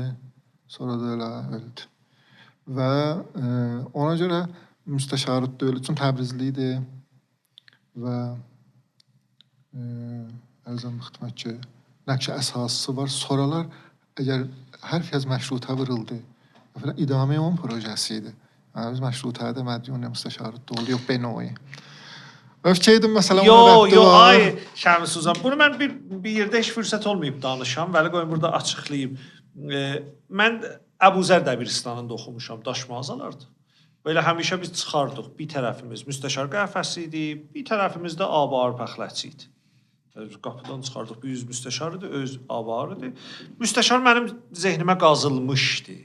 sonra da elə öldü. Və ona görə müstəşarı döyülü üçün Təbrizli idi və ərzən xidmət ki, nəqşə əsası var. Sonralar əgər hər fiyaz məşrutə vuruldu, idamə onun projəsi idi. Yəni, biz məşrutədə mədyun müstəşarı oldu, yox benoyi. Öfkəydim məsələn ona rəbdi var.
Ay Şəmis Uzan, bunu mən bir yerdə heç fürsət olmayıb danışam. Vəli qoyun burada açıqlayayım. Mən Əbuzər Dəbiristanında oxumuşam, daş mağazalardı. Belə həmişə biz çıxardıq. Bir tərəfimiz müstəşar qəhvəsi idi, bir tərəfimiz də abar pəxləçi idi. Qapıdan çıxardıq, bir yüz müstəşar idi, öz abarı idi. Müstəşar mənim zehnimə qazılmışdı.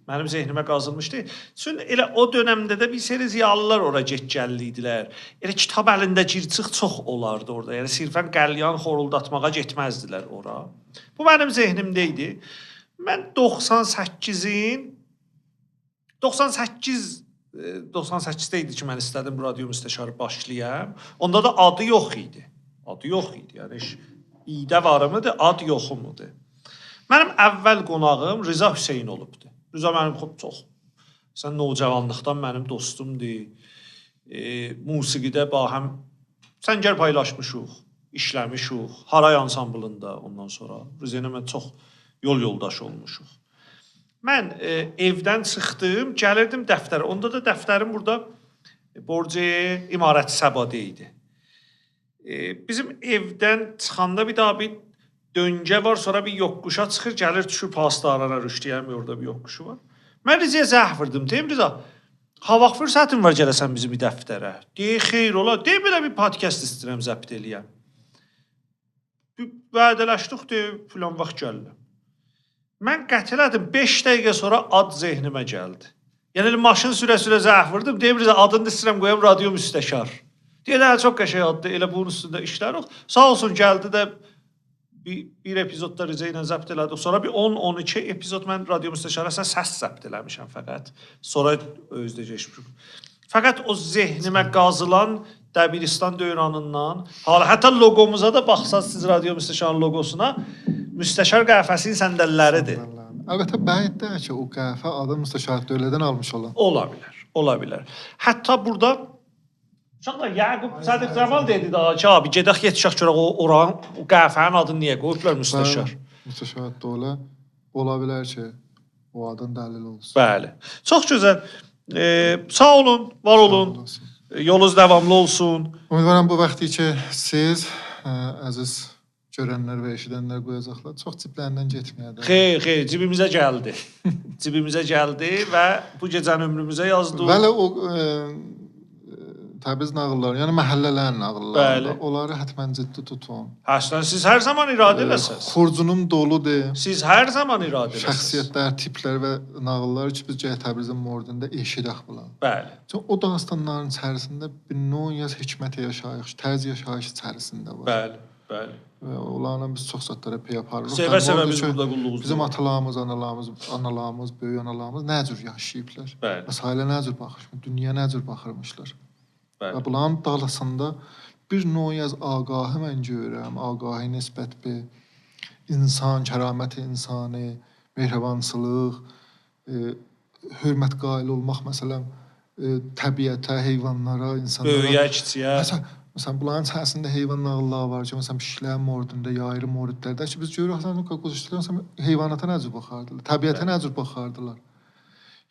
Mənim zehnimə qazılmışdı. Çünki elə o dövrdə də bir seri ziyalılar ora get-gəlli idilər. Elə kitab əlində cir-çıx çox olardı orada. Yəni sirfən qəlyan xoruldatmağa getməzdilər ora. Bu mənim zehnimdə idi. Mən 98-də idi ki, mən istədim radio müstəşarı başlayam. Onda da adı yox idi. Adı yox idi. Yəni idə varımıdır, ad yoxumudur. Mənim əvvəl qonağım Rıza Hüseyn olubdu. Rıza mənim çox sən nocavanlıqdan mənim dostumdur. Musiqidə bahəm səngər paylaşmışıq, işləmişik. Haray ansamblında ondan sonra Rıza ilə mən çox yol yoldaşı olmuşuq. Mən evdən çıxdım, gəlirdim dəftərə. Onda da dəftərim burada Borcəyə İmarət Səbadə idi. Bizim evdən çıxanda bir daha bir döngə var, sonra bir yoxuşa çıxır, gəlir düşür pastarana rüştiyəm, orada bir yoxuşu var. Mən Rizəyə zəh vurdım, deyim Riza, ha vaxt fürsətin var gələsən bizim bir dəftərə. Deyir, xeyr ola, deyim belə bir podcast istəyirəm zəbt eləyəm. Vədələşdik, deyir, filan vaxt gəlirəm. Mən qət elədim, 5 dəqiqə sonra ad zehnimə gəldi. Yəni maşın sürə-sürə zəh vurdum, deyim Riza, adını istəyirəm qoyam radio müstəşar. Deyir, çox qəşəng addır, elə bunun üstündə işlərik. Sağ olsun gəldi də bir epizodda Rıza ilə zəbt elədik. Sonra bir 10-12 epizod mən radio müstəşarəsinə səs zəbt eləmişəm fəqət. Sonra özdə keçmişim. Fəqət o zehnimə qazılan Dəbiristan dövrünündən, hətta loqomuza da baxsaz siz radio müstəşarın loqosuna, müstəşar qəhvəsinin səndəlləridir.
Əlbəttə bəiddir ki, o qəhvə adı müstəşar dövlədən almış olan.
Ola bilər, ola bilər. Hətta burada uşaqlar Yaqub Sadiq Cəmal dedi daha ki, abi gedək yetişək görək oranın o qəhvənin adını niyə qoyublar müstəşar?
Müstəşar dövlə ola bilər ki, o adın dəlili olsun.
Bəli. Çox gözəl. Sağ olun, var olun. Yolunuz davamlı olsun.
Ümidvaram bu vaxtı ki siz əziz görənlər və eşidənlər qoyacaqlar. Çox ciblərindən getməyədir.
Xeyr, cibimizə gəldi. Cibimizə gəldi və bu gecəni ömrümüzə yazdıq.
Bəli, o Təbriz nağılları, yəni məhəllələrin nağılları, onları hətmən ciddi tutun.
Həsən, siz hər zaman iradə eləsəz.
Xurcunum doludur.
Siz hər zaman iradə eləsəz.
Şəxsiyyətlər, tiplər və nağıllar ki, biz gəl Təbrizin mordunda eşidək bunlar.
Bəli.
Çünki o dastanların içərisində bir növ hikmət yaşayış, tərz yaşayış içərisində var.
Bəli, bəli.
Və onlarla biz çox zətlərə pey aparırıq.
Sevə-sevə biz burada qulluğumuz.
Bizim atalarımız, analarımız, böyük analarımız nə cür yaşayıblar?
Bəli.
Məsailə nə cür baxışmış, dünya nə cür baxırmışlar?
Bəli.
Və bunların dalasında bir növ ağahı mən görürəm, ağahı nisbət bir insan, kəraməti insanı, mehribançılıq, hörmət qail olmaq, məsələn, təbiətə, heyvanlara, insanlara.
Böyüyə, kiçiyə.
Məsələn, bunların içərisində heyvan nağılları var ki, məsələn, pişiklərin mordunda, yayırı mordlərdə ki, biz görürük, qozuşdular, heyvanata nə cür baxardılar, təbiətə nə cür baxardılar.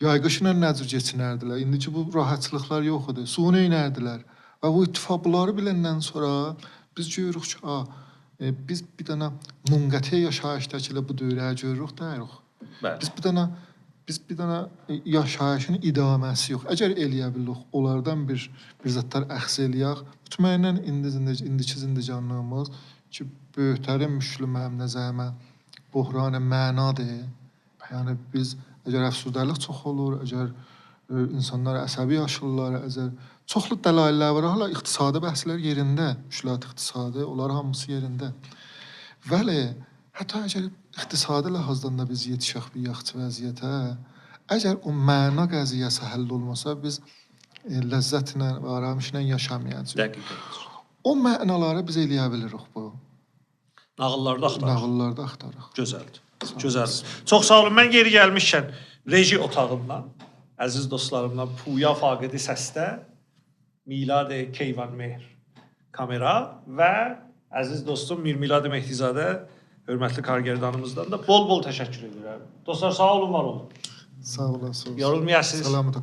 Yayqışla nə cür keçinərdilər. İndiki bu rahatçılıqlar yox idi. Su neynərdilər. Və bu ittifaqları biləndən sonra biz görürük ki, biz bir dənə munqəti yaşayışdakı ilə bu dövrəyə görürük, deyirik. Biz bir dənə yaşayışın idaməsi yox. Əgər eləyə bilirik, onlardan bir zətlər əxs eləyək, mütməyindən indiki zindicanlığımız ki, böyüklərin müşlüməm nəzəmə buhranə mənadır. Yəni biz əgər əfsudəlik çox olur, əgər insanlar əsəbi yaşırlar, əgər çoxlu dəlaillər var, hala iqtisadi bəhslər yerində, müşkilat iqtisadi, onlar hamısı yerində. Vəli, hətta əgər iqtisadi ləhazdan da biz yetişək bir yaxçı vəziyyətə, əgər o məna qəziyyəsi həll olmasa, biz ləzzətlə və aramışla yaşamayacaq.
Dəqiqdir.
O mənaları biz eləyə bilirik bu.
Nağıllarda
axtarırıq.
Gözəldir. Gözəldir. Çox sağ olun. Mən geri gəlmişkən reji otağımdan, əziz dostlarımla Puya Faqidi səsdə Milad Keyvan Mehr kamera və əziz dostum Mirmilad Mehdizadə hörmətli kargerdanımızdan da bol-bol təşəkkür edirəm. Dostlar sağ olun, var olun.
Sağ olasınız.
Yorulmayasınız.
Salamat.